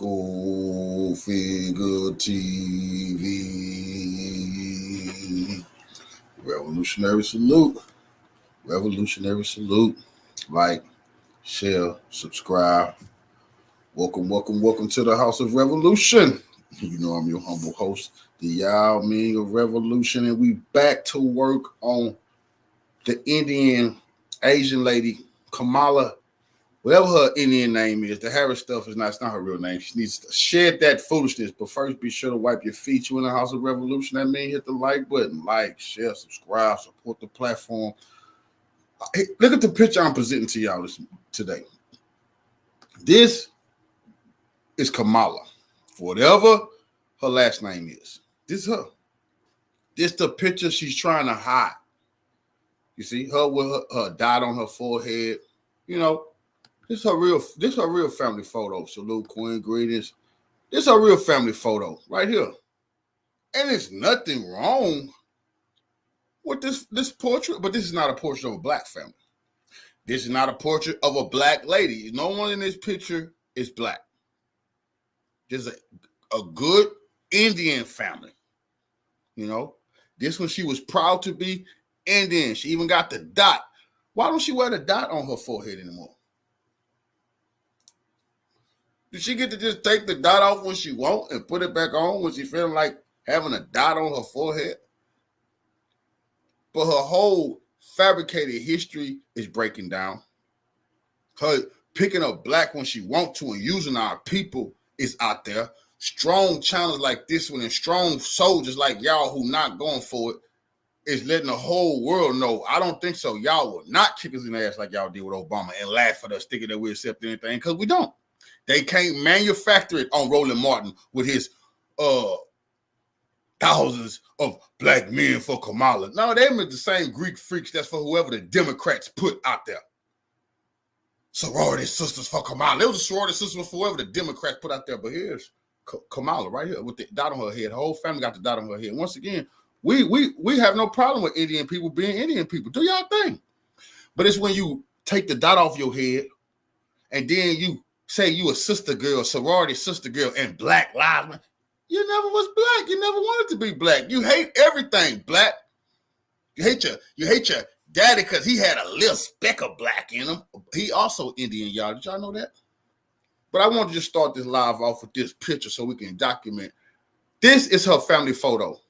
CultfiggaTV. Revolutionary salute. Revolutionary salute. Like, share, subscribe. Welcome to the House of Revolution. You know I'm your humble host, the Yao Ming of Revolution, and we back to work on the Indian Asian lady, Kamala, whatever her Indian name is. The Harris stuff it's not her real name. She needs to shed that foolishness. But first, be sure to wipe your feet. You in the House of Revolution. That means hit the like button. Like, share, subscribe, support the platform. Hey, look at the picture I'm presenting to y'all today. This is Kamala. Whatever her last name is. This is her. This the picture she's trying to hide. You see her with her dot on her forehead. You know, this her real family photo. Salute, Queen, greetings. This her real family photo right here. And there's nothing wrong with this portrait, but this is not a portrait of a black family. This is not a portrait of a black lady. No one in this picture is black. There's a good Indian family. You know, this one she was proud to be Indian. She even got the dot. Why don't she wear the dot on her forehead anymore? Did she get to just take the dot off when she want and put it back on when she feeling like having a dot on her forehead? But her whole fabricated history is breaking down. Her picking up black when she want to and using our people is out there. Strong channels like this one and strong soldiers like y'all who not going for it is letting the whole world know. I don't think so. Y'all will not kick us in the ass like y'all did with Obama and laugh at us thinking that we accept anything, because we don't. They can't manufacture it on Roland Martin with his thousands of black men for Kamala. No, they meant the same Greek freaks that's for whoever the Democrats put out there. Sorority sisters for Kamala. There was a sorority sister for whoever the Democrats put out there. But here's Kamala right here with the dot on her head. Her whole family got the dot on her head. Once again, we have no problem with Indian people being Indian people. Do y'all thing. But it's when you take the dot off your head and then you say you a sister girl, sorority sister girl, and Black Lives Matter. You never was black. You never wanted to be black. You hate everything black. You hate your daddy because he had a little speck of black in him. He also Indian, y'all. Did y'all know that? But I want to just start this live off with this picture so we can document. This is her family photo.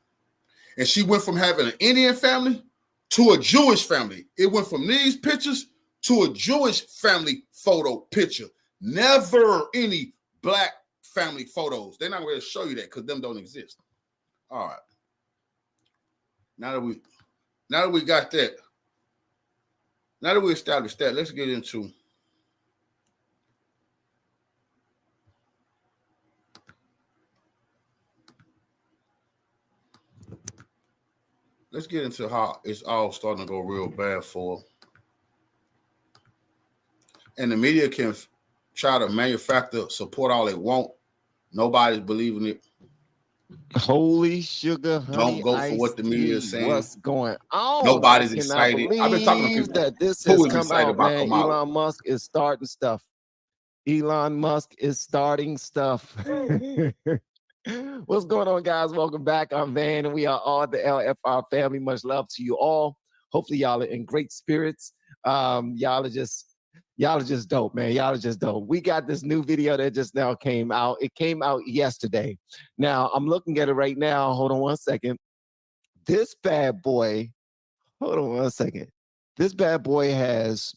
And she went from having an Indian family to a Jewish family. It went from these pictures to a Jewish family photo picture. Never any black family photos. They're not going to show you that because them don't exist. All right. Now that we got that, now that we established that, let's get into how it's all starting to go real bad for her. And the media can try to manufacture support all they want. Nobody's believing it. Holy sugar, honey, don't go for what the media is saying. What's going on? Nobody's excited. I've been talking to people that this who has is come excited out, about man. Kamala. Elon Musk is starting stuff. What's going on, guys? Welcome back. I'm Van, and we are all the LFR family. Much love to you all. Hopefully, y'all are in great spirits. Y'all are just dope, man. Y'all are just dope. We got this new video that just now came out. It came out yesterday. Now, I'm looking at it right now. Hold on one second. This bad boy, hold on one second. This bad boy has,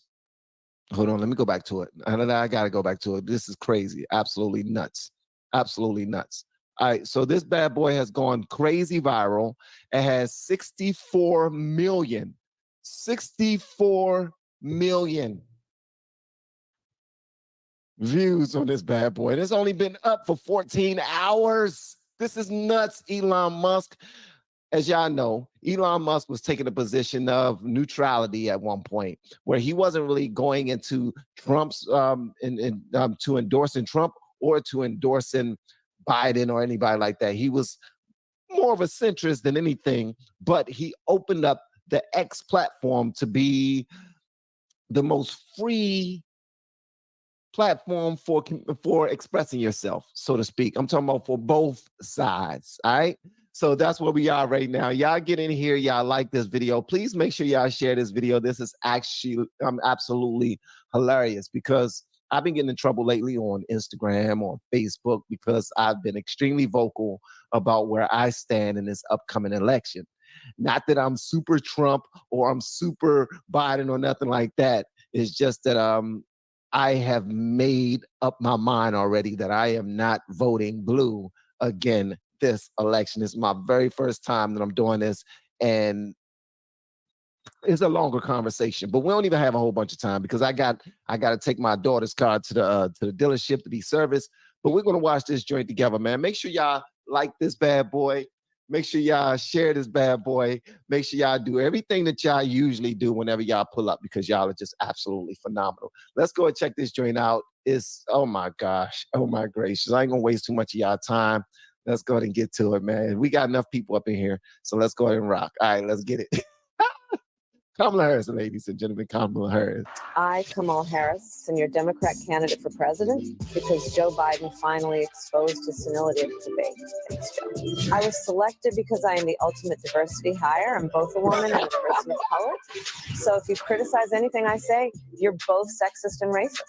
hold on, let me go back to it. I got to go back to it. This is crazy. Absolutely nuts. Absolutely nuts. All right, so this bad boy has gone crazy viral. It has 64 million views on this bad boy. And it's only been up for 14 hours. This is nuts, Elon Musk. As y'all know, Elon Musk was taking a position of neutrality at one point, where he wasn't really going into Trump's to endorsing Trump or to endorsing Biden or anybody like that. He was more of a centrist than anything, but he opened up the X platform to be the most free platform for expressing yourself, so to speak. I'm talking about for both sides. All right. So that's where we are right now. Y'all get in here. Y'all like this video. Please make sure y'all share this video. This is actually absolutely hilarious because I've been getting in trouble lately on Instagram, on Facebook, because I've been extremely vocal about where I stand in this upcoming election. Not that I'm super Trump or I'm super Biden or nothing like that. It's just that I have made up my mind already that I am not voting blue again this election. It's my very first time that I'm doing this, and it's a longer conversation, but we don't even have a whole bunch of time because I got to take my daughter's car to the dealership to be serviced. But we're gonna watch this joint together, man. Make sure y'all like this bad boy. Make sure y'all share this bad boy. Make sure y'all do everything that y'all usually do whenever y'all pull up because y'all are just absolutely phenomenal. Let's go and check this joint out. It's, oh my gosh, oh my gracious. I ain't gonna waste too much of y'all time. Let's go ahead and get to it, man. We got enough people up in here, so let's go ahead and rock. All right, let's get it. Kamala Harris, ladies and gentlemen, Kamala Harris. I, Kamala Harris, am your Democrat candidate for president because Joe Biden finally exposed his senility of the debate. Thanks, Joe. I was selected because I am the ultimate diversity hire. I'm both a woman and a person of color. So if you criticize anything I say, you're both sexist and racist.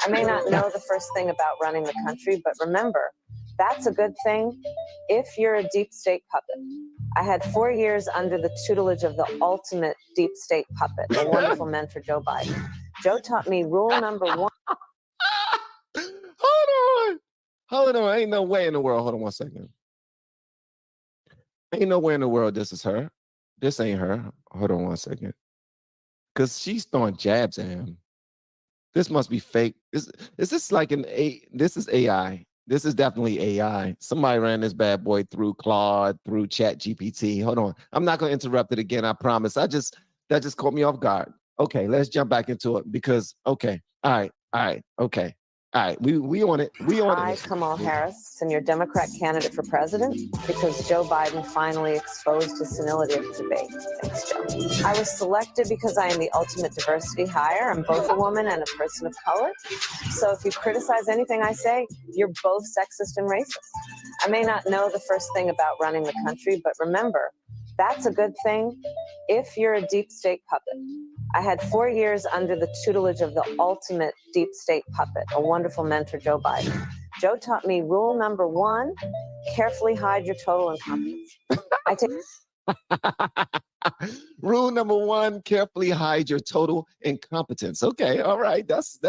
I may not know the first thing about running the country, but remember, that's a good thing if you're a deep state puppet. I had 4 years under the tutelage of the ultimate deep state puppet, a wonderful mentor, Joe Biden. Joe taught me rule number one. Hold on. Ain't no way in the world. Hold on 1 second. Ain't no way in the world this is her. This ain't her. Hold on 1 second. Because she's throwing jabs at him. This must be fake. Is this like this is AI. This is definitely AI. Somebody ran this bad boy through Claude, through Chat GPT. Hold on. I'm not going to interrupt it again. I promise. That just caught me off guard. Okay, let's jump back into it because, okay. All right. Okay. All right. We on it. I, Kamala Harris, am your Democrat candidate for president because Joe Biden finally exposed his senility of the debate. Thanks, Joe. I was selected because I am the ultimate diversity hire. I'm both a woman and a person of color. So if you criticize anything I say, you're both sexist and racist. I may not know the first thing about running the country, but remember, that's a good thing if you're a deep state puppet. I had 4 years under the tutelage of the ultimate deep state puppet, a wonderful mentor, Joe Biden. Joe taught me rule number one, carefully hide your total incompetence. Rule number one, carefully hide your total incompetence. Okay, all right, that's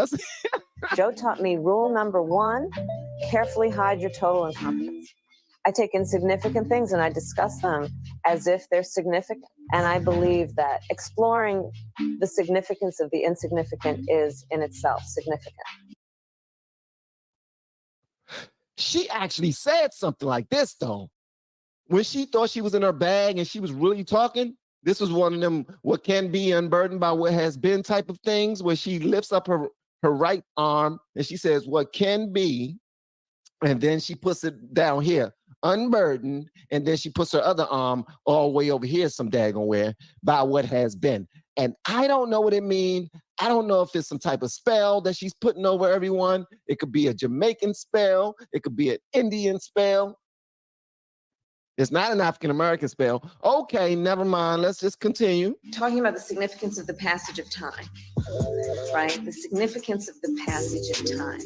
Joe taught me rule number one, carefully hide your total incompetence. I take insignificant things and I discuss them as if they're significant. And I believe that exploring the significance of the insignificant is in itself significant. She actually said something like this, though. When she thought she was in her bag and she was really talking, this was one of them what can be unburdened by what has been type of things, where she lifts up her right arm and she says, what can be, and then she puts it down here, unburdened, and then she puts her other arm all the way over here some daggone where by what has been. And I don't know what it means. I don't know if it's some type of spell that she's putting over everyone. It could be a Jamaican spell. It could be an Indian spell. It's not an African-American spell. Okay, never mind. Let's just continue. Talking about the significance of the passage of time, right? The significance of the passage of time.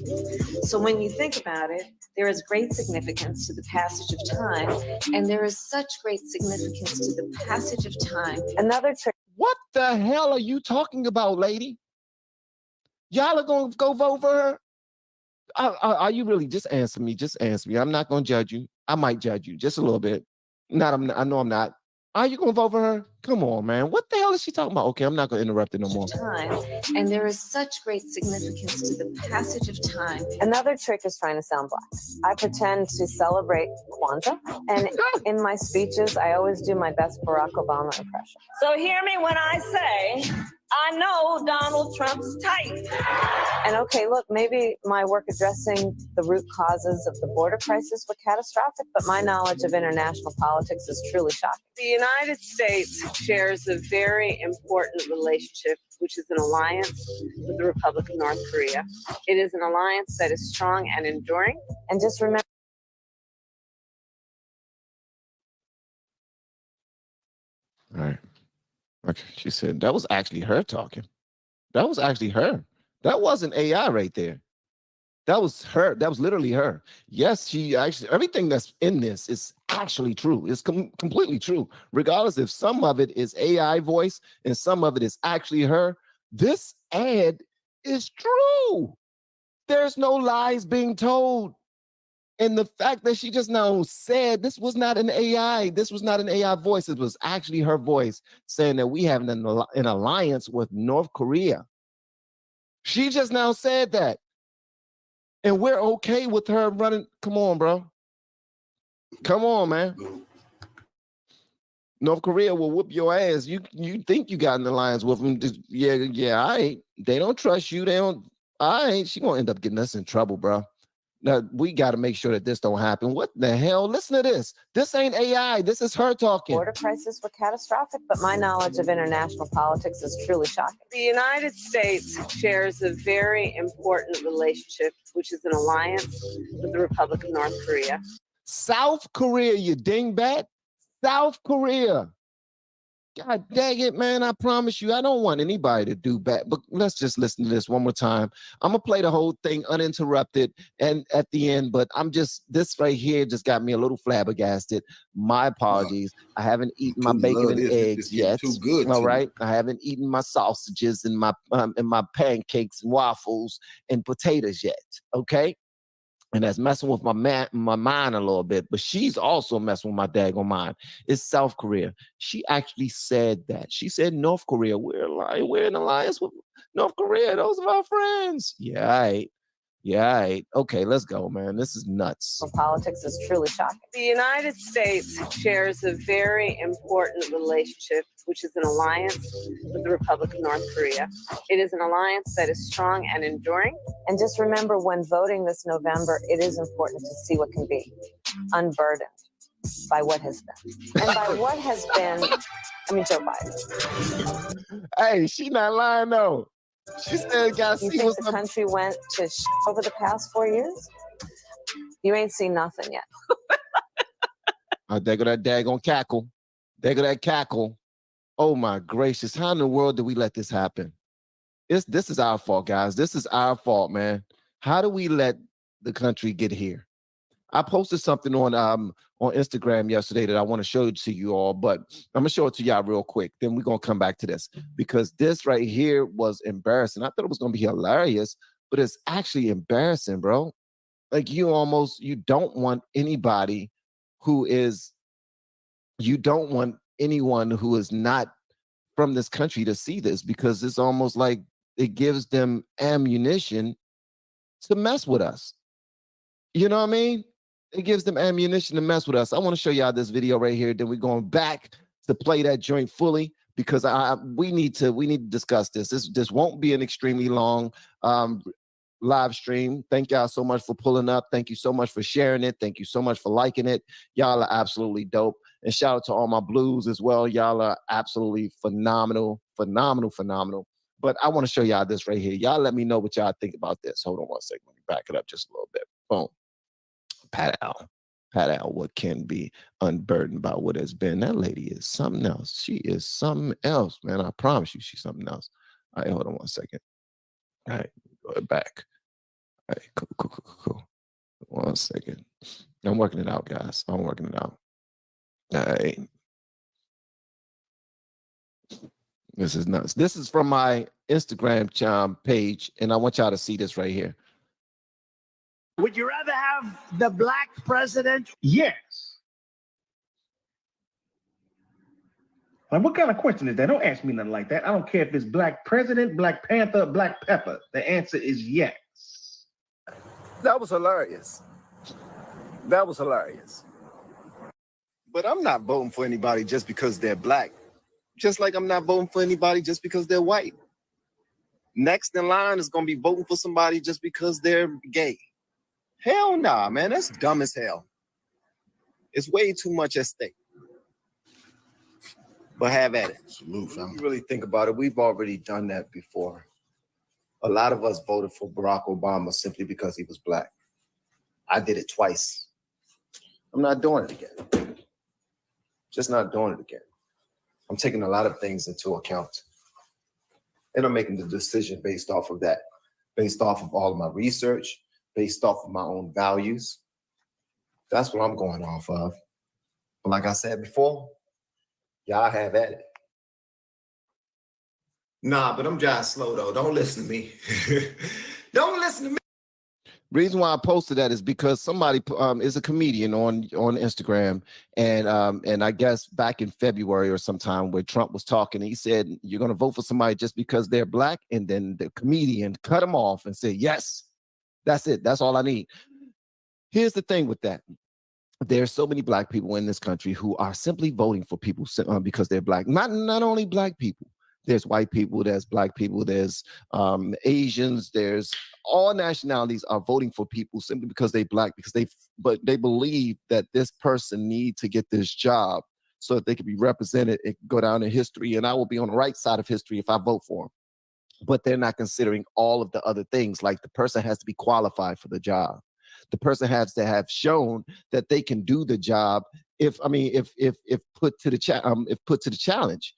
So when you think about it, there is great significance to the passage of time, and there is such great significance to the passage of time. Another trick. What the hell are you talking about, lady? Y'all are going to go vote for her? Are you really? Just answer me. Just answer me. I'm not going to judge you. I might judge you just a little bit. I know I'm not. Are you going to vote for her? Come on, man. What the hell is she talking about? Okay, I'm not going to interrupt it no more. Time, and there is such great significance to the passage of time. Another trick is trying to sound black. I pretend to celebrate Kwanzaa, and in my speeches, I always do my best Barack Obama impression. So hear me when I say, I know Donald Trump's type. And okay, look, maybe my work addressing the root causes of the border crisis were catastrophic, but my knowledge of international politics is truly shocking. The United States shares a very important relationship, which is an alliance with the Republic of North Korea. It is an alliance that is strong and enduring. And just remember. All right. Okay. She said that was actually her talking. That was actually her. That wasn't AI right there. That was her. That was literally her. Yes, she actually, everything that's in this is actually true. It's completely true. Regardless if some of it is AI voice and some of it is actually her, this ad is true. There's no lies being told. And the fact that she just now said this was not an AI, this was not an AI voice, it was actually her voice saying that we have an alliance with North Korea. She just now said that. And we're okay with her running. Come on, bro. Come on, man. North Korea will whoop your ass. You think you got an alliance with them. Yeah, all right. They don't trust you. They don't, all right. She gonna end up getting us in trouble, bro. Now, we got to make sure that this don't happen. What the hell? Listen to this. This ain't AI. This is her talking. Border crisis were catastrophic, but my knowledge of international politics is truly shocking. The United States shares a very important relationship, which is an alliance with the Republic of North Korea. South Korea, you dingbat. South Korea. God dang it, man. I promise you, I don't want anybody to do bad. But let's just listen to this one more time. I'm going to play the whole thing uninterrupted and at the end, but this right here just got me a little flabbergasted. My apologies. I haven't eaten my bacon and eggs yet. Too good. All right. I haven't eaten my sausages and my pancakes and waffles and potatoes yet. Okay. And that's messing with my mind a little bit, but she's also messing with my daggone mind. It's South Korea. She actually said that. She said North Korea, we're in alliance with North Korea. Those are our friends. Yeah, all right. Yeah, all right. Okay, let's go, man. This is nuts. Politics is truly shocking. The United States shares a very important relationship, which is an alliance with the Republic of North Korea. It is an alliance that is strong and enduring. And just remember, when voting this November, it is important to see what can be unburdened by what has been. And by what has been, I mean, Joe Biden. Hey, she not lying, though. She said, "Guys, you think the country went to over the past 4 years? You ain't seen nothing yet." There go that daggone cackle. There go that cackle. Oh my gracious! How in the world did we let this happen? This is our fault, guys. This is our fault, man. How do we let the country get here? I posted something on Instagram yesterday that I want to show to you all, but I'm gonna show it to y'all real quick. Then we're gonna come back to this because this right here was embarrassing. I thought it was gonna be hilarious, but it's actually embarrassing, bro. Like you don't want anybody you don't want anyone who is not from this country to see this because it's almost like it gives them ammunition to mess with us. You know what I mean? It gives them ammunition to mess with us. I want to show y'all this video right here. Then we're going back to play that joint fully because we need to discuss this. This won't be an extremely long live stream. Thank y'all so much for pulling up. Thank you so much for sharing it. Thank you so much for liking it. Y'all are absolutely dope. And shout out to all my blues as well. Y'all are absolutely phenomenal. But I want to show y'all this right here. Y'all let me know what y'all think about this. Hold on one second. Let me back it up just a little bit. Boom. Pat out what can be unburdened by what has been. That lady is something else. She is something else, man. I promise you she's something else. All right, hold on one second. All right, go back. All right, cool. 1 second. I'm working it out, guys. I'm working it out. All right. This is nuts. This is from my Instagram page, and I want y'all to see this right here. Would you rather have the black president? Yes. Like, what kind of question is that? Don't ask me nothing like that. I don't care if it's black president, Black Panther, Black Pepper. The answer is yes. That was hilarious. That was hilarious. But I'm not voting for anybody just because they're black. Just like I'm not voting for anybody just because they're white. Next in line is going to be voting for somebody just because they're gay. Hell nah, man. That's dumb as hell. It's way too much at stake. But have at it. Salute, fam. If you really think about it, we've already done that before. A lot of us voted for Barack Obama simply because he was black. I did it twice. I'm not doing it again. Just not doing it again. I'm taking a lot of things into account. And I'm making the decision based off of that, based off of all of my research, based off of my own values. That's what I'm going off of. But like I said before, y'all have at it. Nah, but I'm just slow though. Don't listen to me. Don't listen to me. Reason why I posted that is because somebody is a comedian on Instagram, and I guess back in February or sometime where Trump was talking, he said you're gonna vote for somebody just because they're black, and then the comedian cut him off and said, yes, that's it, that's all I need. Here's the thing with that. There's so many black people in this country who are simply voting for people because they're black. Not only black people. There's white people, there's black people, there's Asians, there's all nationalities are voting for people simply because they're black, because they believe that this person needs to get this job so that they can be represented and go down in history. And I will be on the right side of history if I vote for them. But they're not considering all of the other things, like the person has to be qualified for the job. The person has to have shown that they can do the job if put to the challenge.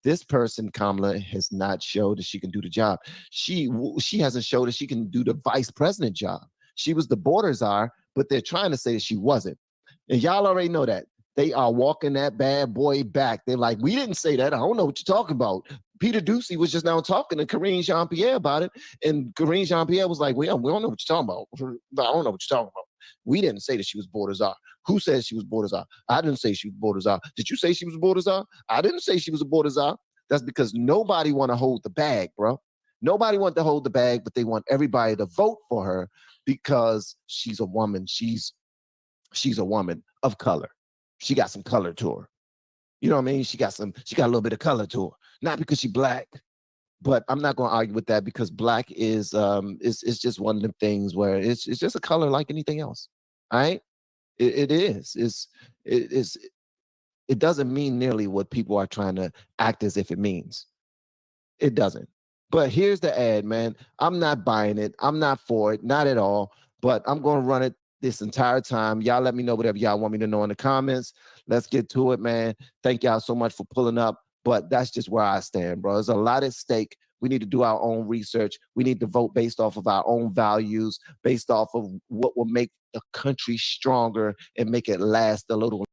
This person, Kamala, has not showed that she can do the job. She hasn't showed that she can do the vice president job. She was the border czar, but they're trying to say that she wasn't. And y'all already know that. They are walking that bad boy back. They're like, we didn't say that. I don't know what you're talking about. Peter Ducey was just now talking to Karine Jean-Pierre about it. And Karine Jean-Pierre was like, we don't know what you're talking about. I don't know what you're talking about. We didn't say that she was border czar. Who says she was border czar? I didn't say she was border czar. Did you say she was a border czar? I didn't say she was a border czar. That's because nobody want to hold the bag, bro. Nobody want to hold the bag, but they want everybody to vote for her because she's a woman. She's a woman of color. She got some color to her. You know what I mean? She got a little bit of color to her. Not because she's black, but I'm not going to argue with that because black is just one of the things where it's just a color like anything else. All right? It is. It doesn't mean nearly what people are trying to act as if it means. It doesn't. But here's the ad, man. I'm not buying it. I'm not for it. Not at all. But I'm going to run it this entire time. Y'all let me know whatever y'all want me to know in the comments. Let's get to it, man. Thank y'all so much for pulling up. But that's just where I stand, bro. There's a lot at stake. We need to do our own research. We need to vote based off of our own values, based off of what will make the country stronger and make it last a little.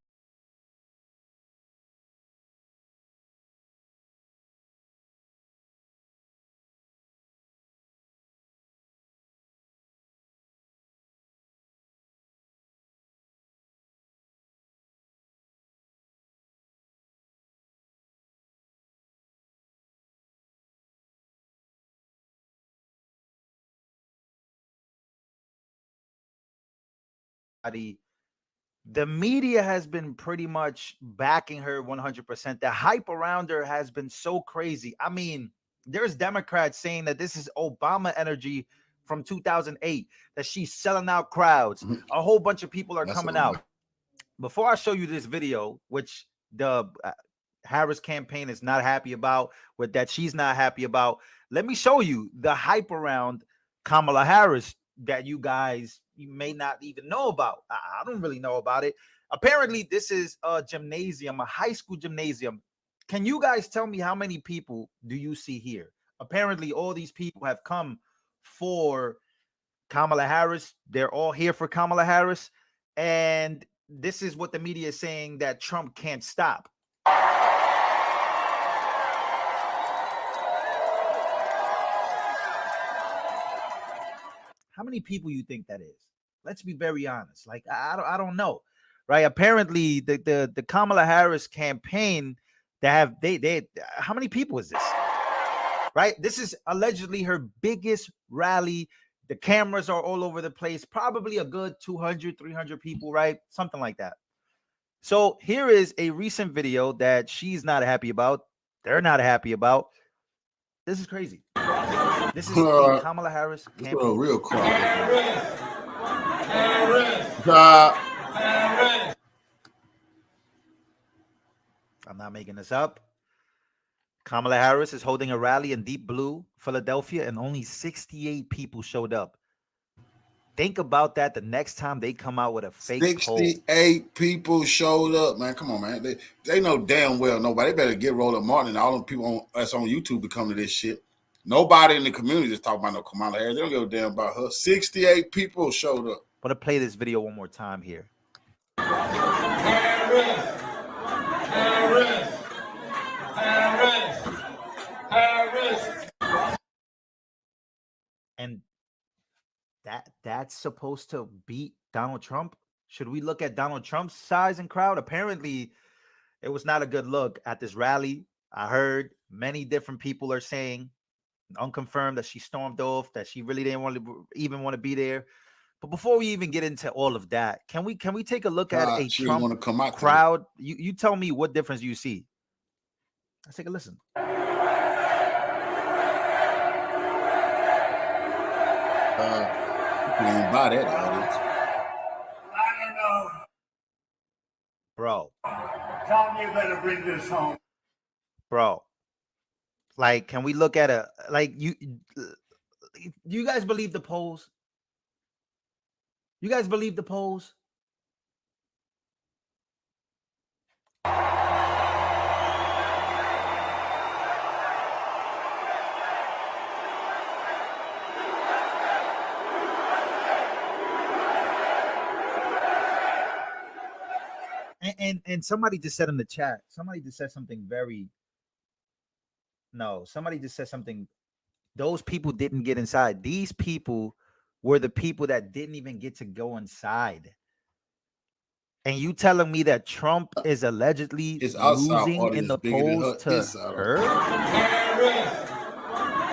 The media has been pretty much backing her 100%. The hype around her has been so crazy. I mean, there's Democrats saying that this is Obama energy from 2008, that she's selling out crowds. A whole bunch of people are coming out. Before I show you this video, which the Harris campaign is not happy about, with that she's not happy about, let me show you the hype around Kamala Harris that you may not even know about. I don't really know about it. Apparently, this is a gymnasium, a high school gymnasium. Can you guys tell me how many people do you see here? Apparently, all these people have come for Kamala Harris. They're all here for Kamala Harris. And this is what the media is saying, that Trump can't stop. How many people you think that is? Let's be very honest. Like, I don't know, right? Apparently, the Kamala Harris campaign, how many people is this? Right? This is allegedly her biggest rally. The cameras are all over the place. Probably a good 200, 300 people, right? Something like that. So here is a recent video that she's not happy about. they're not happy about. This is crazy. This is a Kamala Harris campaign. A real crime. I'm not making this up. Kamala Harris is holding a rally in Deep Blue, Philadelphia, and only 68 people showed up. Think about that the next time they come out with a fake 68 people showed up, man. Come on, man. They know damn well nobody. They better get Roland Martin and all them people that's on YouTube to come to this shit. Nobody in the community is talking about no Kamala Harris. They don't give a damn about her. 68 people showed up. I'm going to play this video one more time here. Harris. And that's supposed to beat Donald Trump? Should we look at Donald Trump's size and crowd? Apparently, it was not a good look at this rally. I heard many different people are saying, unconfirmed, that she stormed off, that she really didn't want to be there. But before we even get into all of that, can we take a look at a Trump crowd? You tell me what difference you see. Let's take a listen. You can buy that audience. I don't know. Bro. Tell me you better bring this home. Bro. Like, can we look at you guys believe the polls? You guys believe the polls? And somebody just said in the chat, somebody just said something somebody just said something. Those people didn't get inside. These people were the people that didn't even get to go inside. And you telling me that Trump is allegedly losing in the polls to her?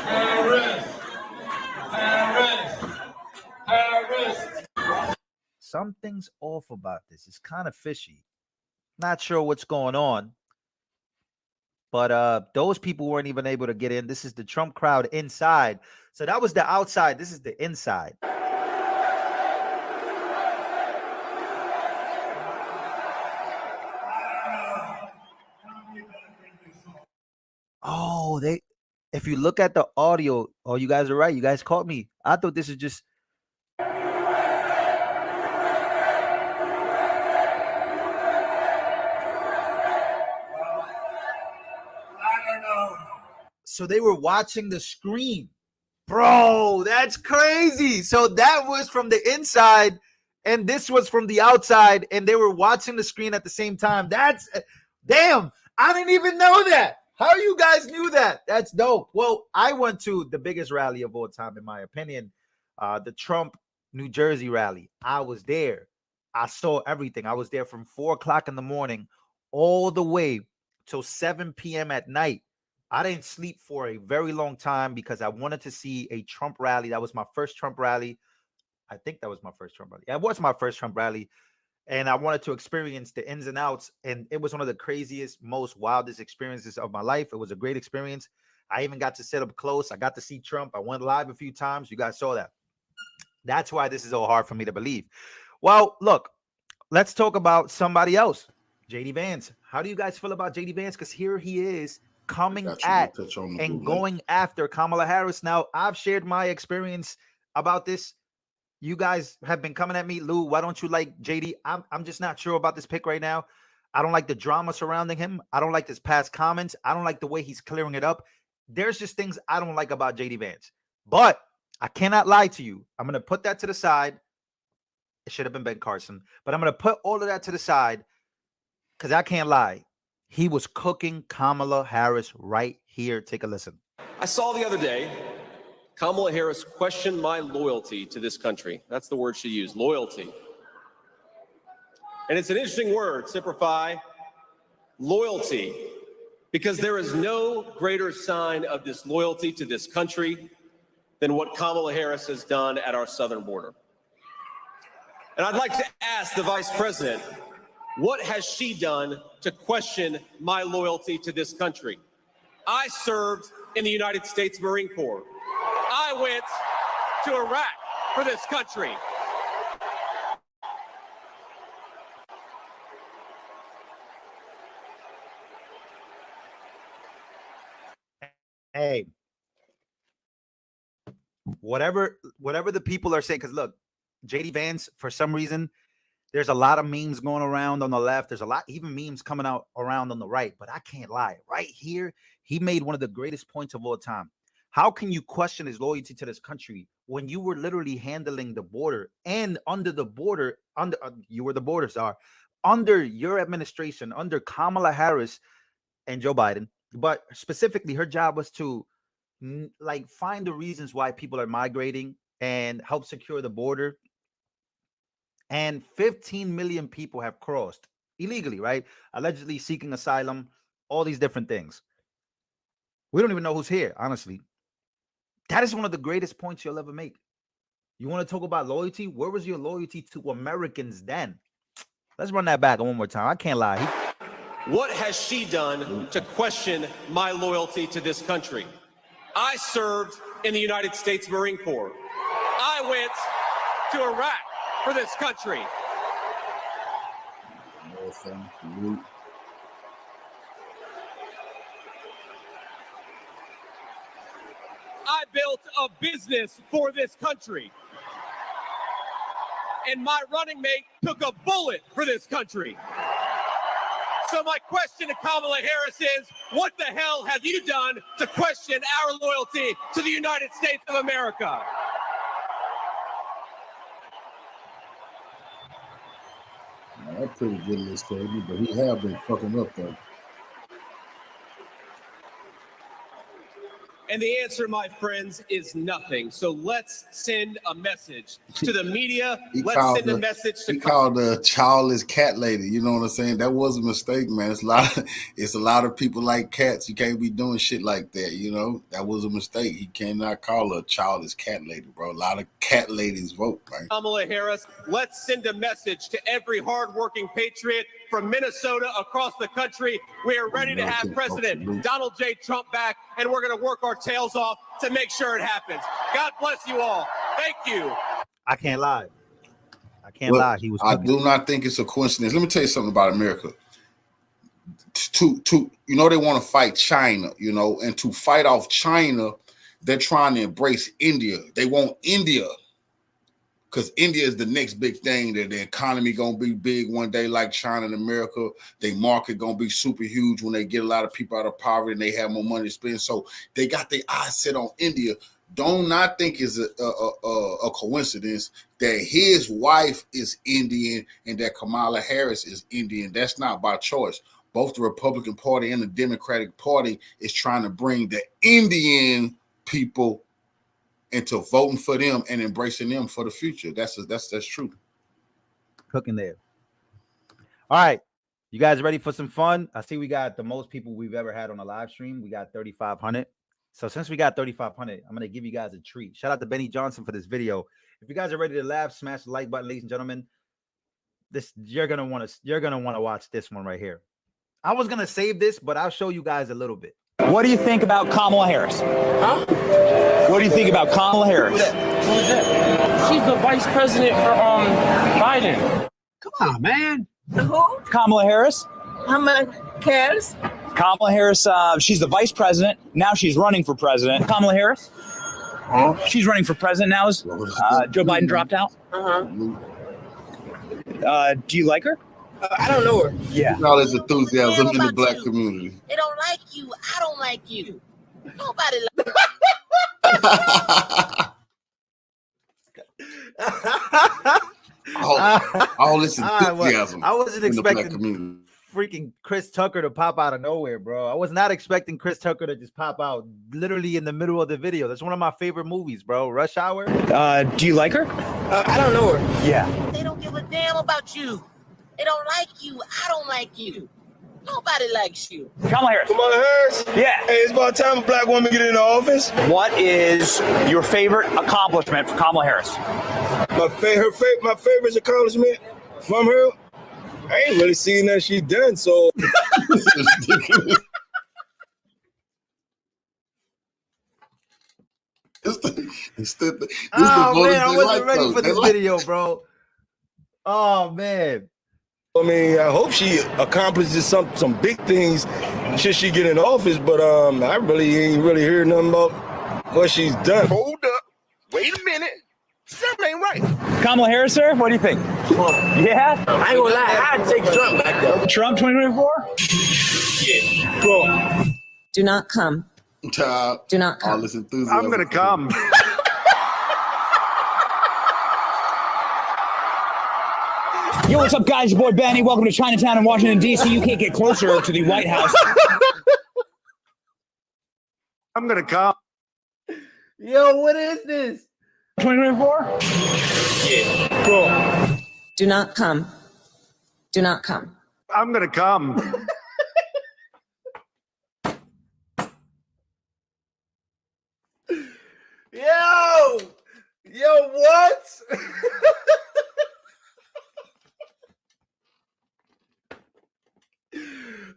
Harris. Something's off about this. It's kind of fishy. Not sure what's going on. But those people weren't even able to get in. This is the Trump crowd inside. So that was the outside. This is the inside. Oh, if you look at the audio, oh, you guys are right. You guys caught me. I thought this is just. So they were watching the screen. Bro, that's crazy. So that was from the inside and this was from the outside and they were watching the screen at the same time. That's damn. I didn't even know that. How you guys knew that? That's dope. Well, I went to the biggest rally of all time, in my opinion, the Trump New Jersey rally. I was there. I saw everything. I was there from 4 o'clock in the morning all the way till 7 p.m. at night. I didn't sleep for a very long time because I wanted to see a Trump rally. That was my first Trump rally. I think that was my first Trump rally. It was my first Trump rally. And I wanted to experience the ins and outs. And it was one of the craziest, most wildest experiences of my life. It was a great experience. I even got to sit up close. I got to see Trump. I went live a few times. You guys saw that. That's why this is so hard for me to believe. Well, look, let's talk about somebody else. JD Vance. How do you guys feel about JD Vance? Because here he is coming at and going after Kamala Harris. Now, I've shared my experience about this. You guys have been coming at me. Lou, why don't you like JD? I'm just not sure about this pick right now. I don't like the drama surrounding him. I don't like his past comments. I don't like the way he's clearing it up. There's just things I don't like about JD Vance. But I cannot lie to you. I'm going to put that to the side. It should have been Ben Carson. But I'm going to put all of that to the side because I can't lie. He was cooking Kamala Harris right here. Take a listen. I saw the other day Kamala Harris questioned my loyalty to this country. That's the word she used, loyalty. And it's an interesting word, Simplify, loyalty, because there is no greater sign of disloyalty to this country than what Kamala Harris has done at our southern border. And I'd like to ask the Vice President, what has she done to question my loyalty to this country? I served in the United States Marine Corps. I went to Iraq for this country. Hey, whatever the people are saying, because look, JD Vance, for some reason, there's a lot of memes going around on the left. There's a lot, even memes coming out around on the right. But I can't lie. Right here, he made one of the greatest points of all time. How can you question his loyalty to this country when you were literally handling the border and under the border, you were the border czar, under your administration, under Kamala Harris and Joe Biden? But specifically, her job was to like find the reasons why people are migrating and help secure the border. And 15 million people have crossed illegally, right? Allegedly seeking asylum, all these different things. We don't even know who's here, honestly. That is one of the greatest points you'll ever make. You want to talk about loyalty? Where was your loyalty to Americans then? Let's run that back one more time. I can't lie. What has she done to question my loyalty to this country? I served in the United States Marine Corps. I went to Iraq for this country. I built a business for this country. And my running mate took a bullet for this country. So my question to Kamala Harris is, what the hell have you done to question our loyalty to the United States of America? That's pretty good in this statement, but he have been fucking up though. And the answer, my friends, is nothing. So let's send a message to the media. Let's send a message to. He called the childless cat lady. You know what I'm saying? That was a mistake, man. It's a lot of people like cats. You can't be doing shit like that. You know, that was a mistake. He cannot call her a childless cat lady, bro. A lot of cat ladies vote, man. Kamala Harris, let's send a message to every hardworking patriot from Minnesota across the country. We are ready to have President Donald J. Trump back, and we're going to work our tails off to make sure it happens. God bless you all. Thank you. I can't lie. I can't lie. He was. I do not think it's a coincidence. Let me tell you something about America. You know, they want to fight China, you know, and to fight off China, they're trying to embrace India. They want India. Because India is the next big thing. That the economy gonna be big one day, like China and America. Their market gonna be super huge when they get a lot of people out of poverty and they have more money to spend. So they got their eyes set on India. Do not think it's a coincidence that his wife is Indian and that Kamala Harris is Indian. That's not by choice. Both the Republican Party and the Democratic Party is trying to bring the Indian people into voting for them and embracing them for the future. That's true. Cooking there. All right. You guys ready for some fun? I see we got the most people we've ever had on a live stream. We got 3,500. So since we got 3,500, I'm going to give you guys a treat. Shout out to Benny Johnson for this video. If you guys are ready to laugh, smash the like button, ladies and gentlemen. You're going to want to watch this one right here. I was going to save this, but I'll show you guys a little bit. What do you think about Kamala Harris? Huh? What do you think about Kamala Harris? Who's that? She's the vice president for Biden. Come on, man. Who? Kamala Harris. Kamala Harris. Kamala Harris. She's the vice president. Now she's running for president. Kamala Harris. Huh? She's running for president now. Joe Biden dropped out. Do you like her? I don't know her. Yeah. All this enthusiasm in the black community. They don't like you. I don't like you. Nobody likes all this enthusiasm. I wasn't expecting freaking Chris Tucker to pop out of nowhere, bro. I was not expecting Chris Tucker to just pop out literally in the middle of the video. That's one of my favorite movies, bro. Rush Hour. Do you like her? I don't know her. Yeah. They don't give a damn about you. They don't like you. I don't like you. Nobody likes you. Kamala Harris. Kamala Harris? Yeah. Hey, it's about time a black woman get in the office. What is your favorite accomplishment for Kamala Harris? My favorite accomplishment from her, I ain't really seen that she's done, so. Oh man, I wasn't ready for this video, bro. Oh man. I mean, I hope she accomplishes some big things should she get in office, but I really ain't really heard nothing about what she's done. Hold up. Wait a minute. Something ain't right. Kamala Harris, sir? What do you think? Yeah? I ain't gonna lie, I'd take Trump back there. Trump 2024? Yeah. Trump. Do not come. Child. Do not come. All this enthusiasm. I'm gonna come. Yo, what's up, guys? Your boy Benny. Welcome to Chinatown in Washington, D.C. You can't get closer to the White House. I'm gonna come. Yo, what is this? 2024? Yeah. Trump. Do not come. Do not come. I'm gonna come. Yo, what?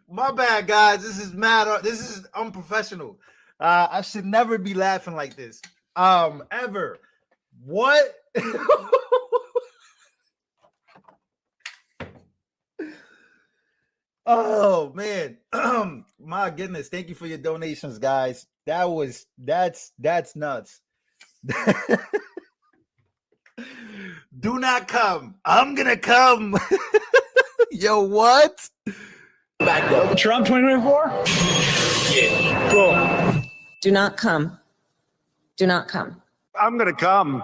My bad, guys. This is mad. This is unprofessional. I should never be laughing like this. Ever. What? Oh man. My goodness. Thank you for your donations, guys. That's nuts. Do not come. I'm gonna come. Yo, what? Back up. Trump 2024? Yeah. Trump. Do not come. Do not come. I'm gonna come.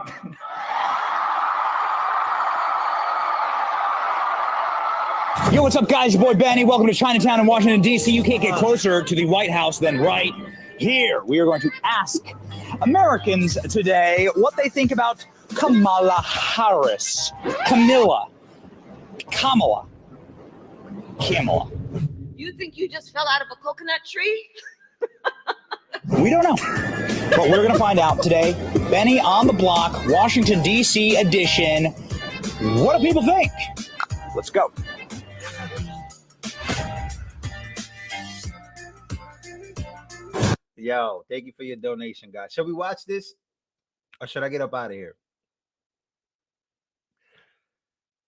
Yo, what's up, guys? Your boy Benny. Welcome to Chinatown in Washington, D.C. You can't get closer to the White House than right here. We are going to ask Americans today what they think about Kamala Harris. Kamala. You think you just fell out of a coconut tree? We don't know. But we're going to find out today. Benny on the Block, Washington, D.C. edition. What do people think? Let's go. Yo, thank you for your donation, guys. Should we watch this? Or should I get up out of here?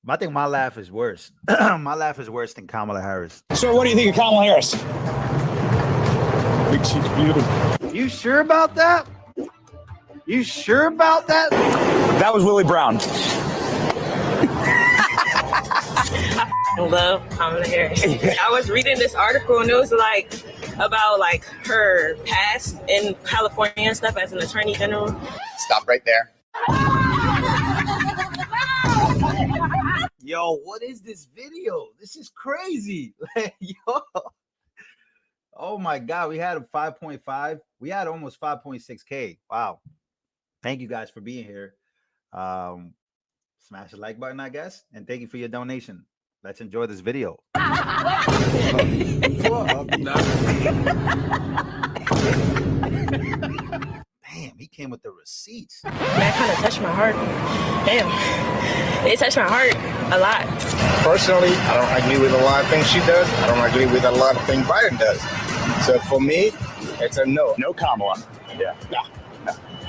I think my laugh is worse. My laugh is worse than Kamala Harris. So what do you think of Kamala Harris? I think she's beautiful. You sure about that? You sure about that? That was Willie Brown. I love Kamala Harris. I was reading this article and it was like about like her past in California and stuff as an attorney general. Stop right there. Yo, what is this video? This is crazy. Yo. Oh my God, we had a 5.5. We had almost 5.6K. Wow. Thank you guys for being here. Smash the like button, I guess. And thank you for your donation. Let's enjoy this video. Damn, he came with the receipts. That kind of touched my heart. Damn. It touched my heart a lot. Personally, I don't agree with a lot of things she does. I don't agree with a lot of things Biden does. So for me, it's a no. No Kamala. Yeah. No.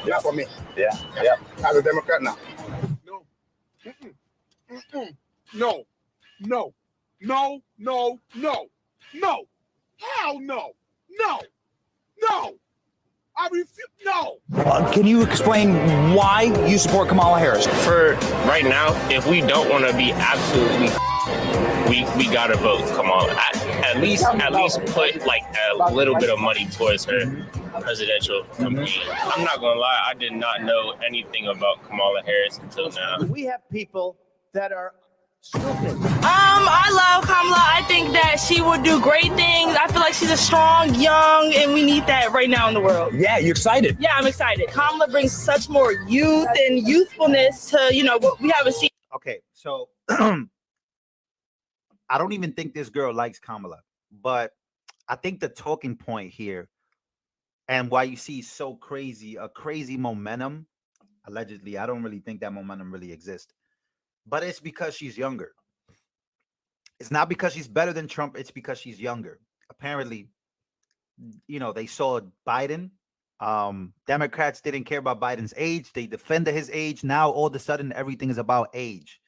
Not for me. Yeah. Yeah. As a Democrat, no. No. No. No. No. No. No. No. Hell no. No. No. I refuse. No. Can you explain why you support Kamala Harris? For right now, if we don't want to be absolutely, we gotta vote Kamala. At least put like a little bit of money towards her presidential campaign. I'm not gonna lie, I did not know anything about Kamala Harris until now. We have people that are stupid. I love Kamala. I think that she will do great things. I feel like she's a strong, young, and we need that right now in the world. Yeah, you excited? Yeah, I'm excited. Kamala brings such more youth and youthfulness to, what we haven't seen. Okay, so I don't even think this girl likes Kamala, but I think the talking point here and why you see a crazy momentum, allegedly, I don't really think that momentum really exists, but it's because she's younger. It's not because she's better than Trump. It's because she's younger. Apparently, they saw Biden Democrats didn't care about Biden's age. They defended his age. Now all of a sudden everything is about age.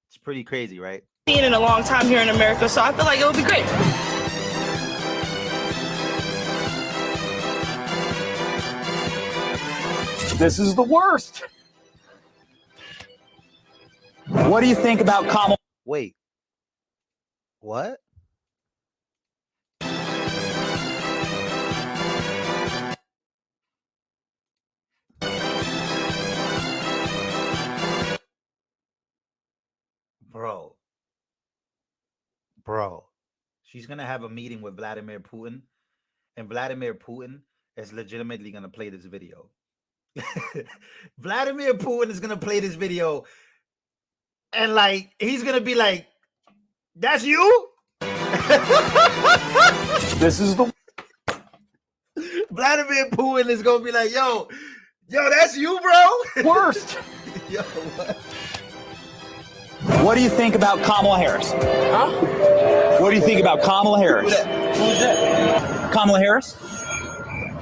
It's pretty crazy, right? Been in a long time here in America, so I feel like it would be great. This is the worst. What do you think about Kamala? Wait. What? Bro, she's gonna have a meeting with Vladimir Putin, and Vladimir Putin is legitimately gonna play this video. Vladimir Putin is gonna play this video, and like he's gonna be like, "That's you." This is the Vladimir Putin is gonna be like, "Yo, that's you, bro." Worst. Yo, what? What do you think about Kamala Harris? Huh? What do you think about Kamala Harris? Who's that? Kamala Harris?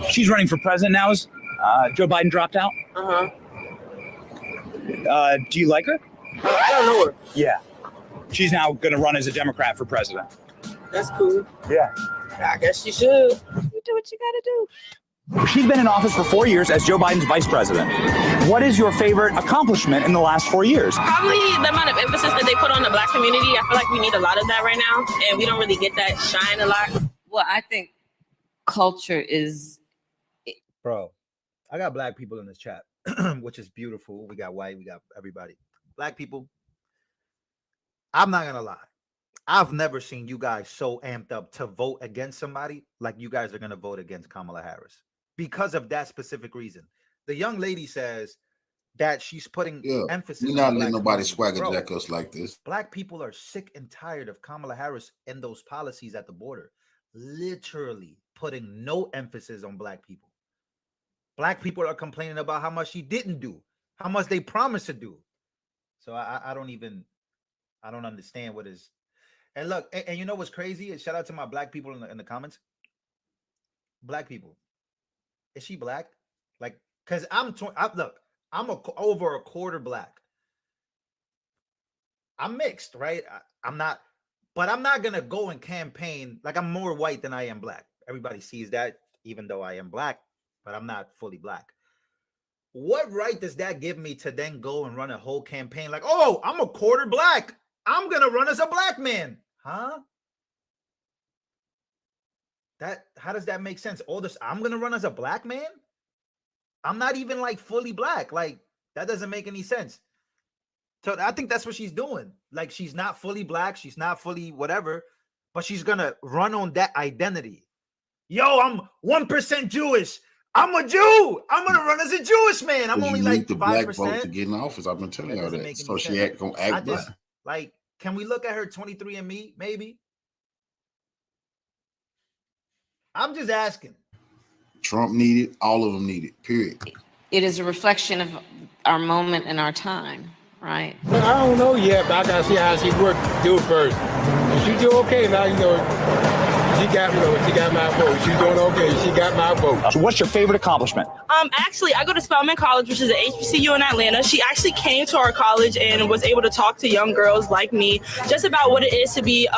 She's running for president now. Is Joe Biden dropped out? Uh-huh. Do you like her? I don't know her. Yeah. She's now going to run as a Democrat for president. That's cool. Yeah. I guess you should. You do what you gotta do. She's been in office for 4 years as Joe Biden's vice president. What is your favorite accomplishment in the last 4 years? Probably the amount of emphasis that they put on the Black community. I feel like we need a lot of that right now, and we don't really get that shine a lot. Well, I think culture is... Bro, I got Black people in this chat, which is beautiful. We got white, we got everybody. Black people, I'm not gonna lie. I've never seen you guys so amped up to vote against somebody like you guys are gonna vote against Kamala Harris because of that specific reason. The young lady says that she's putting emphasis. We're not on letting Black nobody community. swagger Bro, jack us like this. Black people are sick and tired of Kamala Harris and those policies at the border, literally putting no emphasis on Black people. Black people are complaining about how much she didn't do, how much they promised to do. So I don't understand what is. And look, and you know what's crazy? Shout out to my Black people in the comments. Black people, is she Black? Like, cause look, I'm over a quarter Black. I'm mixed, right? I'm not, but I'm not gonna go and campaign like I'm more white than I am Black. Everybody sees that, even though I am Black, but I'm not fully Black. What right does that give me to then go and run a whole campaign like, oh, I'm a quarter Black, I'm gonna run as a Black man? Huh? How does that make sense? All this, I'm gonna run as a Black man? I'm not even like fully Black. Like, that doesn't make any sense. So I think that's what she's doing. Like, she's not fully Black, she's not fully whatever, but she's gonna run on that identity. Yo, I'm 1% Jewish. I'm a Jew. I'm gonna run as a Jewish man. I'm only like the 5%. Black vote to get in office. I've been telling y'all that. So she gonna act Black. Like, can we look at her 23andMe? Maybe. I'm just asking. Trump needed, all of them needed. Period. It is a reflection of our moment and our time, right? I don't know yet, but I gotta see how she works. Do it first. If she do okay, now she got my vote. She's doing okay. She got my vote. So what's your favorite accomplishment? Actually, I go to Spelman College, which is an HBCU in Atlanta. She actually came to our college and was able to talk to young girls like me just about what it is to be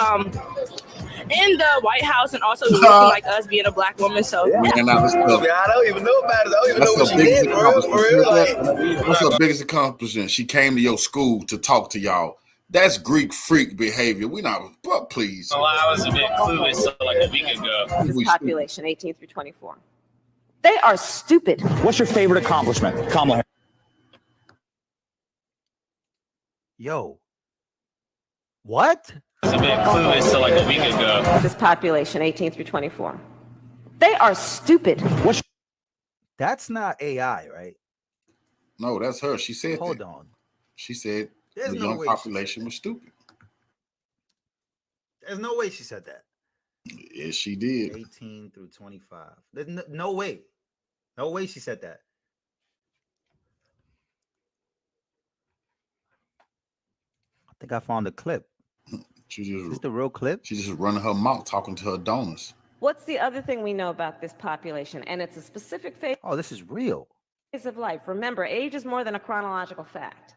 in the White House and also looking like us, being a Black woman. So I don't even know about it. I don't even know what she did. For real. What's her biggest accomplishment? She came to your school to talk to y'all. That's Greek freak behavior. We not, but please. Well, I was a bit clueless like a week ago. This population, 18 through 24. They are stupid. What's your favorite accomplishment, Kamala Harris? Yo. What? I was a bit clueless like a week ago. This population, 18 through 24. They are stupid. That's not AI, right? No, that's her. She said Hold on. She said There's the no young way population was stupid. There's no way she said that. Yes, she did. 18 through 25. There's no way. No way she said that. I think I found the clip. She just, is this the real clip? She just running her mouth talking to her donors. What's the other thing we know about this population? And it's a specific phase Oh, this is real. of life. Remember, age is more than a chronological fact.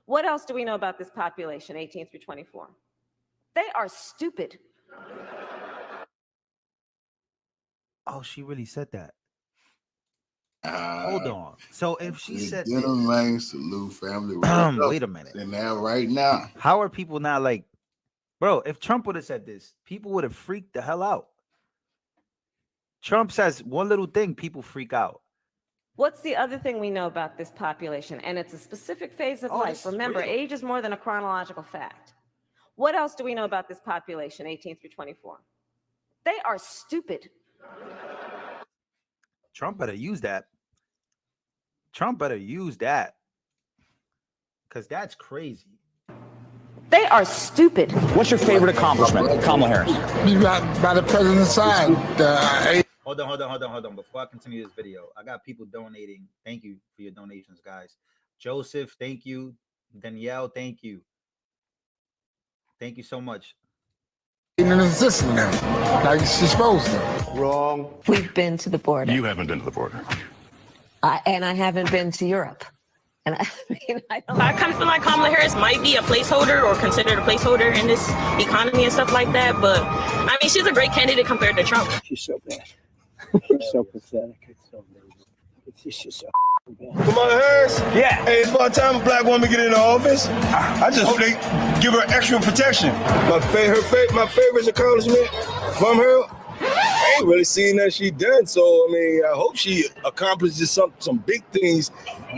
What else do we know about this population, 18 through 24? They are stupid. Oh, she really said that. Hold on. So if she said this, gentlemen, salute family. wait a minute. And now, right now, How are people not like, bro? If Trump would have said this, people would have freaked the hell out. Trump says one little thing, people freak out. What's the other thing we know about this population? And it's a specific phase of life. Remember, age is more than a chronological fact. What else do we know about this population, 18 through 24? They are stupid. Trump better use that. Trump better use that. Because that's crazy. They are stupid. What's your favorite accomplishment, Kamala Harris? Be by the president's side. Hold on. Before I continue this video, I got people donating. Thank you for your donations, guys. Joseph, thank you. Danielle, thank you. Thank you so much. In the system now, like she's supposed to. Wrong. We've been to the border. You haven't been to the border. And I haven't been to Europe. And I mean, I kind of feel like Kamala Harris might be a placeholder or considered a placeholder in this economy and stuff like that. But I mean, she's a great candidate compared to Trump. She's so bad. She's so pathetic. It's so amazing. It's just so bad. Kamala Harris? Yeah. Hey, it's about time a black woman get into office. I just hope they give her extra protection. My favorite accomplishment from her, I ain't really seen that she done. So, I mean, I hope she accomplishes some big things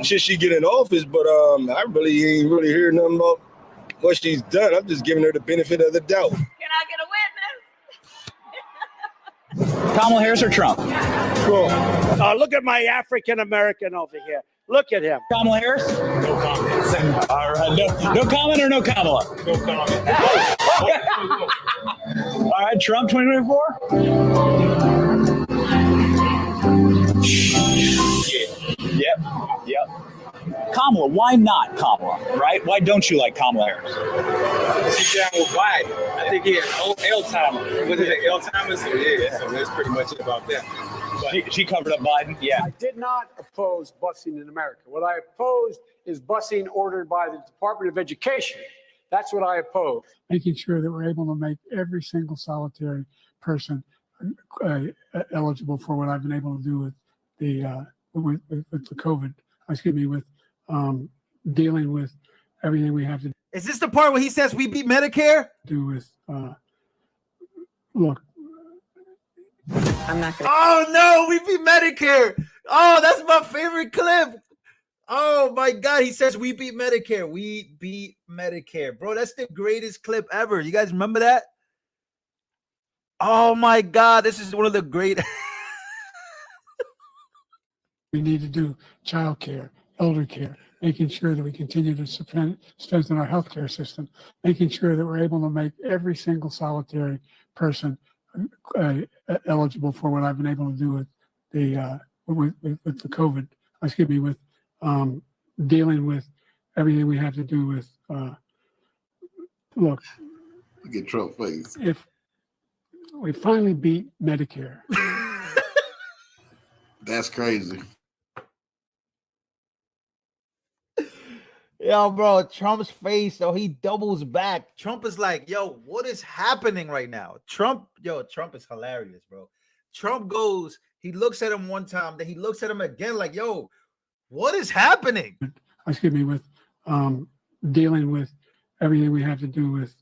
should she get in office. But I really ain't really heard nothing about what she's done. I'm just giving her the benefit of the doubt. Can I get a witness? Kamala Harris or Trump? Cool. Look at my African American over here. Look at him. Kamala Harris? No comment. All right. No comment or no Kamala? No comment. Okay. All right. Trump 2024? Yep. Kamala, why not Kamala, right? Why don't you like Kamala Harris? She's down with Biden. I think he had Alzheimer's. What is it, Alzheimer's? Yeah, so that's pretty much it about that. But she covered up Biden, yeah. I did not oppose busing in America. What I opposed is busing ordered by the Department of Education. That's what I oppose. Making sure that we're able to make every single solitary person eligible for what I've been able to do with the COVID. With dealing with everything we have to do. Is this the part where he says we beat Medicare? Do with look. I'm not gonna. Oh no, we beat Medicare. Oh, that's my favorite clip. Oh my God, he says we beat Medicare. We beat Medicare, bro. That's the greatest clip ever. You guys remember that? Oh my God, this is one of the great. We need to do child care, elder care, making sure that we continue to strengthen our healthcare system, making sure that we're able to make every single solitary person eligible for what I've been able to do with the COVID. With dealing with everything we have to do with. Look at Trump face. If we finally beat Medicare. That's crazy. Yo, bro, Trump's face, though, he doubles back. Trump is like, yo, what is happening right now? Trump is hilarious, bro. Trump goes, he looks at him one time, then he looks at him again like, yo, what is happening? With dealing with everything we have to do with.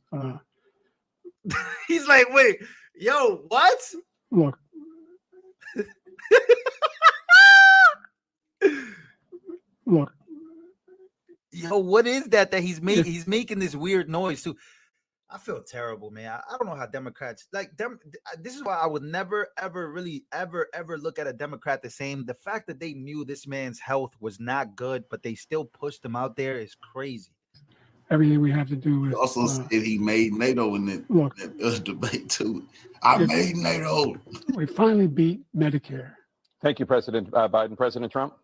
He's like, wait, yo, what? Look. Look. Yo, what is that he's making? He's making this weird noise too. I feel terrible, man. I don't know how Democrats like them. This is why I would never, ever, really, ever look at a Democrat the same. The fact that they knew this man's health was not good, but they still pushed him out there is crazy. Everything we have to do with. Also said he made NATO in that debate too. I made NATO. We finally beat Medicare. Thank you, President Biden. President Trump?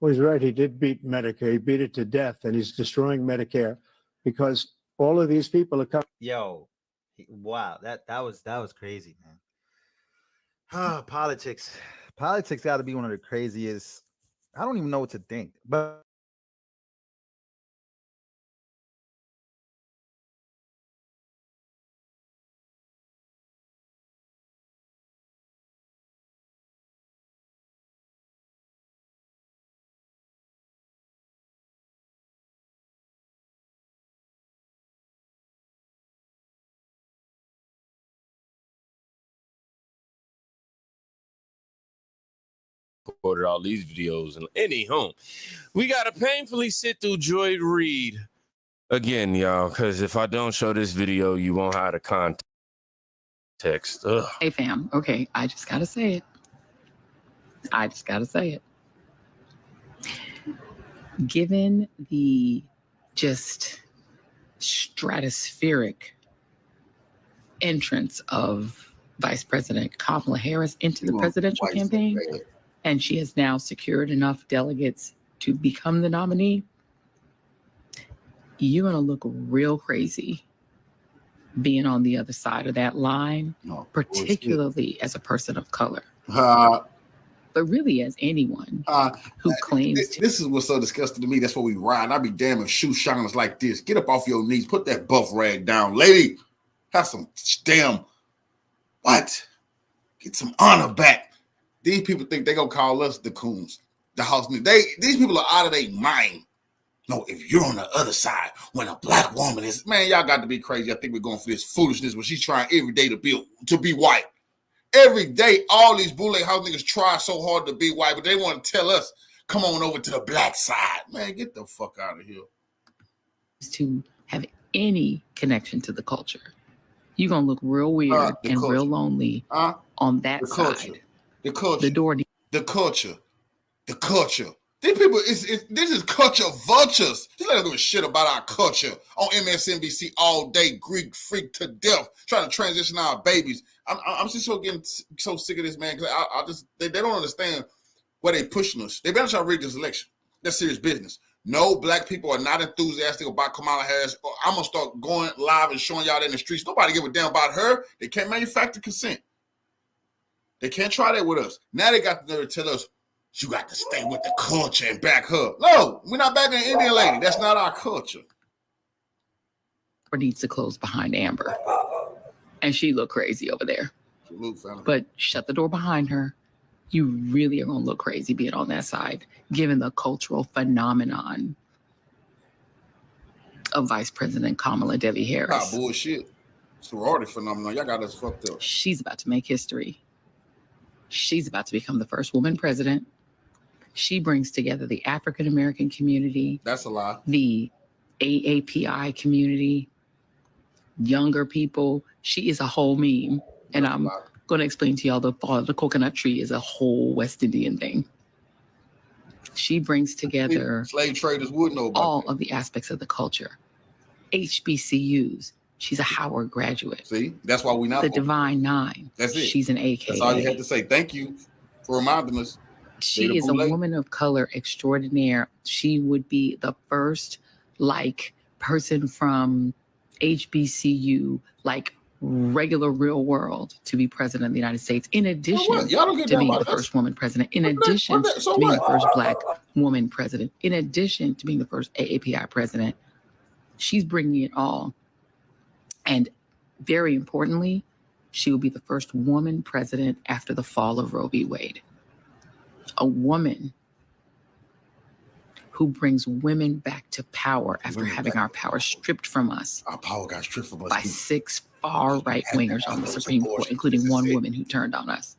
Well, he's right. He did beat Medicare. He beat it to death, and he's destroying Medicare because all of these people are coming. Yo, wow, that was crazy, man. Politics. Politics got to be one of the craziest. I don't even know what to think. But recorded all these videos. And anyhow, we got to painfully sit through Joy Reid again, y'all, because if I don't show this video, you won't have the context. Ugh. Hey, fam. Okay, I just got to say it. Given the just stratospheric entrance of Vice President Kamala Harris into the presidential campaign, and she has now secured enough delegates to become the nominee, you're going to look real crazy being on the other side of that line, particularly as a person of color. But really as anyone who claims to. This is what's so disgusting to me. That's what we ride. I'd be damn if shoe shiners like this. Get up off your knees. Put that buff rag down. Lady, have some damn, what? Get some honor back. These people think they're going to call us the coons. The house. These people are out of their mind. No, if you're on the other side, when a black woman is, man, y'all got to be crazy. I think we're going for this foolishness when she's trying every day to be white. Every day, all these Boule house niggas try so hard to be white, but they want to tell us, come on over to the black side. Man, get the fuck out of here. To have any connection to the culture, you're going to look real weird and real lonely on that side. The culture. The door. The culture. The culture. These people, this is culture vultures. Just let them give a shit about our culture on MSNBC all day, Greek freak to death, trying to transition our babies. I'm just getting so sick of this, man, because they don't understand where they pushing us. They better try to rig this election. That's serious business. No, black people are not enthusiastic about Kamala Harris. I'm going to start going live and showing y'all that in the streets. Nobody give a damn about her. They can't manufacture consent. They can't try that with us. Now they got to tell us, you got to stay with the culture and back her. No, we're not backing an Indian lady. That's not our culture. Or needs to close behind Amber. And she look crazy over there. But shut the door behind her. You really are going to look crazy being on that side, given the cultural phenomenon of Vice President Kamala Devi Harris. Bullshit. Sorority phenomenon. Y'all got us fucked up. She's about to make history. She's about to become the first woman president. She brings together the African American community. That's a lie. The AAPI community, younger people. She is a whole meme. And I'm going to explain to y'all the coconut tree is a whole West Indian thing. She brings together slave traders would know about all of the aspects of the culture. HBCUs. She's a Howard graduate. See, that's why we not the Divine Nine. That's it. She's an AKA. That's all you had to say. Thank you for reminding us. She is a woman of color extraordinaire. She would be the first person from HBCU, regular real world, to be president of the United States. In addition to being the first woman president. In addition to being the first black woman president. In addition to being the first AAPI president. She's bringing it all. And very importantly, she will be the first woman president after the fall of Roe v. Wade. A woman who brings women back to power after having our power stripped from us. Our power got stripped from us by 6 far right wingers on the Supreme Court, including one woman who turned on us.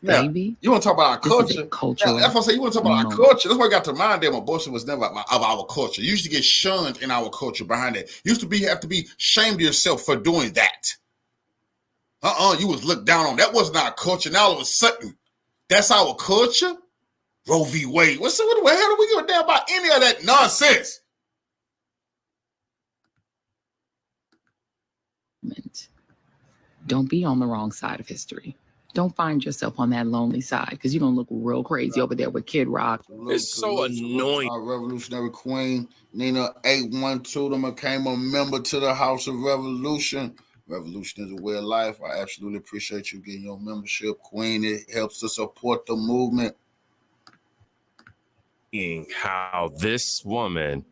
Now, Baby, you want to talk about our culture? That's what I say. You want to talk about our culture? That's why I got to remind them abortion was never of our culture. You used to get shunned in our culture behind it. You used to have to be ashamed of yourself for doing that. You was looked down on. That wasn't our culture. Now all of a sudden, that's our culture? Roe v. Wade. What the hell do we give a damn about any of that nonsense? Don't be on the wrong side of history. Don't find yourself on that lonely side, because you're going to look real crazy over there with Kid Rock. It's so annoying. Our revolutionary queen, Nina 812, them became a member to the House of Revolution. Revolution is a way of life. I absolutely appreciate you getting your membership, Queen. It helps to support the movement. How this woman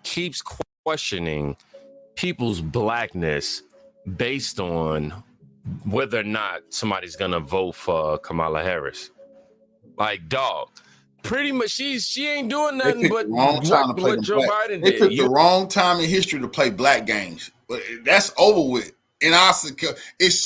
keeps questioning people's blackness based on whether or not somebody's gonna vote for Kamala Harris. Like, dog, pretty much she ain't doing nothing but what Joe Biden did. They took the wrong time in history to play black games, but that's over with. And it's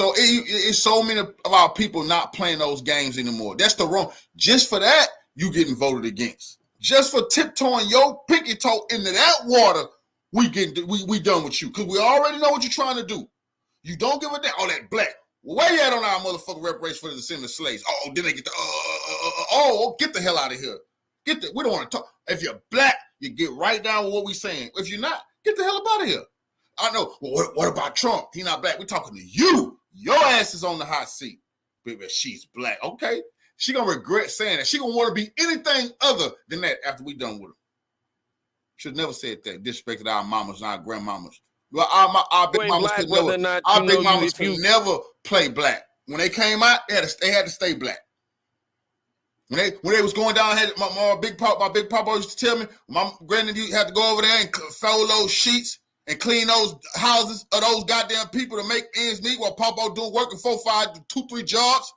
so many of our people not playing those games anymore. That's the wrong. Just for that, you getting voted against. Just for tiptoeing your pinky toe into that water, we done with you because we already know what you're trying to do. You don't give a damn. Oh, that black. Where you at on our motherfucking reparations for the descendants of slaves? Oh, then they get the get the hell out of here. We don't want to talk. If you're black, you get right down with what we're saying. If you're not, get the hell up out of here. I know. Well, what about Trump? He not black. We're talking to you. Your ass is on the hot seat. Baby, she's black. Okay. She gonna regret saying that. She gonna want to be anything other than that after we done with her. Should never said that. Disrespected our mamas and our grandmamas. Well, our big mamas could never. Our big mamas could never play black. When they came out, they had to stay black. When they was going down, my big papa used to tell me, my granddaddy had to go over there and fold those sheets and clean those houses of those goddamn people to make ends meet while papa doing working 4, 5, 2, 3 jobs.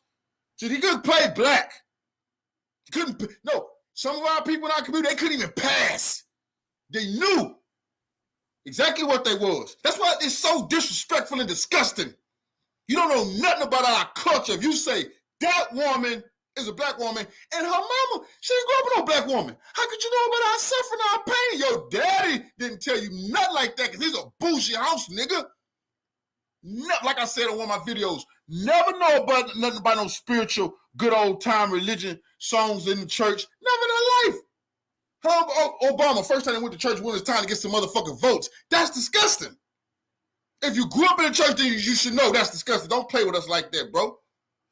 So he couldn't play black. He couldn't. No, some of our people in our community, they couldn't even pass. They knew exactly what they was. That's why it's so disrespectful and disgusting. You don't know nothing about our culture. If you say that woman is a black woman and her mama, she didn't grow up with no black woman. How could you know about our suffering, our pain? Your daddy didn't tell you nothing like that because he's a bougie house nigga. Like I said in one of my videos, never know about nothing about no spiritual, good old time religion songs in the church. Never in her life. Obama, first time he went to church when it was time to get some motherfucking votes. That's disgusting. If you grew up in a church, then you should know that's disgusting. Don't play with us like that, bro.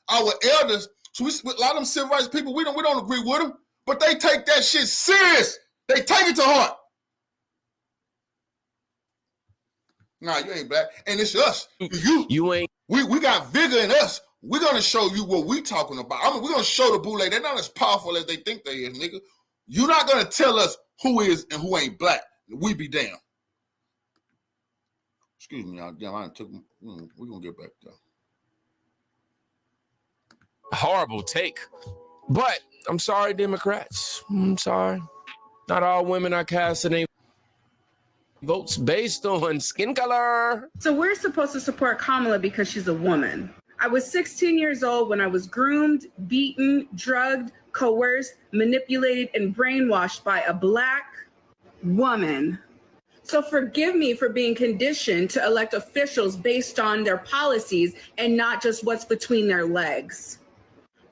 Our elders, so a lot of them civil rights people, we don't agree with them, but they take that shit serious. They take it to heart. Nah, you ain't black. And it's us. You ain't. We got vigor in us. We're going to show you what we talking about. We're going to show the Boule. They're not as powerful as they think they is, nigga. You're not going to tell us who is and who ain't black. We be damn. Excuse me, y'all. Damn, we're going to get back there. Horrible take. But I'm sorry, Democrats. I'm sorry. Not all women are casting their votes based on skin color. So we're supposed to support Kamala because she's a woman. I was 16 years old when I was groomed, beaten, drugged, coerced, manipulated, and brainwashed by a black woman. So forgive me for being conditioned to elect officials based on their policies and not just what's between their legs.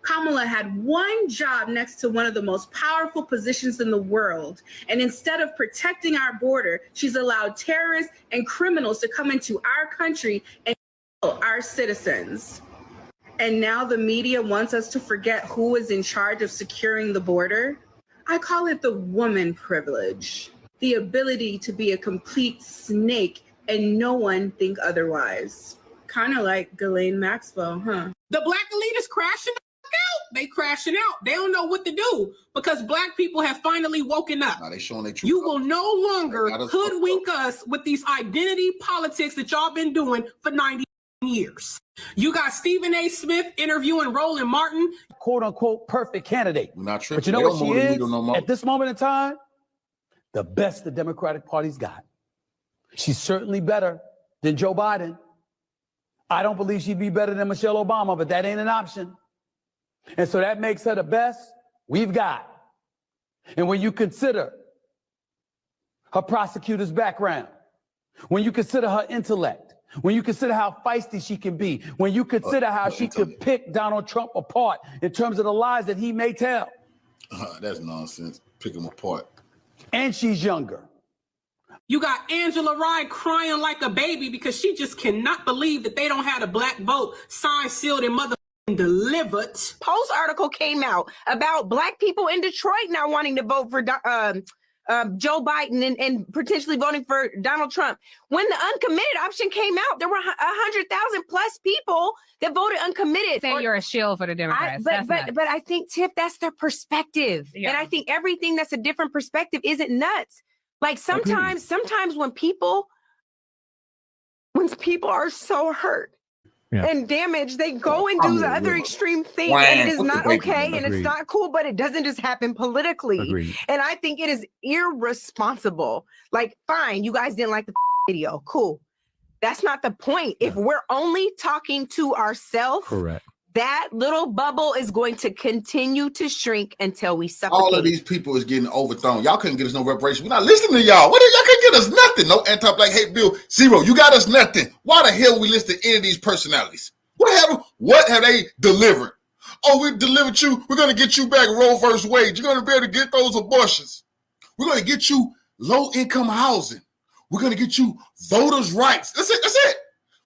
Kamala had one job next to one of the most powerful positions in the world. And instead of protecting our border, she's allowed terrorists and criminals to come into our country and kill our citizens. And now the media wants us to forget who is in charge of securing the border. I call it the woman privilege, the ability to be a complete snake and no one think otherwise. Kind of like Ghislaine Maxwell, huh? The black elite is crashing out. They crashing out. They don't know what to do because black people have finally woken up. Now they showing their true you will no longer hoodwink us with these identity politics that y'all been doing for 90 years. You got Stephen A. Smith interviewing Roland Martin, quote unquote perfect candidate. We're not tripping. But you know what she is at this moment in time? The best the Democratic Party's got. She's certainly better than Joe Biden. I don't believe she'd be better than Michelle Obama, but that ain't an option. And so that makes her the best we've got. And when you consider her prosecutor's background, when you consider her intellect, when you consider how feisty she can be, when you consider how she could pick Donald Trump apart in terms of the lies that he may tell. That's nonsense. Pick him apart. And she's younger. You got Angela Rye crying like a baby because she just cannot believe that they don't have a black vote signed, sealed, and delivered. Post article came out about black people in Detroit not wanting to vote for Joe Biden and potentially voting for Donald Trump. When the uncommitted option came out, there were 100,000 plus people that voted uncommitted. Say you're a shill for the Democrats. But I think, Tiff, that's their perspective. Yeah. And I think everything that's a different perspective isn't nuts. Like sometimes when people are so hurt and damaged, they go and do the other extreme thing, and it is not okay, and it's not cool, but it doesn't just happen politically. And I think it is irresponsible. Like, fine, you guys didn't like the video. Cool. That's not the point. If we're only talking to ourselves, correct, that little bubble is going to continue to shrink until we suffocate. All of these people is getting overthrown. Y'all couldn't get us no reparations. We're not listening to y'all. What? Y'all couldn't get us nothing. No anti-black hate bill. Zero. You got us nothing. Why the hell we listed any of these personalities? What have they delivered? Oh, we delivered you. We're going to get you back Roe versus Wade. You're going to be able to get those abortions. We're going to get you low-income housing. We're going to get you voters' rights. That's it. That's it.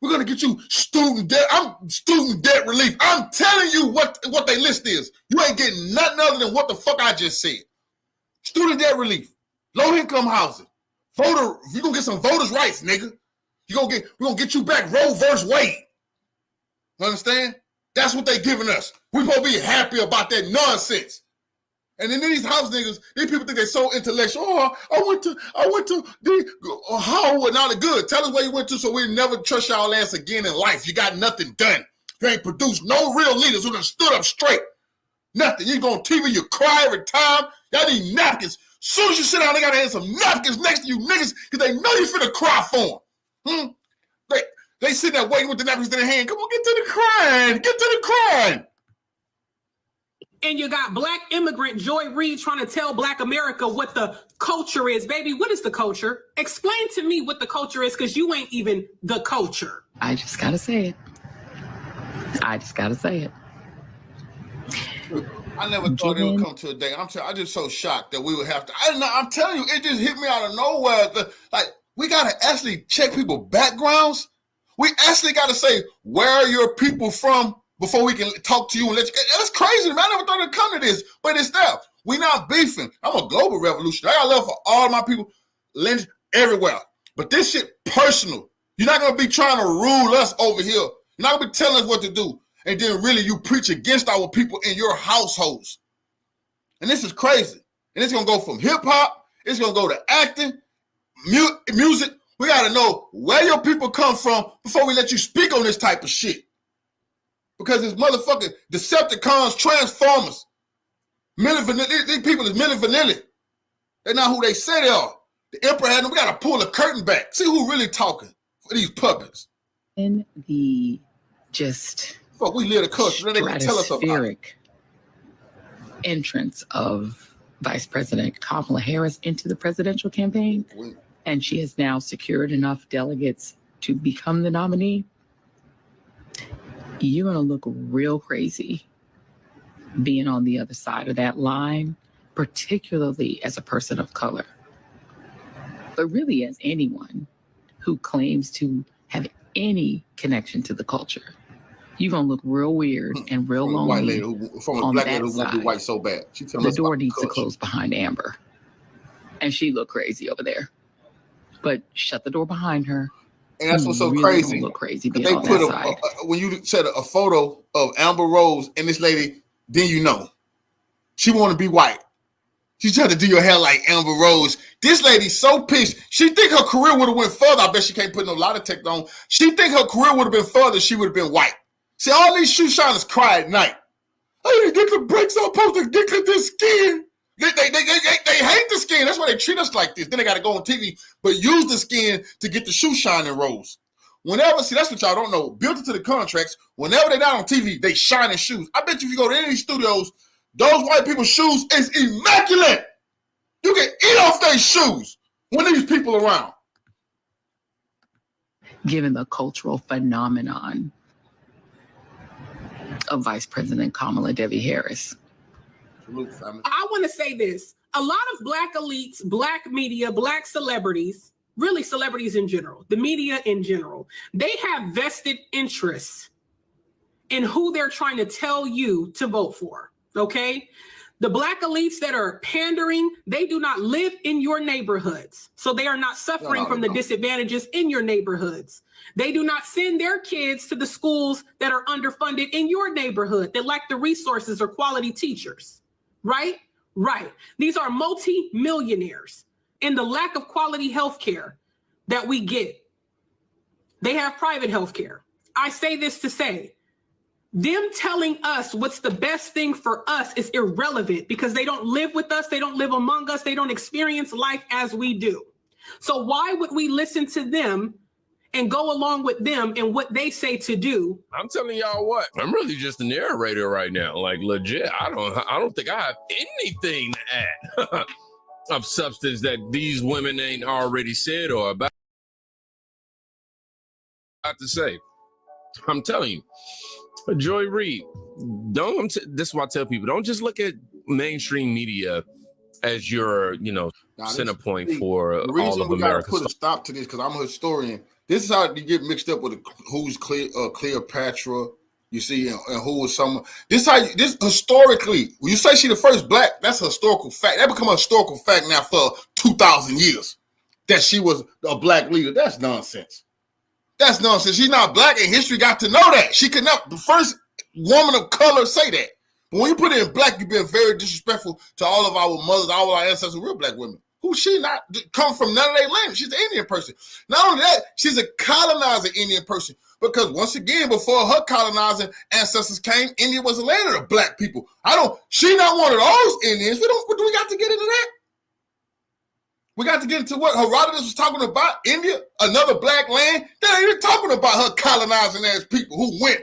We're going to get you student debt relief. I'm telling you what they list is. You ain't getting nothing other than what the fuck I just said. Student debt relief, low-income housing, you're going to get some voters' rights, nigga. We're going to get you back Roe versus Wade. You understand? That's what they giving us. We're supposed to be happy about that nonsense. And then these house niggas, these people think they're so intellectual. Oh, I went to the Howard and all the good. Tell us where you went to so we never trust y'all ass again in life. You got nothing done. You ain't produced no real leaders who done stood up straight. Nothing. You go on TV, you cry every time. Y'all need napkins. Soon as you sit down, they gotta have some napkins next to you niggas because they know you finna cry for them. They sitting there waiting with the napkins in their hand. Come on, get to the crying. Get to the crying. And you got Black immigrant Joy Reid trying to tell Black America what the culture is. Baby, what is the culture? Explain to me what the culture is, because you ain't even the culture. I just got to say it. I never thought it would come to a day. I'm just so shocked that we would have to. I'm telling you, it just hit me out of nowhere. We got to actually check people's backgrounds. We actually got to say, where are your people from? Before we can talk to you and let you. That's crazy, man. I never thought it'd come to this, but it's there. We not beefing. I'm a global revolutionary. I got love for all my people, lynch everywhere. But this shit personal. You're not gonna be trying to rule us over here. You're not gonna be telling us what to do, and then really you preach against our people in your households. And this is crazy. And it's gonna go from hip hop. It's gonna go to acting, music. We gotta know where your people come from before we let you speak on this type of shit. Because it's motherfucking Decepticons, Transformers. These people is Milli Vanilli. They're not who they say they are. The Emperor had them. We got to pull the curtain back. See who really talking for these puppets. In the just fuck, we live the culture. They tell us about it. Entrance of Vice President Kamala Harris into the presidential campaign. And she has now secured enough delegates to become the nominee. You're going to look real crazy being on the other side of that line, particularly as a person of color, but really as anyone who claims to have any connection to the culture. You're going to look real weird and real lonely. From a black lady who won't be white so bad. The door needs to close behind Amber. And she looked crazy over there. But shut the door behind her. And that's what's so crazy. Look crazy being they on put that side. When you said a photo of Amber Rose and this lady, then you know she want to be white. She's trying to do your hair like Amber Rose. This lady's so pissed. She think her career would have went further. I bet she can't put no lie detector on. She think her career would have been further. She would have been white. See, all these shoe shiners cry at night. I didn't get the breaks. I'm supposed to get to this skin. They hate the skin. That's why they treat us like this. Then they got to go on TV, but use the skin to get the shoe shining roles. See, that's what y'all don't know. Built into the contracts, whenever they're not on TV, they shining shoes. I bet you if you go to any of these studios, those white people's shoes is immaculate. You can eat off their shoes when these people are around. Given the cultural phenomenon of Vice President Kamala Harris. I want to say this. A lot of Black elites, Black media, Black celebrities, really celebrities in general, the media in general, they have vested interests in who they're trying to tell you to vote for, okay? The Black elites that are pandering, they do not live in your neighborhoods. So they are not suffering from the disadvantages in your neighborhoods. They do not send their kids to the schools that are underfunded in your neighborhood that lack the resources or quality teachers, right? Right. These are multi-millionaires in the lack of quality healthcare that we get. They have private healthcare. I say this to say, them telling us what's the best thing for us is irrelevant because they don't live with us, they don't live among us, they don't experience life as we do. So why would we listen to them and go along with them and what they say to do? I'm telling y'all what, I'm really just a narrator right now. Like legit, I don't think I have anything to add of substance that these women ain't already said or about to say. I'm telling you. Joy Reid, this is what I tell people, don't just look at mainstream media as your, center point for all of America. Put a stop to this because I'm a historian. This is how you get mixed up with who's Cleopatra, you see, and who was someone. This historically, when you say she the first black, that's a historical fact. That become a historical fact now for 2,000 years that she was a black leader. That's nonsense. That's nonsense. She's not black, and history got to know that. She could not, the first woman of color, say that. But when you put it in black, you're being very disrespectful to all of our mothers, all of our ancestors, real black women. Who she not come from none of their land. She's an Indian person. Not only that, she's a colonizing Indian person. Because once again, before her colonizing ancestors came, India was a land of the black people. She not one of those Indians. What do we got to get into that? We got to get into what Herodotus was talking about, India, another black land. That ain't even talking about her colonizing as people who went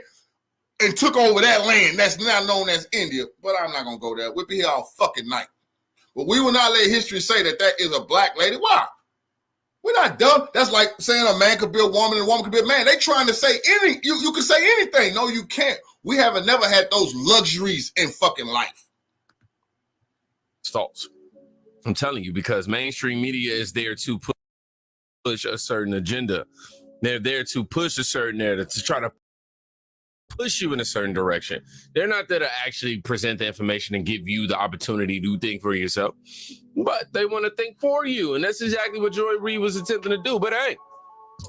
and took over that land that's now known as India. But I'm not going to go there. We'll be here all fucking night. But we will not let history say that is a black lady. Why? We're not dumb. That's like saying a man could be a woman and a woman could be a man. They trying to say you can say anything. No, you can't. We haven't never had those luxuries in fucking life. Thoughts. I'm telling you, because mainstream media is there to push a certain agenda. They're there to push a certain narrative, to try to push you in a certain direction. They're not there to actually present the information and give you the opportunity to think for yourself, but they want to think for you. And that's exactly what Joy Reid was attempting to do. But hey,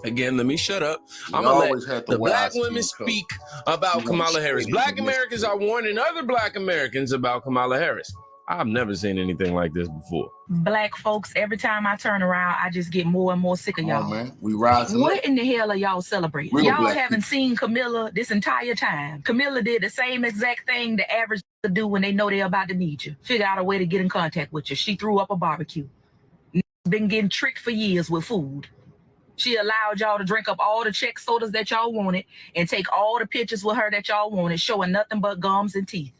again, let me shut up. I'm going to let the black women speak about Kamala Harris. Black Americans are warning other black Americans about Kamala Harris. I've never seen anything like this before. Black folks, every time I turn around, I just get more and more sick of y'all. Oh, man. We rise. What in the hell are y'all celebrating? Real Y'all haven't seen Camilla this entire time. Camilla did the same exact thing the average do when they know they're about to need you. Figure out a way to get in contact with you. She threw up a barbecue. Been getting tricked for years with food. She allowed y'all to drink up all the Czech sodas that y'all wanted and take all the pictures with her that y'all wanted, showing nothing but gums and teeth.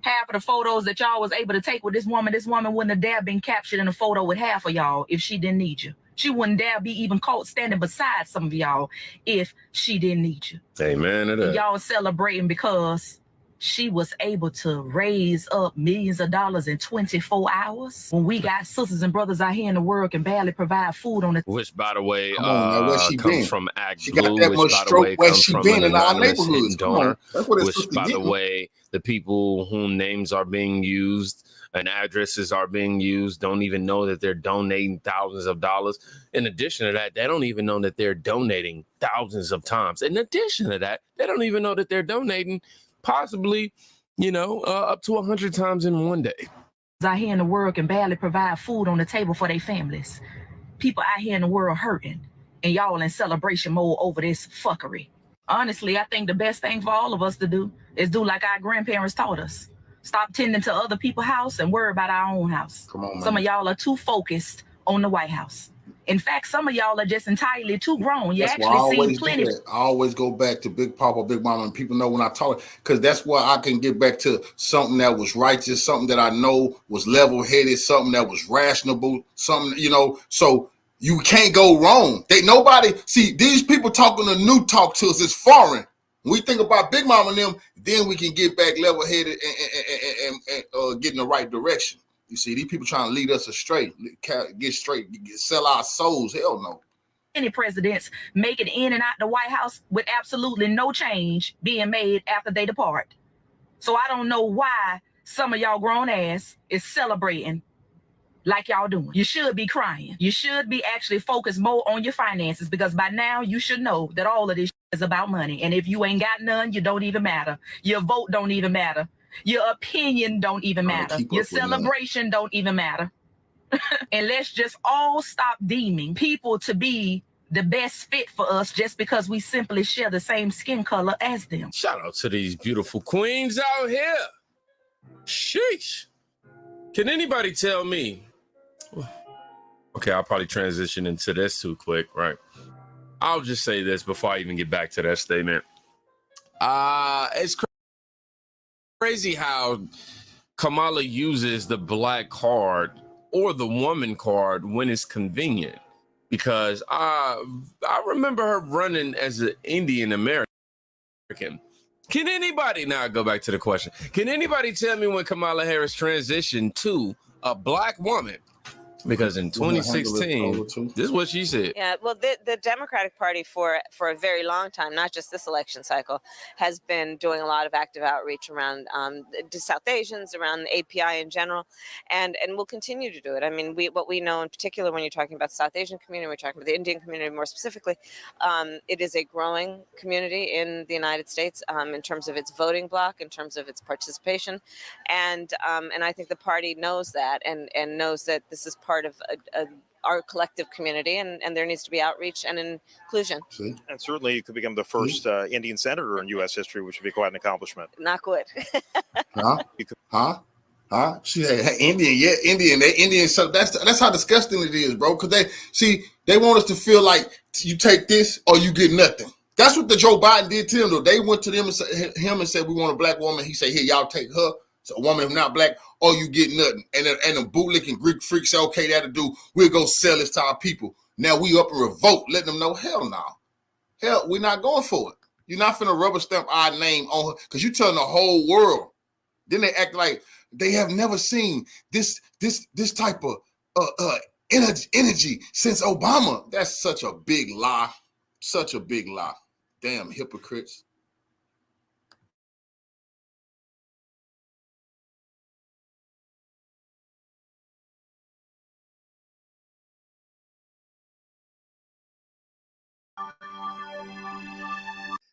Half of the photos that y'all was able to take with this woman wouldn't have dare been captured in a photo with half of y'all if she didn't need you. She wouldn't dare be even caught standing beside some of y'all if she didn't need you. Amen to that. Y'all celebrating because she was able to raise up millions of dollars in 24 hours when we got sisters and brothers out here in the world can barely provide food on the. Which, by the way, she comes been? from Act She Blue, got that which, much by the stroke way, where comes she from been an in our anonymous neighborhoods. hidden Come donor, on. That's what it's which, supposed to by the get. way, the people whom names are being used and addresses are being used don't even know that they're donating thousands of dollars. In addition to that, they don't even know that they're donating thousands of times. In addition to that, they don't even know that they're donating possibly, up to 100 times in one day. Out here in the world can barely provide food on the table for their families. People out here in the world hurting, and y'all in celebration mode over this fuckery. Honestly, I think the best thing for all of us to do is do like our grandparents taught us. Stop tending to other people's house and worry about our own house. Come on, man. Some of y'all are too focused on the White House. In fact, some of y'all are just entirely too grown. You actually seen plenty. I always go back to Big Papa, Big Mama, and people know when I talk, because that's where I can get back to something that was righteous, something that I know was level-headed, something that was rational, something, so you can't go wrong. These people talking the new talk to us is foreign. When we think about Big Mama and them, then we can get back level-headed and get in the right direction. You see, these people trying to lead us astray, get straight, sell our souls. Hell no. Any presidents make it in and out the White House with absolutely no change being made after they depart. So I don't know why some of y'all grown ass is celebrating like y'all doing. You should be crying. You should be actually focused more on your finances, because by now you should know that all of this is about money. And if you ain't got none, you don't even matter. Your vote don't even matter. Your opinion don't even matter. Your celebration don't even matter. And let's just all stop deeming people to be the best fit for us just because we simply share the same skin color as them. Shout out to these beautiful queens out here. Sheesh. Can anybody tell me? Okay, I'll probably transition into this too quick, right? I'll just say this before I even get back to that statement. It's crazy how Kamala uses the black card or the woman card when it's convenient, because I remember her running as an Indian American. Can anybody, now go back to the question, can anybody tell me when Kamala Harris transitioned to a black woman? Because in 2016, this is what she said. Yeah, well, the Democratic Party for a very long time, not just this election cycle, has been doing a lot of active outreach around South Asians, around the API in general, and will continue to do it. I mean, what we know in particular when you're talking about the South Asian community, we're talking about the Indian community more specifically, it is a growing community in the United States in terms of its voting bloc, in terms of its participation, and I think the party knows that and knows that this is part of our collective community, and there needs to be outreach and inclusion. And certainly you could become the first Indian senator in U.S. history, which would be quite an accomplishment. Not good. She said, Indian, yeah, Indian. They Indian. So that's how disgusting it is, bro. Because they want us to feel like you take this or you get nothing. That's what the Joe Biden did to him, though. They went to them and said, we want a black woman. He said, here, y'all take her. So a woman who's not black, or you get nothing. And the bootlick and Greek freaks say, okay, that'll do. We'll go sell this to our people. Now we up and revolt, letting them know, hell no. Hell, we're not going for it. You're not finna rubber stamp our name on her, because you're telling the whole world. Then they act like they have never seen this type of energy since Obama. That's such a big lie. Such a big lie. Damn hypocrites.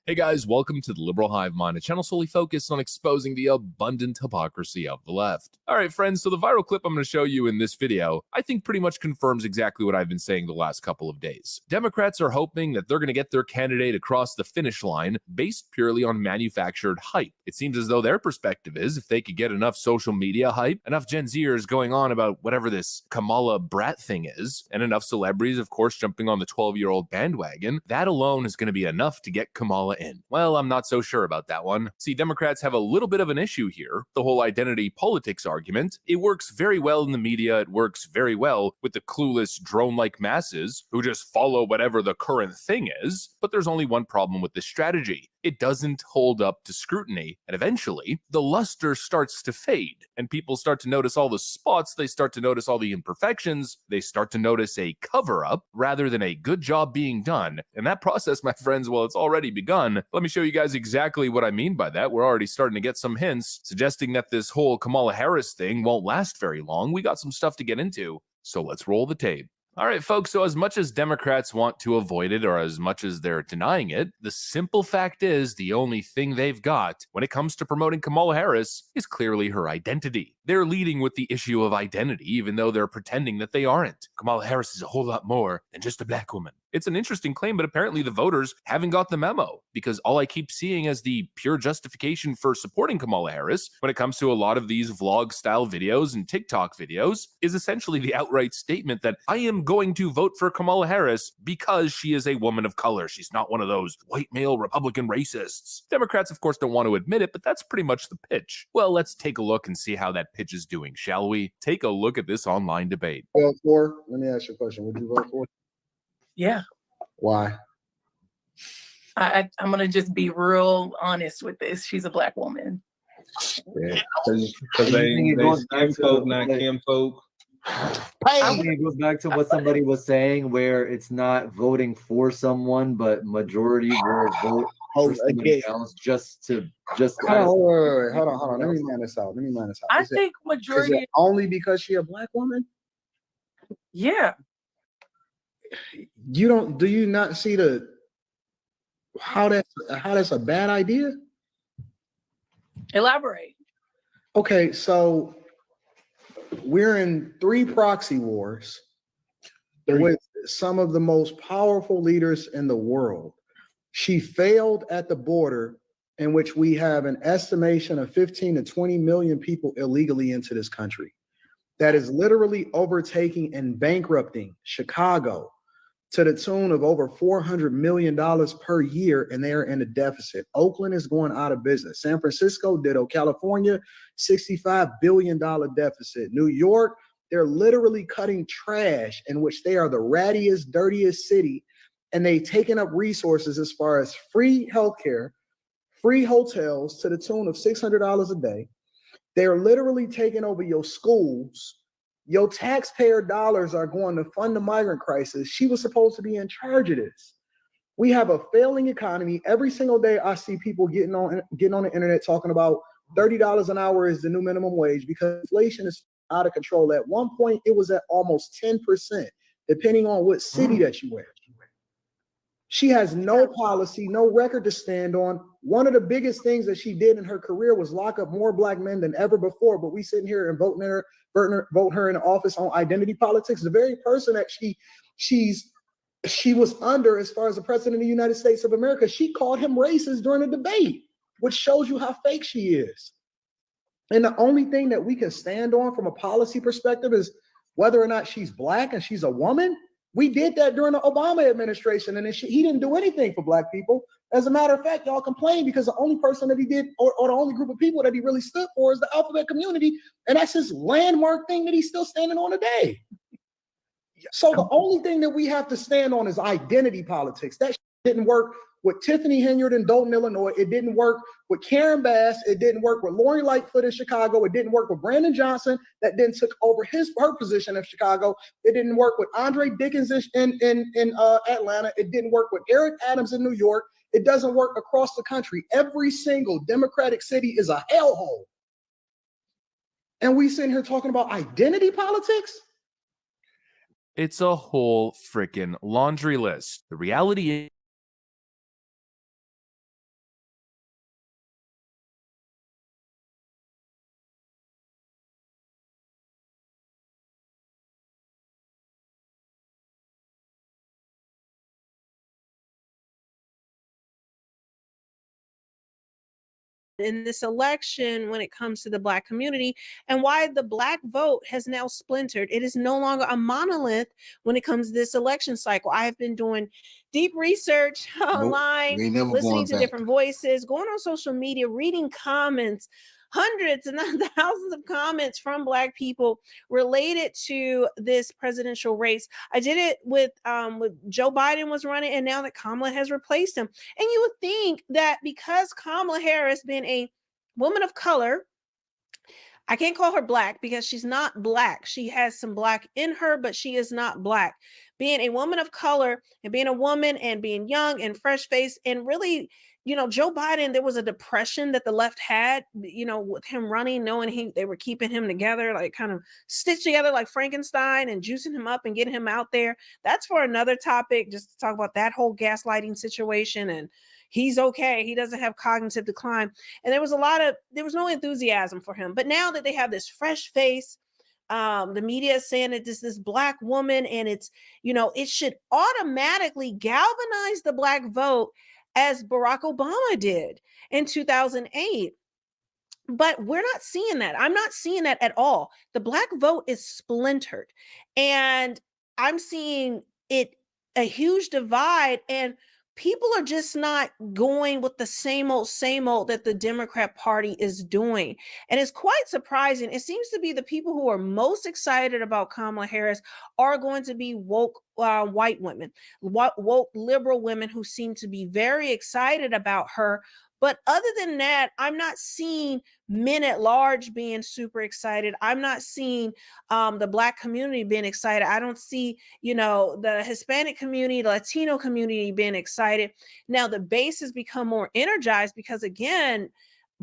Hey guys, welcome to the Liberal Hive Mind, a channel solely focused on exposing the abundant hypocrisy of the left. Alright friends, so the viral clip I'm going to show you in this video, I think pretty much confirms exactly what I've been saying the last couple of days. Democrats are hoping that they're going to get their candidate across the finish line based purely on manufactured hype. It seems as though their perspective is, if they could get enough social media hype, enough Gen Zers going on about whatever this Kamala brat thing is, and enough celebrities, of course, jumping on the 12-year-old bandwagon, that alone is going to be enough to get Kamala in. Well, I'm not so sure about that one. See, Democrats have a little bit of an issue here. The whole identity politics argument, it works very well in the media. It works very well with the clueless drone-like masses who just follow whatever the current thing is. But there's only one problem with this strategy. It doesn't hold up to scrutiny, and eventually the luster starts to fade, and people start to notice all the spots, they start to notice all the imperfections, they start to notice a cover-up rather than a good job being done. And that process, my friends, well, it's already begun. Let me show you guys exactly what I mean by that. We're already starting to get some hints suggesting that this whole Kamala Harris thing won't last very long. We got some stuff to get into, so let's roll the tape. All right, folks, so as much as Democrats want to avoid it, or as much as they're denying it, the simple fact is the only thing they've got when it comes to promoting Kamala Harris is clearly her identity. They're leading with the issue of identity, even though they're pretending that they aren't. Kamala Harris is a whole lot more than just a black woman. It's an interesting claim, but apparently the voters haven't got the memo, because all I keep seeing as the pure justification for supporting Kamala Harris when it comes to a lot of these vlog-style videos and TikTok videos is essentially the outright statement that I am going to vote for Kamala Harris because she is a woman of color. She's not one of those white male Republican racists. Democrats, of course, don't want to admit it, but that's pretty much the pitch. Well, let's take a look and see how that pitch is doing, shall we? Take a look at this online debate. Vote for? Let me ask you a question. Would you vote for? Yeah. Why? I'm going to just be real honest with this. She's a black woman. Yeah. Because they skin folk, not Kim folk. I think it goes back to what somebody was saying, where it's not voting for someone, but majority will vote for again, somebody else just hold on. Let me line this out. I Is think it majority. only because she a black woman? Yeah. Do you not see how that's a bad idea? Elaborate. Okay, so we're in 3 proxy wars with some of the most powerful leaders in the world. She failed at the border, in which we have an estimation of 15 to 20 million people illegally into this country. That is literally overtaking and bankrupting Chicago to the tune of over $400 million per year, and they are in a deficit. Oakland is going out of business. San Francisco, ditto. California, $65 billion deficit. New York, they're literally cutting trash, in which they are the rattiest, dirtiest city, and they've taken up resources as far as free healthcare, free hotels to the tune of $600 a day. They're literally taking over your schools. Your taxpayer dollars are going to fund the migrant crisis. She was supposed to be in charge of this. We have a failing economy. Every single day I see people getting on the internet talking about $30 an hour is the new minimum wage because inflation is out of control. At one point, it was at almost 10%, depending on what city that you were. She has no policy, no record to stand on. One of the biggest things that she did in her career was lock up more black men than ever before. But we sitting here and vote her in office on identity politics. The very person that she was under as far as the president of the United States of America, she called him racist during a debate, which shows you how fake she is. And the only thing that we can stand on from a policy perspective is whether or not she's black and she's a woman. We did that during the Obama administration, and he didn't do anything for black people. As a matter of fact, y'all complain because the only person that he did, or the only group of people that he really stood for, is the alphabet community, and that's his landmark thing that he's still standing on today. So the only thing that we have to stand on is identity politics. That didn't work with Tiffany Henyard in Dayton, Illinois. It didn't work with Karen Bass. It didn't work with Lori Lightfoot in Chicago. It didn't work with Brandon Johnson that then took over her position in Chicago. It didn't work with Andre Dickens in Atlanta. It didn't work with Eric Adams in New York. It doesn't work across the country. Every single Democratic city is a hellhole. And we sitting here talking about identity politics? It's a whole freaking laundry list. The reality is, in this election when it comes to the Black community and why the Black vote has now splintered. It is no longer a monolith when it comes to this election cycle. I have been doing deep research online, listening to different voices, going on social media, reading comments, hundreds and thousands of comments from Black people related to this presidential race. I did it with Joe Biden was running, and now that Kamala has replaced him. And you would think that because Kamala Harris, being a woman of color, I can't call her Black because she's not Black. She has some Black in her, but she is not Black. Being a woman of color and being a woman and being young and fresh-faced and really, you know, Joe Biden, there was a depression that the left had, you know, with him running, knowing they were keeping him together, like kind of stitched together like Frankenstein and juicing him up and getting him out there. That's for another topic, just to talk about that whole gaslighting situation. And he's okay. He doesn't have cognitive decline. And there was no enthusiasm for him. But now that they have this fresh face, the media is saying that this Black woman, and it's, you know, it should automatically galvanize the Black vote as Barack Obama did in 2008. But we're not seeing that. I'm not seeing that at all. The Black vote is splintered, and I'm seeing a huge divide, and people are just not going with the same old that the Democrat Party is doing. And it's quite surprising. It seems to be the people who are most excited about Kamala Harris are going to be woke white women, woke liberal women who seem to be very excited about her. But other than that, I'm not seeing men at large being super excited. I'm not seeing the Black community being excited. I don't see, the Hispanic community, the Latino community being excited. Now the base has become more energized because, again,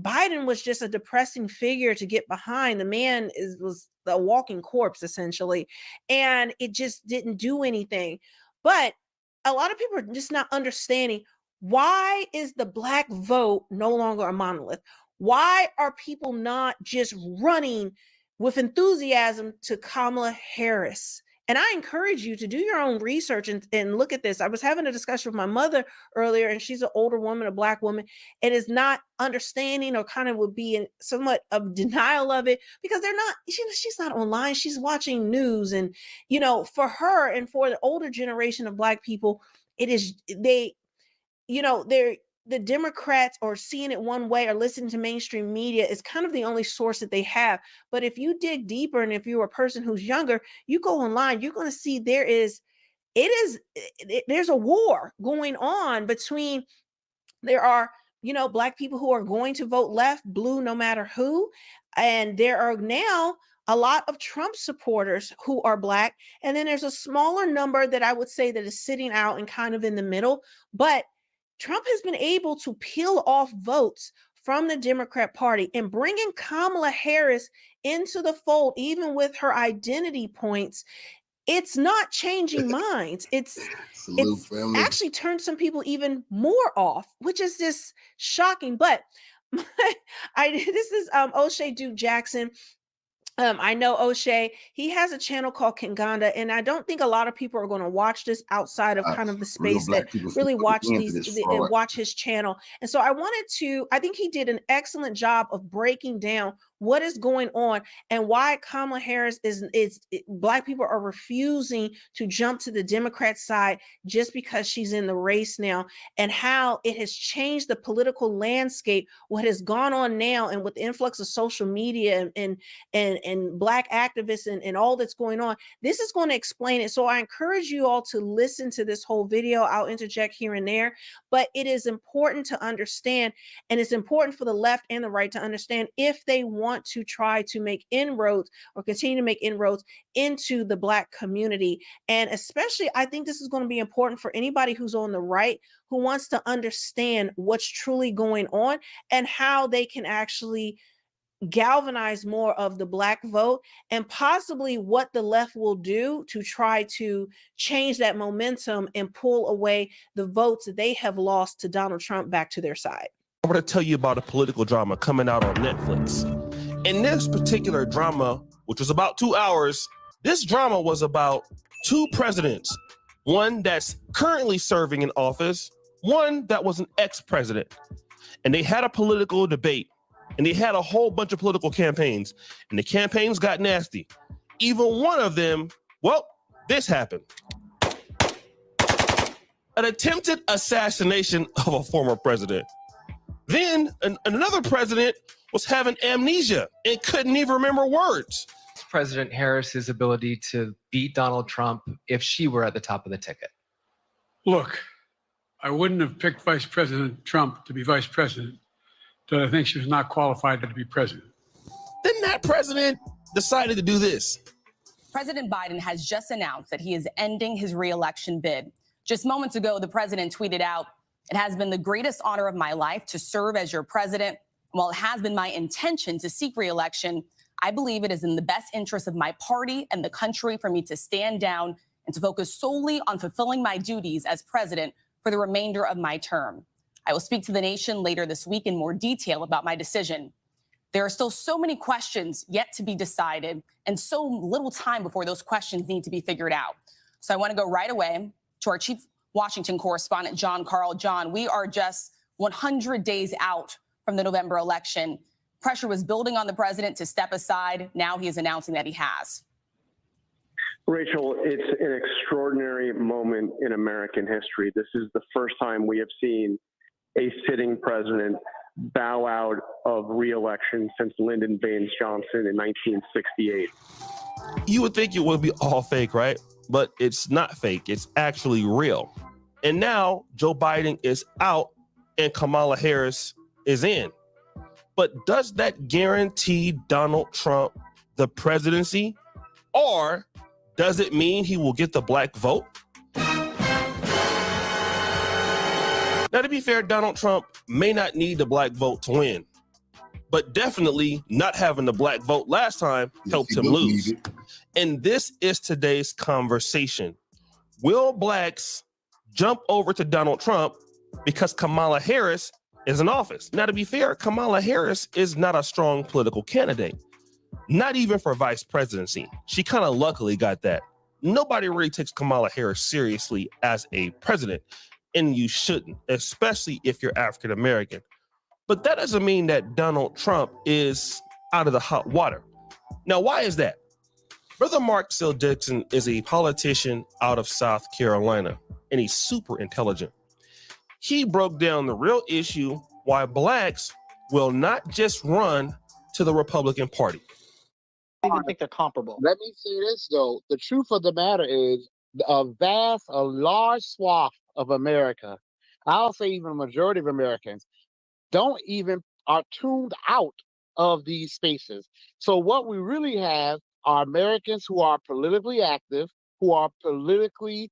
Biden was just a depressing figure to get behind. The man was a walking corpse, essentially, and it just didn't do anything. But a lot of people are just not understanding, why is the Black vote no longer a monolith? Why are people not just running with enthusiasm to Kamala Harris? And I encourage you to do your own research and look at this. I was having a discussion with my mother earlier, and she's an older woman, a Black woman, and is not understanding, or kind of would be in somewhat of denial of it, because they're not, she's not online. She's watching news. And, for her and for the older generation of Black people, it is, the Democrats, or seeing it one way or listening to mainstream media, is kind of the only source that they have. But if you dig deeper, and if you're a person who's younger, you go online, you're going to see there's a war going on between, there are, Black people who are going to vote left, blue, no matter who. And there are now a lot of Trump supporters who are Black. And then there's a smaller number that I would say that is sitting out and kind of in the middle. But Trump has been able to peel off votes from the Democrat Party, and bringing Kamala Harris into the fold, even with her identity points, it's not changing minds. It's actually turned some people even more off, which is just shocking. But this is O'Shea Duke Jackson. I know O'Shea, he has a channel called Kinganda, and I don't think a lot of people are going to watch this outside of kind of the space that really watch watch his channel. And so I think he did an excellent job of breaking down what is going on and why Kamala Harris Black people are refusing to jump to the Democrat side just because she's in the race now, and how it has changed the political landscape, what has gone on now, and with the influx of social media and Black activists and all that's going on. This is going to explain it. So I encourage you all to listen to this whole video. I'll interject here and there, but it is important to understand, and it's important for the left and the right to understand, if they want to try to make inroads or continue to make inroads into the Black community. And especially, I think this is going to be important for anybody who's on the right, who wants to understand what's truly going on and how they can actually galvanize more of the Black vote, and possibly what the left will do to try to change that momentum and pull away the votes that they have lost to Donald Trump back to their side. I'm going to tell you about a political drama coming out on Netflix. In this particular drama, which was about 2 hours, this drama was about two presidents, one that's currently serving in office, one that was an ex-president. And they had a political debate, and they had a whole bunch of political campaigns, and the campaigns got nasty. Even one of them, this happened. An attempted assassination of a former president. Then another president was having amnesia and couldn't even remember words. President Harris's ability to beat Donald Trump if she were at the top of the ticket? Look, I wouldn't have picked Vice President Trump to be vice president, but I think she was not qualified to be president. Then that president decided to do this. President Biden has just announced that he is ending his re-election bid. Just moments ago, the president tweeted out, "It has been the greatest honor of my life to serve as your president. While it has been my intention to seek re-election, I believe it is in the best interest of my party and the country for me to stand down and to focus solely on fulfilling my duties as president for the remainder of my term. I will speak to the nation later this week in more detail about my decision." There are still so many questions yet to be decided and so little time before those questions need to be figured out. So I want to go right away to our chief Washington correspondent, John Carl. John, we are just 100 days out from the November election. Pressure was building on the president to step aside. Now he is announcing that he has. Rachel, it's an extraordinary moment in American history. This is the first time we have seen a sitting president bow out of re-election since Lyndon Baines Johnson in 1968. You would think it would be all fake, right? but it's not fake. It's actually real. And now Joe Biden is out and Kamala Harris is in. But does that guarantee Donald Trump the presidency? Or does it mean he will get the black vote? Now, to be fair, Donald Trump may not need the black vote to win, but definitely not having the black vote last time helped him lose. And this is today's conversation. Will blacks jump over to Donald Trump because Kamala Harris is in office? Now, to be fair, Kamala Harris is not a strong political candidate, not even for vice presidency. She kind of luckily got that. Nobody really takes Kamala Harris seriously as a president, and you shouldn't, especially if you're African American. But that doesn't mean that Donald Trump is out of the hot water. Now, why is that? Brother Mark Sill Dixon is a politician out of South Carolina, and he's super intelligent. He broke down the real issue why blacks will not just run to the Republican Party. I even think they're comparable. Let me say this, though. The truth of the matter is a large swath of America, I'll say even a majority of Americans, are tuned out of these spaces. So what we really have are Americans who are politically active, who are politically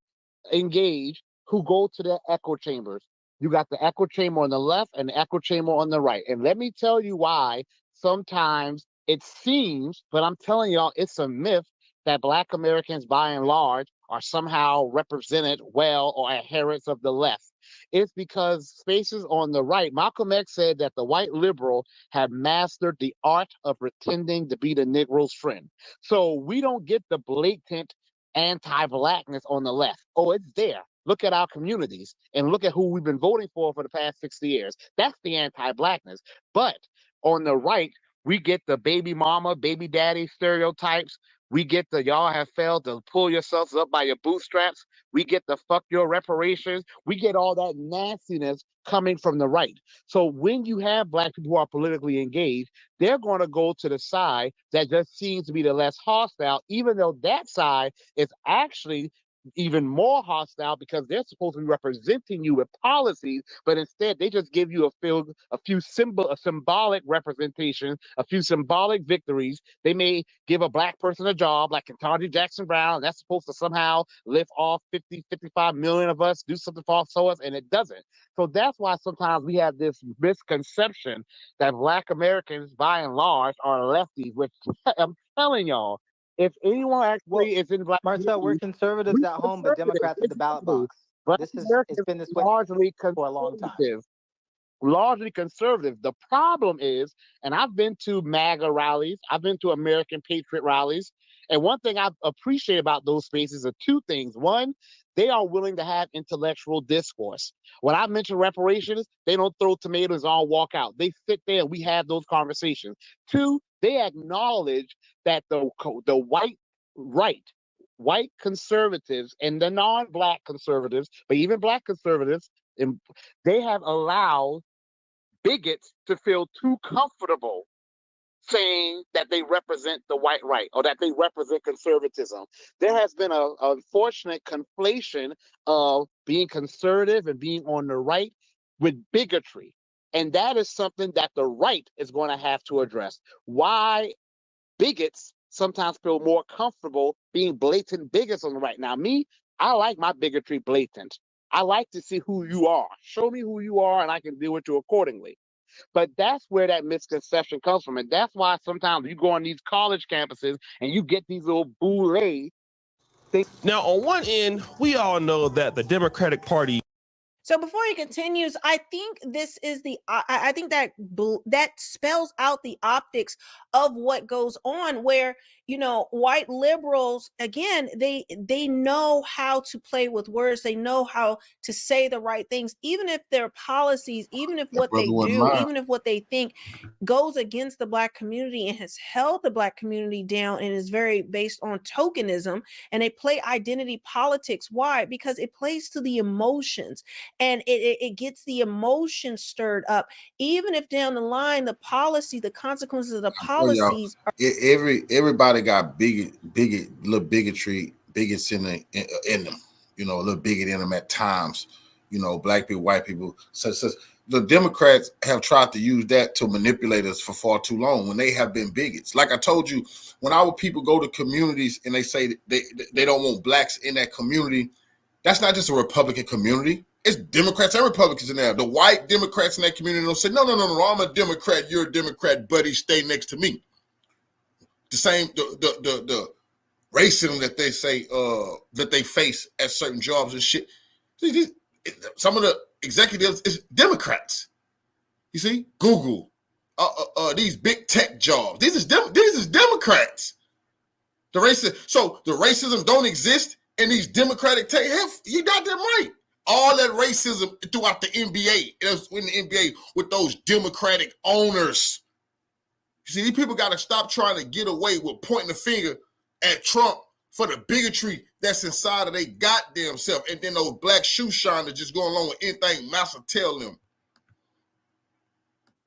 engaged, who go to the echo chambers. You got the echo chamber on the left and the echo chamber on the right. And let me tell you why sometimes it seems, but I'm telling y'all, it's a myth that Black Americans, by and large, are somehow represented well or adherents of the left. It's because spaces on the right, Malcolm X said that the white liberal have mastered the art of pretending to be the Negro's friend. So we don't get the blatant anti-Blackness on the left. Oh, it's there. Look at our communities and look at who we've been voting for the past 60 years. That's the anti-Blackness. But on the right, we get the baby mama, baby daddy stereotypes. We get the y'all have failed to pull yourselves up by your bootstraps. We get the fuck your reparations. We get all that nastiness coming from the right. So when you have Black people who are politically engaged, they're going to go to the side that just seems to be the less hostile, even though that side is actually even more hostile because they're supposed to be representing you with policies, but instead they just give you a symbolic representation, a few symbolic victories. They may give a Black person a job like Ketanji Jackson Brown, and that's supposed to somehow lift off 50, 55 million of us, do something for us, and it doesn't. So that's why sometimes we have this misconception that Black Americans, by and large, are lefties, which I'm telling y'all, if anyone actually is in Black, Marcel, we're conservatives at home, but Democrats at the ballot box. It's been this way for a long time. Largely conservative. The problem is, and I've been to MAGA rallies, I've been to American Patriot rallies, and one thing I appreciate about those spaces are two things. One, they are willing to have intellectual discourse. When I mention reparations, they don't throw tomatoes and all walk out. They sit there and we have those conversations. Two, they acknowledge that the white right, white conservatives and the non-Black conservatives, but even Black conservatives, they have allowed bigots to feel too comfortable saying that they represent the white right or that they represent conservatism. There has been an unfortunate conflation of being conservative and being on the right with bigotry. And that is something that the right is going to have to address. Why bigots sometimes feel more comfortable being blatant bigots on the right. Now, I like my bigotry blatant. I like to see who you are. Show me who you are and I can deal with you accordingly. But that's where that misconception comes from. And that's why sometimes you go on these college campuses and you get these little boule things. Now, on one end, we all know that the Democratic Party. So before he continues, I think this is I think that spells out the optics of what goes on where, white liberals, again, they know how to play with words. They know how to say the right things, even if their policies, even if what they do, even if what they think goes against the Black community and has held the Black community down and is very based on tokenism, and they play identity politics. Why? Because it plays to the emotions. And it gets the emotions stirred up, even if down the line, the consequences of the policies. Everybody got little bigotry bigots in them, a little bigot in them at times. Black people, white people, such. The Democrats have tried to use that to manipulate us for far too long when they have been bigots. Like I told you, when our people go to communities and they say they don't want blacks in that community, that's not just a Republican community. It's Democrats and Republicans in there. The white Democrats in that community don't say, no, I'm a Democrat, you're a Democrat, buddy, stay next to me. The same, the racism that they say that they face at certain jobs and shit. Some of the executives is Democrats. You see, Google, these big tech jobs. These is Democrats. The racism don't exist in these Democratic tech. You got them right. All that racism throughout the NBA, in the NBA with those Democratic owners. You see, these people got to stop trying to get away with pointing the finger at Trump for the bigotry that's inside of their goddamn self. And then those black shoe shiners just go along with anything Massa tell them.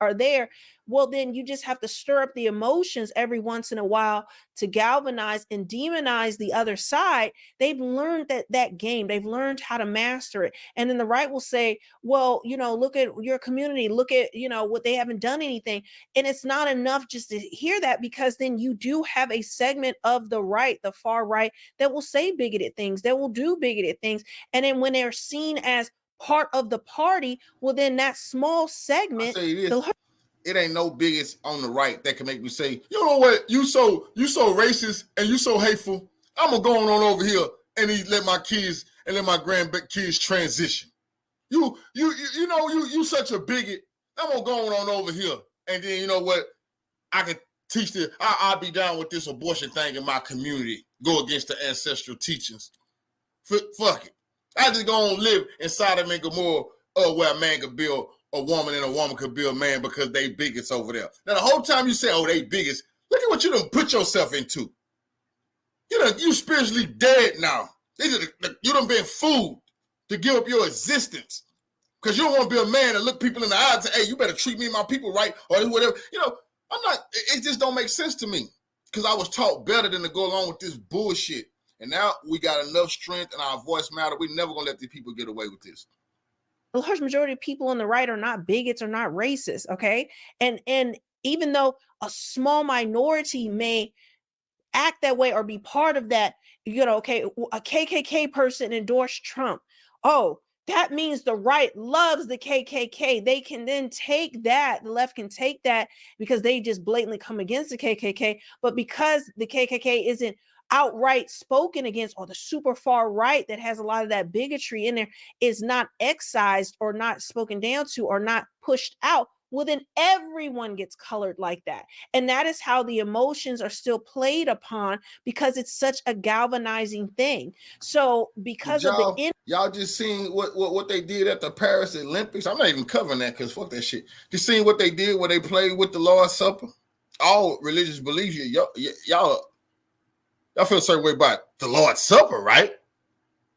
Are there, well, then you just have to stir up the emotions every once in a while to galvanize and demonize the other side. They've learned that game. They've learned how to master it. And then the right will say, well, look at your community, look at, what they haven't done anything. And it's not enough just to hear that, because then you do have a segment of the right, the far right, that will say bigoted things, that will do bigoted things. And then when they're seen as part of the party, well, then that small segment, it ain't no bigots on the right that can make me say, you know what, you so racist and you so hateful, I'm gonna go on over here and let my kids and let my grandkids transition. You such a bigot, I'm gonna go on over here, and then you know what, I can teach this. I'll be down with this abortion thing in my community, go against the ancestral teachings. Fuck it. I just go on live inside of Gomorrah, where a man could build a woman and a woman could build a man, because they bigots over there. Now, the whole time you say, oh, they bigots, look at what you done put yourself into. You spiritually dead now. You done been fooled to give up your existence, because you don't want to be a man and look people in the eyes and say, hey, you better treat me and my people right, or whatever. I'm not, it just don't make sense to me, because I was taught better than to go along with this bullshit. And now we got enough strength and our voice matter. We're never going to let these people get away with this. The large majority of people on the right are not bigots or not racist, okay? And even though a small minority may act that way or be part of that, okay, a KKK person endorsed Trump. Oh, that means the right loves the KKK. They can then take that, the left can take that, because they just blatantly come against the KKK. But because the KKK isn't outright spoken against, or the super far right that has a lot of that bigotry in there is not excised or not spoken down to or not pushed out, well, then everyone gets colored like that. And that is how the emotions are still played upon, because it's such a galvanizing thing. So because y'all just seen what they did at the Paris Olympics. I'm not even covering that, because fuck that shit. Just seen what they did where they played with the Lord's Supper. All religious beliefs, y'all feel a certain way about the Lord's Supper, right?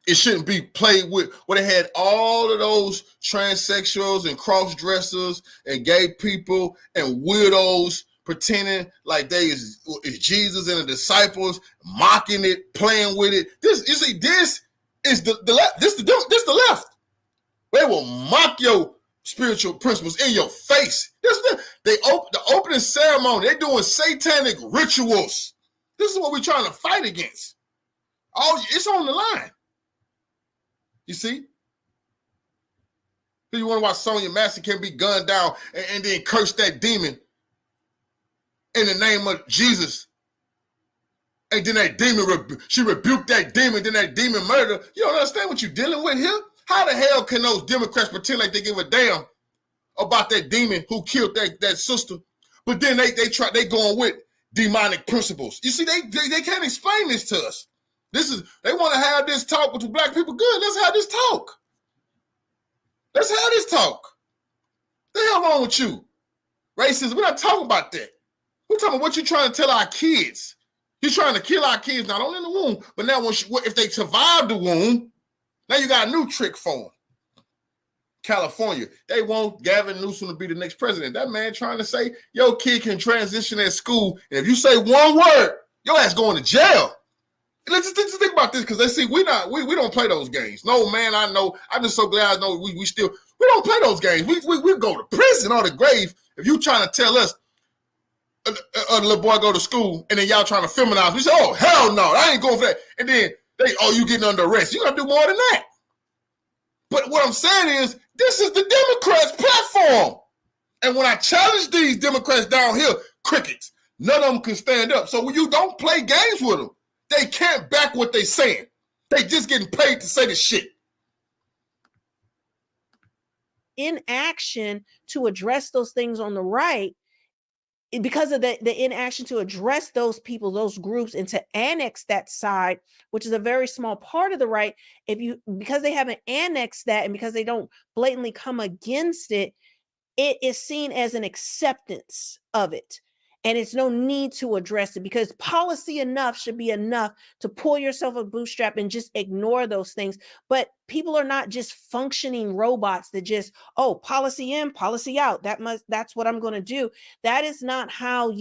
It shouldn't be played with, where they had all of those transsexuals and cross-dressers and gay people and weirdos pretending like they is Jesus and the disciples, mocking it, playing with it. This is the left. This the left. They will mock your spiritual principles in your face. The opening ceremony, they're doing satanic rituals. This is what we're trying to fight against. It's on the line. You see? You wonder why Sonia Massey can be gunned down and then curse that demon in the name of Jesus. And then that demon, she rebuked that demon, then that demon murdered. You don't understand what you're dealing with here? How the hell can those Democrats pretend like they give a damn about that demon who killed that sister? But then they going with demonic principles. You see, they can't explain this to us. They want to have this talk with black people. Good, let's have this talk. Let's have this talk. The hell wrong with you? Racism, we're not talking about that. We're talking about what you're trying to tell our kids. You're trying to kill our kids, not only in the womb, but now if they survive the womb, now you got a new trick for them. California, they want Gavin Newsom to be the next president. That man trying to say your kid can transition at school, and if you say one word, your ass going to jail. let's just think about this, because they see we don't play those games. No, man, I know. I'm just so glad I know we don't play those games. We go to prison or the grave if you trying to tell us a little boy go to school and then y'all trying to feminize. We say, oh hell no, I ain't going for that. And then you getting under arrest. You gotta do more than that. But what I'm saying is, this is the Democrats' platform. And when I challenge these Democrats down here, crickets, none of them can stand up. So when you don't play games with them, they can't back what they saying. They just getting paid to say the shit. Inaction to address those things on the right, because of the inaction to address those people, those groups, and to annex that side, which is a very small part of the right, because they haven't annexed that and because they don't blatantly come against it, it is seen as an acceptance of it. And it's no need to address it, because policy enough should be enough to pull yourself a bootstrap and just ignore those things. But people are not just functioning robots that just, oh, policy in, policy out. That's what I'm going to do. That's not how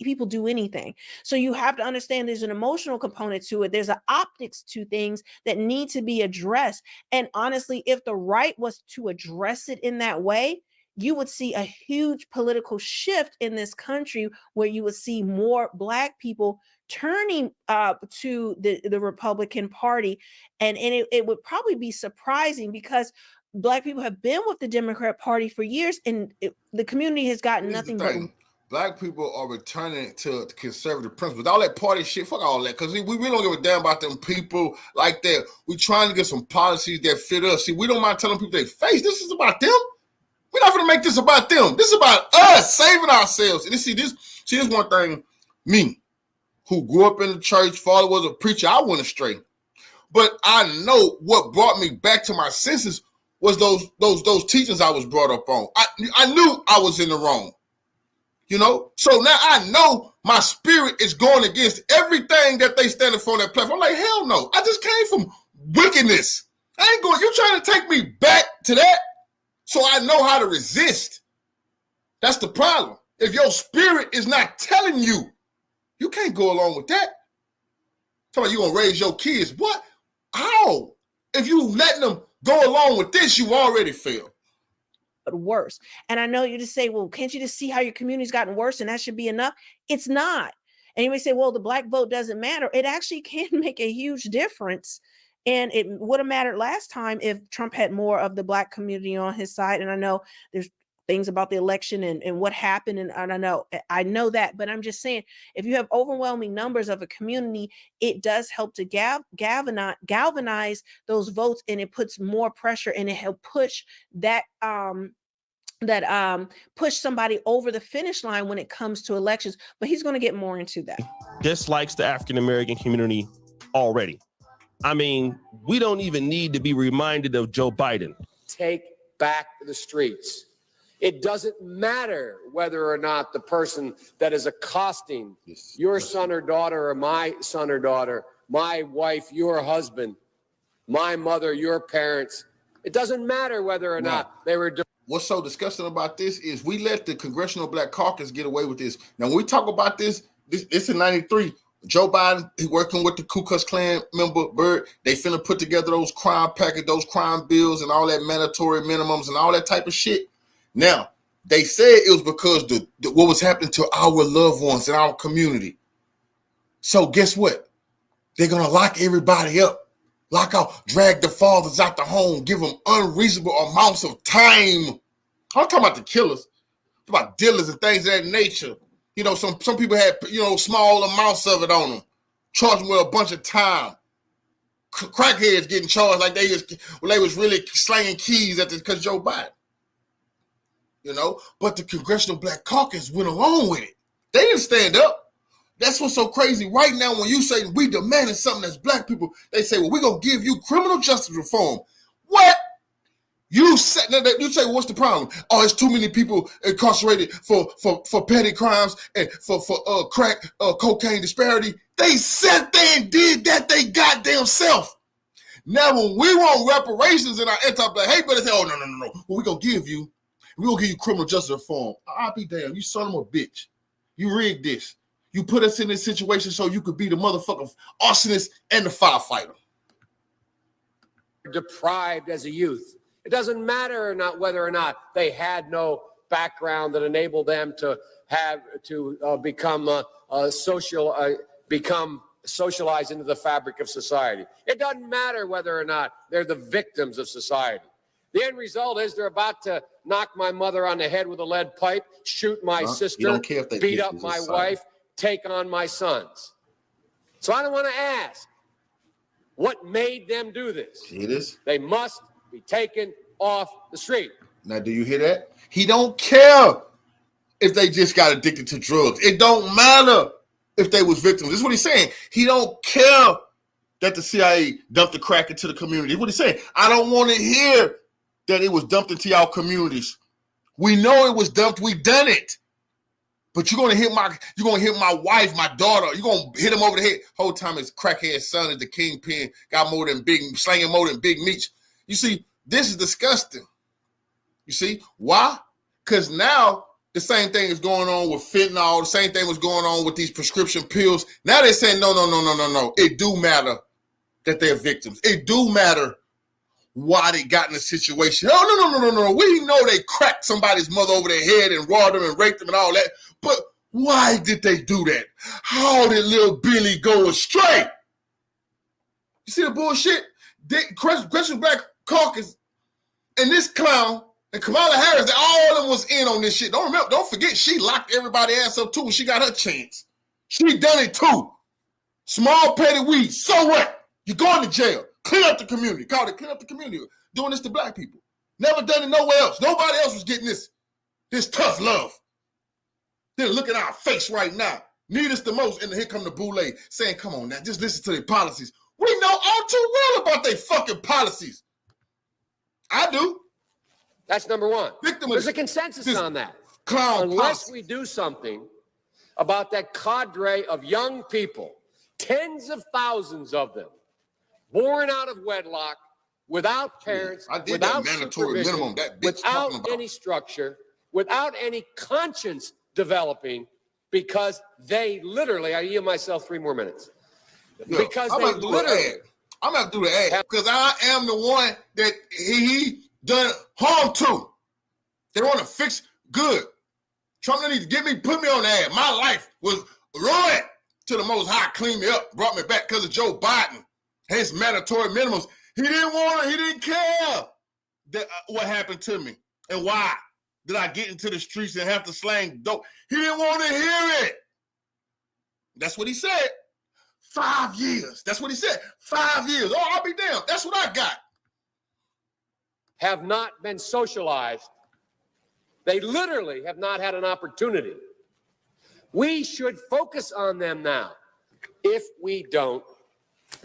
people do anything. So you have to understand there's an emotional component to it. There's an optics to things that need to be addressed. And honestly, if the right was to address it in that way, you would see a huge political shift in this country, where you would see more Black people turning to the Republican Party. And it would probably be surprising, because Black people have been with the Democrat Party for years, and the community has gotten nothing but. Black people are returning to conservative principles. All that party shit, fuck all that, because we don't give a damn about them people like that. We trying to get some policies that fit us. See, we don't mind telling people they face. This is about them. We're not going to make this about them. This is about us saving ourselves. And this one thing, me, who grew up in the church, father was a preacher, I went astray. But I know what brought me back to my senses was those teachings I was brought up on. I knew I was in the wrong. You know? So now I know my spirit is going against everything that they standing for on that platform. I'm like, hell no. I just came from wickedness. I ain't going, you trying to take me back to that? So I know how to resist. That's the problem. If your spirit is not telling you, you can't go along with that. Tell me you're going to raise your kids. What? How? If you letting them go along with this, you already failed. But worse. And I know you just say, well, can't you just see how your community's gotten worse and that should be enough? It's not. And you may say, well, the Black vote doesn't matter. It actually can make a huge difference. And it would have mattered last time if Trump had more of the Black community on his side. And I know there's things about the election and what happened. And I know that, but I'm just saying, if you have overwhelming numbers of a community, it does help to galvanize those votes, and it puts more pressure, and it help push push somebody over the finish line when it comes to elections. But he's going to get more into that. Dislikes the African-American community already. I mean, we don't even need to be reminded of Joe Biden. Take back the streets. It doesn't matter whether or not the person that is accosting your son or daughter, or my son or daughter, my wife, your husband, my mother, your parents. It doesn't matter whether or not they were. What's so disgusting about this is we let the Congressional Black Caucus get away with this. Now, when we talk about this in 93, Joe Biden, he working with the Ku Klux Klan member Byrd. They finna put together those crime package, those crime bills, and all that mandatory minimums and all that type of shit. Now, they said it was because what was happening to our loved ones in our community. So guess what? They're gonna lock everybody up, lock out, drag the fathers out the home, give them unreasonable amounts of time. I'm talking about the killers, I'm about dealers and things of that nature. You know, some people had, small amounts of it on them. Charged them with a bunch of time. Crackheads getting charged like they was really slanging keys because Joe Biden. You know, but the Congressional Black Caucus went along with it. They didn't stand up. That's what's so crazy. Right now, when you say we demanding something as Black people, they say, well, we're going to give you criminal justice reform. What? You say, what's the problem? Oh, it's too many people incarcerated for petty crimes and for crack, cocaine disparity. They sat there and did that they goddamn self. Now, when we want reparations in our anti-Black hate, but they say, oh, no. Well, we're going to give you criminal justice reform. I'll be damned. You son of a bitch. You rigged this. You put us in this situation so you could be the motherfucking arsonist and the firefighter. Deprived as a youth. It doesn't matter or not whether or not they had no background that enabled them to become socialized into the fabric of society. It doesn't matter whether or not they're the victims of society. The end result is they're about to knock my mother on the head with a lead pipe, shoot my sister, beat up my wife, take on my sons. So I don't want to ask what made them do this. It is. They must be taken off the street. Now, do you hear that? He don't care if they just got addicted to drugs. It don't matter if they was victims. This is what he's saying. He don't care that the CIA dumped the crack into the community. This is what he's saying. I don't want to hear that it was dumped into y'all communities. We know it was dumped. We done it. But you're gonna hit my wife, my daughter. You're gonna hit him over the head. Whole time his crackhead son is the kingpin, slanging more than big meats. You see, this is disgusting. You see why? Because now the same thing is going on with fentanyl. The same thing was going on with these prescription pills. Now they're saying no. It do matter that they're victims. It do matter why they got in a situation. Oh, no. We know they cracked somebody's mother over their head and robbed them and raped them and all that. But why did they do that? How did little Billy go astray? You see the bullshit? Christian Black Caucus and this clown and Kamala Harris, all of them was in on this shit. Don't forget, she locked everybody ass up too when she got her chance. She done it too. Small petty weed. So what? You're going to jail. Clean up the community. Called it clean up the community. Doing this to black people. Never done it nowhere else. Nobody else was getting this tough love. Then look at our face right now. Need us the most. And here come the Boule saying, come on now, just listen to their policies. We know all too well about their fucking policies. I do. That's number one. There's a consensus on that. Unless we do something about that cadre of young people, tens of thousands of them, born out of wedlock, without parents, without supervision, without any structure, without any conscience developing, because they literally, I yield myself 3 more minutes. Because they literally, I'm going to do the ad because I am the one that he done harm to. They want to fix good. Trump needs to put me on the ad. My life was ruined to the Most High, cleaned me up, brought me back because of Joe Biden. His mandatory minimums. He didn't care that, what happened to me and why did I get into the streets and have to slang dope. He didn't want to hear it. That's what he said. 5 years. That's what he said. 5 years. Oh, I'll be damned. That's what I got. Have not been socialized. They literally have not had an opportunity. We should focus on them now. If we don't,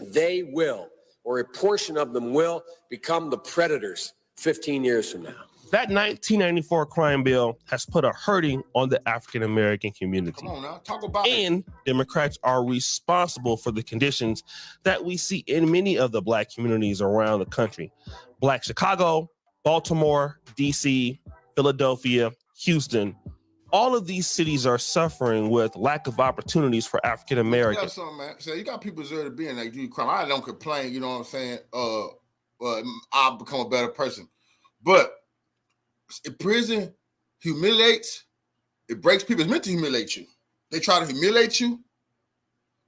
they will, or a portion of them will, become the predators 15 years from now. That 1994 crime bill has put a hurting on the African-American community. Come on now, talk about it. And Democrats are responsible for the conditions that we see in many of the black communities around the country. Black Chicago, Baltimore, DC, Philadelphia, Houston. All of these cities are suffering with lack of opportunities for African Americans. You got something, man. So you got people deserve to be in that do crime. I don't complain, you know what I'm saying? I'll become a better person. But prison humiliates, it breaks people. It's meant to humiliate you. They try to humiliate you.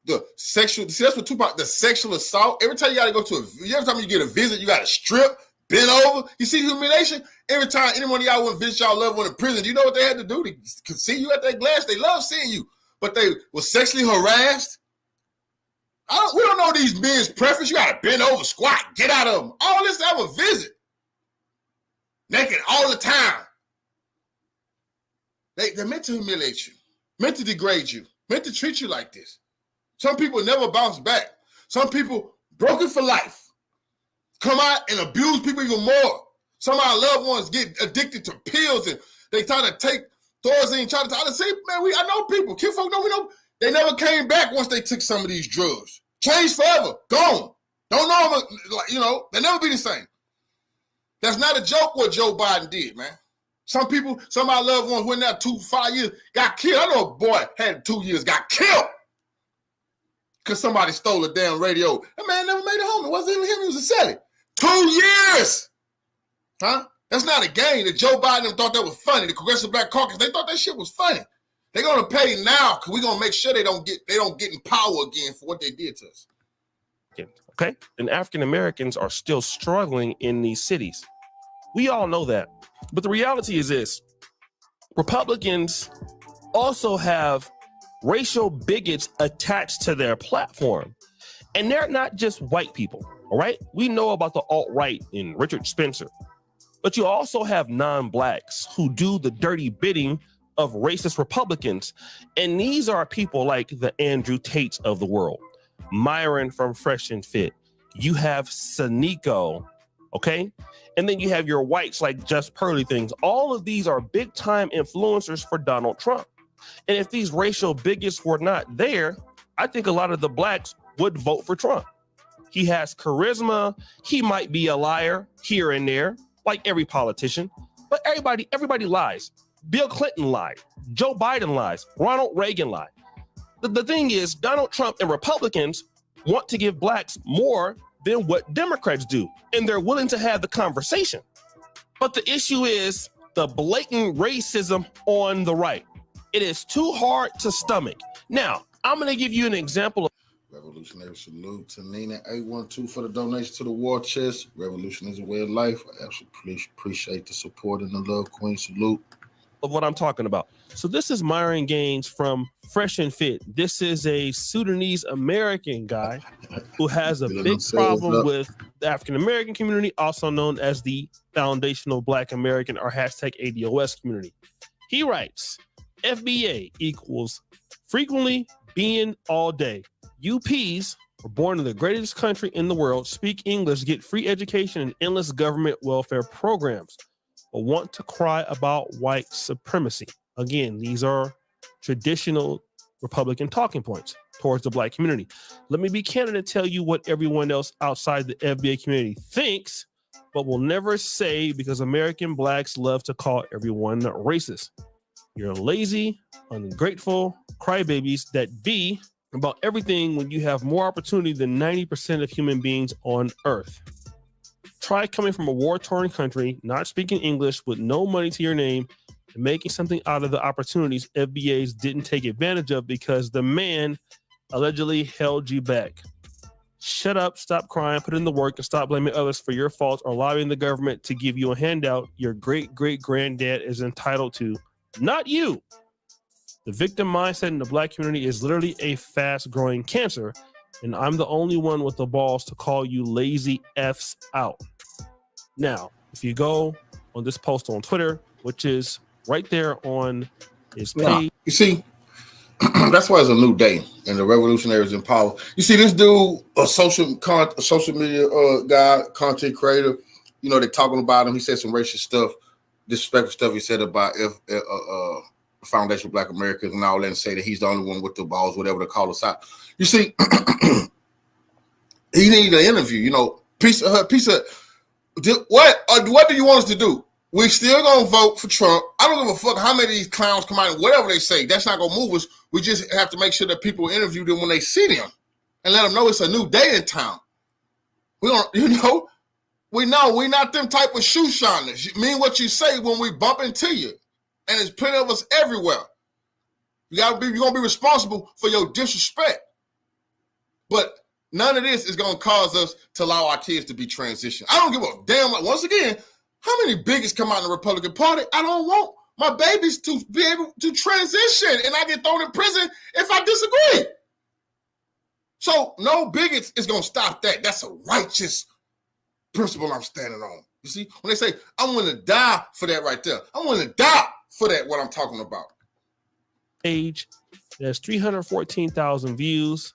That's what Tupac, the sexual assault. Every time you gotta go every time you get a visit, you gotta strip, bend over. You see the humiliation? Every time anyone of y'all went visit y'all loved one in prison, you know what they had to do to see you at that glass? They love seeing you, but they were sexually harassed. We don't know these men's preference. You gotta bend over, squat, get out of them. All this to have a visit. Naked all the time. They're meant to humiliate you, meant to degrade you, meant to treat you like this. Some people never bounce back. Some people broken for life. Come out and abuse people even more. Some of our loved ones get addicted to pills and they try to take Thorazine, try to say, man, I know people. Kinfolk know we know. They never came back once they took some of these drugs. Changed forever. Gone. Don't know them, they'll never be the same. That's not a joke what Joe Biden did, man. Some people, some of our loved ones went out 5 years, got killed. I know a boy had 2 years, got killed because somebody stole a damn radio. That man never made it home. It wasn't even him, it was a selling. 2 years. Huh? That's not a game. That Joe Biden thought that was funny. The Progressive Black Caucus, they thought that shit was funny. They're gonna pay now because we're gonna make sure they don't get in power again for what they did to us. Okay, and African Americans are still struggling in these cities. We all know that. But the reality is this: Republicans also have racial bigots attached to their platform. And they're not just white people, all right? We know about the alt-right in Richard Spencer. But you also have non-blacks who do the dirty bidding of racist Republicans. And these are people like the Andrew Tates of the world, Myron from Fresh and Fit. You have Sanico, okay? And then you have your whites like Just Pearly Things. All of these are big time influencers for Donald Trump. And if these racial bigots were not there, I think a lot of the blacks would vote for Trump. He has charisma. He might be a liar here and there, like every politician, but everybody lies. Bill Clinton lied. Joe Biden lies. Ronald Reagan lied. The thing is, Donald Trump and Republicans want to give blacks more than what Democrats do, and they're willing to have the conversation. But the issue is the blatant racism on the right. It is too hard to stomach. Now, I'm going to give you an example. Revolutionary salute to Nina 812 for the donation to the war chest. Revolution is a way of life. I absolutely appreciate the support and the love, Queen. Salute. Of what I'm talking about. So this is Myron Gaines from Fresh and Fit. This is a Sudanese American guy who has a big problem with the African American community, also known as the Foundational Black American or #ADOS community. He writes, FBA equals frequently being all day. UPs were born in the greatest country in the world, speak English, get free education and endless government welfare programs, but want to cry about white supremacy. Again, these are traditional Republican talking points towards the black community. Let me be candid and tell you what everyone else outside the FBA community thinks, but will never say because American blacks love to call everyone racist. You're lazy, ungrateful, crybabies that be about everything when you have more opportunity than 90% of human beings on earth. Try coming from a war-torn country, not speaking English, with no money to your name, and making something out of the opportunities FBAs didn't take advantage of because the man allegedly held you back. Shut up, stop crying, put in the work, and stop blaming others for your faults or lobbying the government to give you a handout your great-great-granddad is entitled to, not you. The victim mindset in the black community is literally a fast-growing cancer, and I'm the only one with the balls to call you lazy Fs out. Now, if you go on this post on Twitter, which is right there on his page. You see, that's why it's a new day and the revolutionaries in power. You see this dude, a social media guy, content creator, you know, they're talking about him. He said some racist stuff, disrespectful stuff he said about Foundation of Black Americans and all that, and say that he's the only one with the balls, whatever they call us out. You see, he needed an interview, you know, piece of what do you want us to do? We still gonna vote for Trump. I don't give a fuck how many of these clowns come out and whatever they say. That's not gonna move us. We just have to make sure that people interview them when they see them and let them know it's a new day in town. We don't, you know, we know we're not them type of shoe shiners. You mean what you say when we bump into you. And there's plenty of us everywhere. You're gonna be responsible for your disrespect. But none of this is gonna cause us to allow our kids to be transitioned. I don't give a damn. Once again, how many bigots come out in the Republican Party? I don't want my babies to be able to transition and I get thrown in prison if I disagree. So no bigots is gonna stop that. That's a righteous principle I'm standing on. You see, when they say, I'm willing to die for that right there. I'm willing to die for that, what I'm talking about. Page, there's 314,000 views,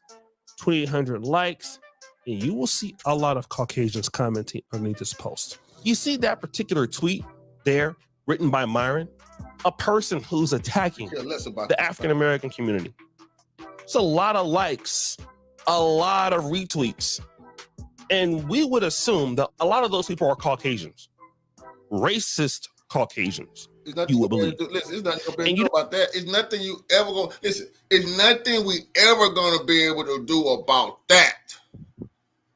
2,800 likes, and you will see a lot of Caucasians commenting underneath this post. You see that particular tweet there written by Myron, a person who's attacking the African-American community. It's a lot of likes, a lot of retweets. And we would assume that a lot of those people are Caucasians, racist Caucasians. It's nothing you would believe. Listen, it's nothing gonna be about that. It's nothing you ever gonna listen. It's nothing we ever gonna be able to do about that,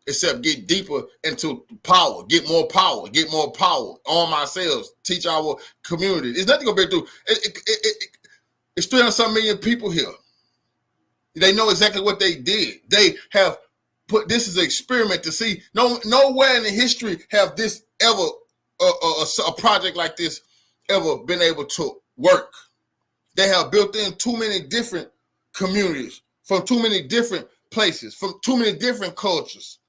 except get deeper into power, get more power, arm ourselves, teach our community. It's nothing gonna be able to do. It's 300-some million people here. They know exactly what they did. They have put this as an experiment to see. Nowhere in the history have this ever a project like this ever been able to work. They have built in too many different communities from too many different places, from too many different cultures.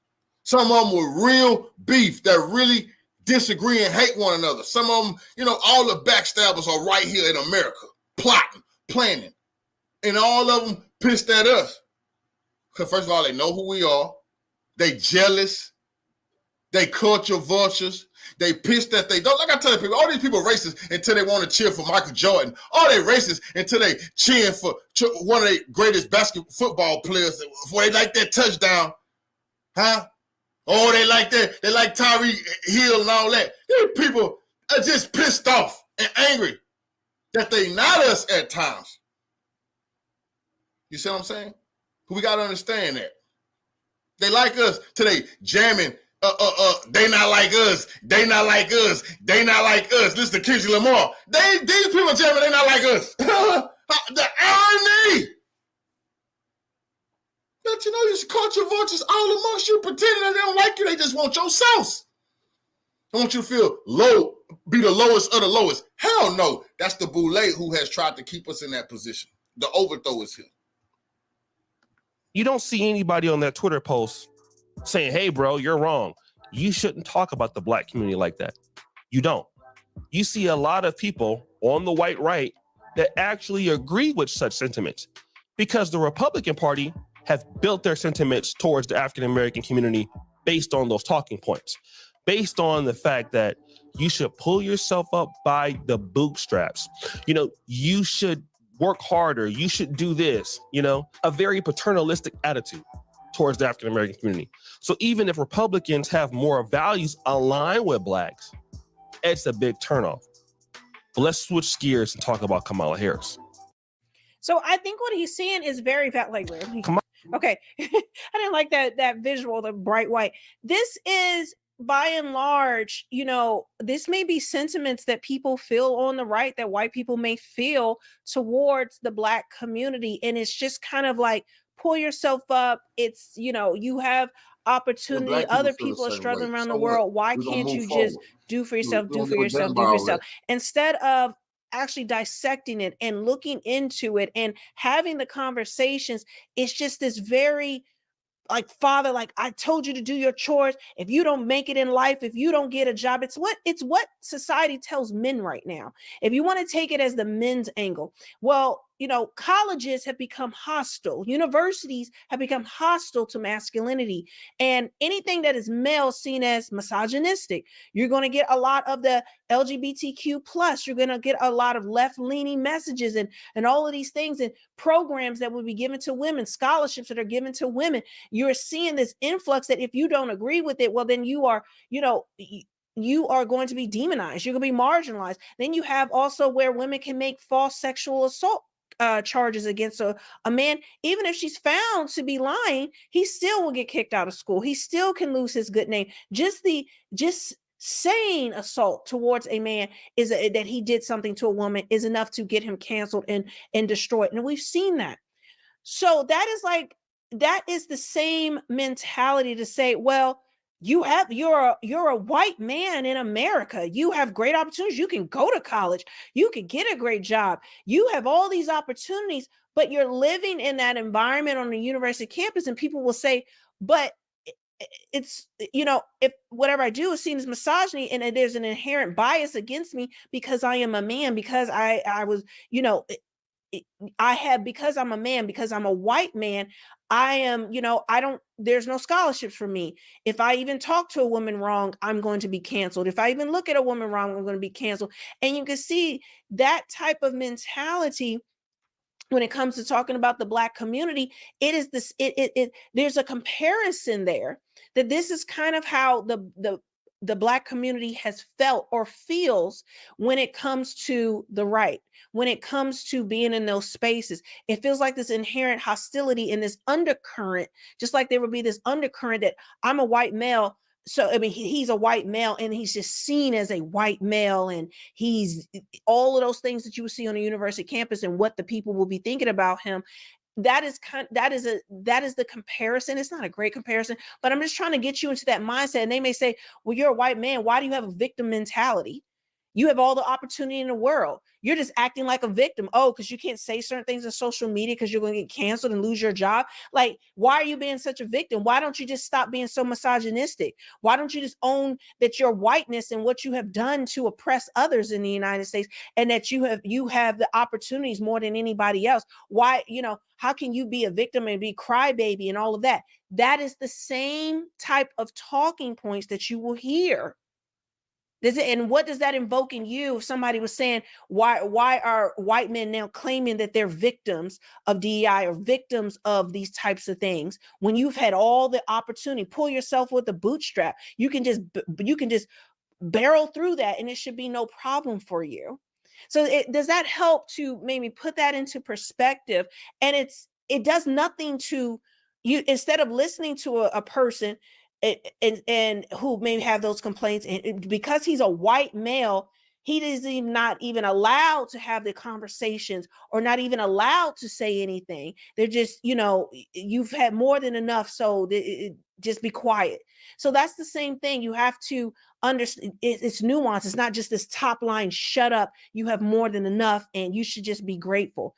Some of them were real beef that really disagree and hate one another. Some of them, all the backstabbers are right here in America, plotting, planning. And all of them pissed at us. Because first of all, they know who we are. They jealous. They culture vultures. They pissed that they don't. Like I tell people, all these people are racist until they want to cheer for Michael Jordan. All they racist until they cheering for one of the greatest football players before they like that touchdown. Huh? Oh, they like that. They like Tyreek Hill and all that. These people are just pissed off and angry that they not us at times. You see what I'm saying? We got to understand that. They like us today, jamming. They not like us. They not like us. They not like us. This is the Kendrick Lamar. These people jamming. They not like us. The irony. But you culture vultures all amongst you, pretending that they don't like you. They just want your sauce. They want you to feel low, be the lowest of the lowest. Hell no. That's the Boule who has tried to keep us in that position. The overthrow is here. You don't see anybody on that Twitter post saying, hey, bro, you're wrong. You shouldn't talk about the Black community like that. You don't. You see a lot of people on the white right that actually agree with such sentiments because the Republican Party have built their sentiments towards the African-American community based on those talking points, based on the fact that you should pull yourself up by the bootstraps. You should work harder. You should do this, a very paternalistic attitude towards the African-American community. So even if Republicans have more values aligned with Blacks, it's a big turnoff. But let's switch gears and talk about Kamala Harris. So I think what he's saying is very okay. I didn't like that visual, the bright white. This is by and large, this may be sentiments that people feel on the right, that white people may feel towards the Black community. And it's just kind of like, pull yourself up. It's, you have opportunity. Other people are struggling around the world. Why can't you just do for yourself, do for yourself? Instead of actually dissecting it and looking into it and having the conversations, it's just this very father, I told you to do your chores. If you don't make it in life, if you don't get a job, it's what society tells men right now. If you want to take it as the men's angle, well, colleges have become hostile. Universities have become hostile to masculinity, and anything that is male seen as misogynistic. You're going to get a lot of the LGBTQ plus. You're going to get a lot of left-leaning messages and all of these things and programs that will be given to women, scholarships that are given to women. You're seeing this influx that if you don't agree with it, well, then you are, you are going to be demonized. You're going to be marginalized. Then you have also where women can make false sexual assault charges against a man. Even if she's found to be lying, he still will get kicked out of school. He still can lose his good name. Just saying assault towards a man is that he did something to a woman is enough to get him canceled and destroyed. And we've seen that. So that is the same mentality to say, well, you're a white man in America. You have great opportunities. You can go to college. You can get a great job. You have all these opportunities, but you're living in that environment on the university campus. And people will say, but it's, if whatever I do is seen as misogyny and there's an inherent bias against me because I am a man, because I was, because I'm a man, because I'm a white man, I am, there's no scholarships for me. If I even talk to a woman wrong, I'm going to be canceled. If I even look at a woman wrong, I'm going to be canceled. And you can see that type of mentality when it comes to talking about the Black community. It is this, there's a comparison there that this is kind of how the the Black community has felt or feels when it comes to the right, when it comes to being in those spaces. It feels like this inherent hostility and this undercurrent, just like there would be this undercurrent that I'm a white male. So, I mean, he's a white male and he's just seen as a white male, and he's all of those things that you would see on a university campus and what the people will be thinking about him. That is the comparison. It's not a great comparison, but I'm just trying to get you into that mindset. And they may say, well, you're a white man. Why do you have a victim mentality? You have all the opportunity in the world. You're just acting like a victim. Oh, because you can't say certain things on social media because you're going to get canceled and lose your job. Like, why are you being such a victim? Why don't you just stop being so misogynistic? Why don't you just own that your whiteness and what you have done to oppress others in the United States, and that you have the opportunities more than anybody else? Why, how can you be a victim and be crybaby and all of that? That is the same type of talking points that you will hear. And what does that invoke in you? If somebody was saying, why are white men now claiming that they're victims of DEI or victims of these types of things, when you've had all the opportunity? Pull yourself with a bootstrap. You can just barrel through that, and it should be no problem for you. So does that help to maybe put that into perspective? And it does nothing to you. Instead of listening to a person and who may have those complaints, and because he's a white male, he is not even allowed to have the conversations or not even allowed to say anything. They're just, you've had more than enough, so just be quiet. So that's the same thing. You have to understand it's nuance. It's not just this top line, shut up, you have more than enough, and you should just be grateful.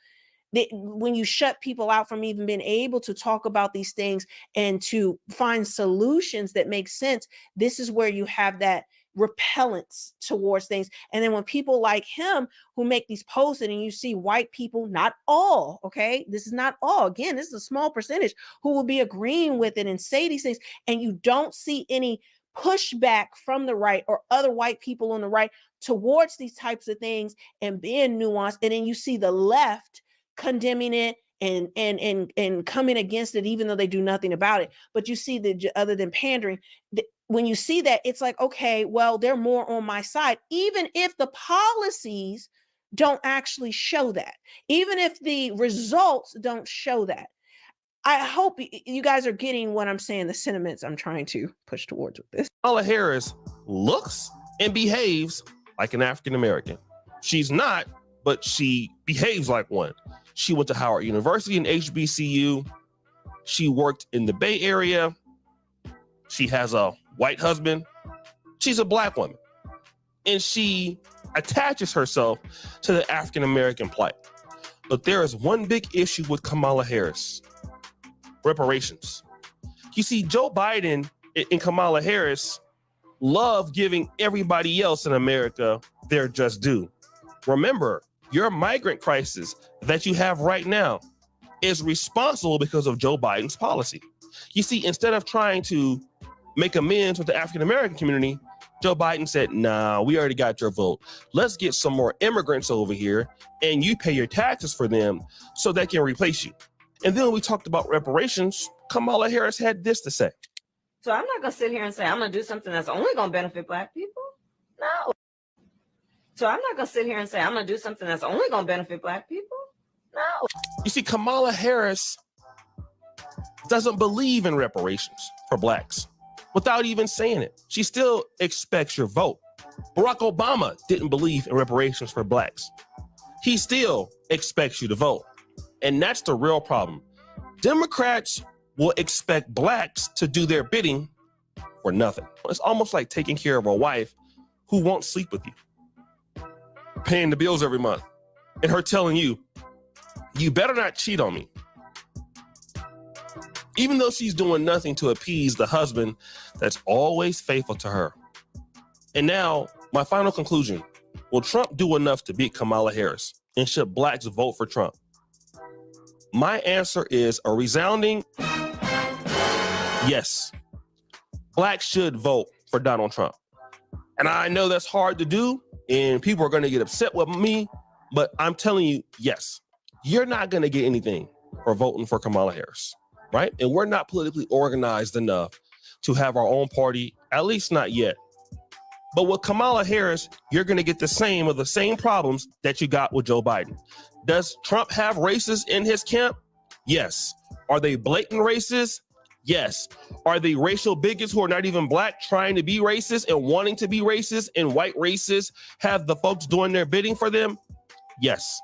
When you shut people out from even being able to talk about these things and to find solutions that make sense, this is where you have that repellence towards things. And then when people like him who make these posts, and you see white people, not all, okay, this is not all, again, this is a small percentage, who will be agreeing with it and say these things, and you don't see any pushback from the right or other white people on the right towards these types of things and being nuanced. And then you see the left condemning it and coming against it, even though they do nothing about it. But you see that other than pandering, when you see that, it's like, okay, well, they're more on my side, even if the policies don't actually show that, even if the results don't show that. I hope you guys are getting what I'm saying, the sentiments I'm trying to push towards with this. Kamala Harris looks and behaves like an African American. She's not, but she behaves like one. She went to Howard University and HBCU. She worked in the Bay Area. She has a white husband. She's a Black woman. And she attaches herself to the African American plight. But there is one big issue with Kamala Harris: reparations. You see, Joe Biden and Kamala Harris love giving everybody else in America their just due. Remember, your migrant crisis that you have right now is responsible because of Joe Biden's policy. You see, instead of trying to make amends with the African-American community, Joe Biden said, nah, we already got your vote. Let's get some more immigrants over here and you pay your taxes for them so they can replace you. And then when we talked about reparations, Kamala Harris had this to say. So I'm not going to sit here and say I'm going to do something that's only going to benefit Black people. No. So I'm not going to sit here and say I'm going to do something that's only going to benefit Black people. No. You see, Kamala Harris doesn't believe in reparations for Blacks without even saying it. She still expects your vote. Barack Obama didn't believe in reparations for Blacks. He still expects you to vote. And that's the real problem. Democrats will expect Blacks to do their bidding for nothing. It's almost like taking care of a wife who won't sleep with you, paying the bills every month, and her telling you, you better not cheat on me. Even though she's doing nothing to appease the husband that's always faithful to her. And now, my final conclusion. Will Trump do enough to beat Kamala Harris? And should Blacks vote for Trump? My answer is a resounding yes. Blacks should vote for Donald Trump. And I know that's hard to do, and people are going to get upset with me, but I'm telling you, yes. You're not going to get anything for voting for Kamala Harris, right? And we're not politically organized enough to have our own party, at least not yet. But with Kamala Harris, you're going to get the same problems that you got with Joe Biden. Does Trump have racists in his camp? Yes. Are they blatant racists? Yes. Are they racial bigots who are not even black trying to be racist and wanting to be racist, and white racists have the folks doing their bidding for them? Yes.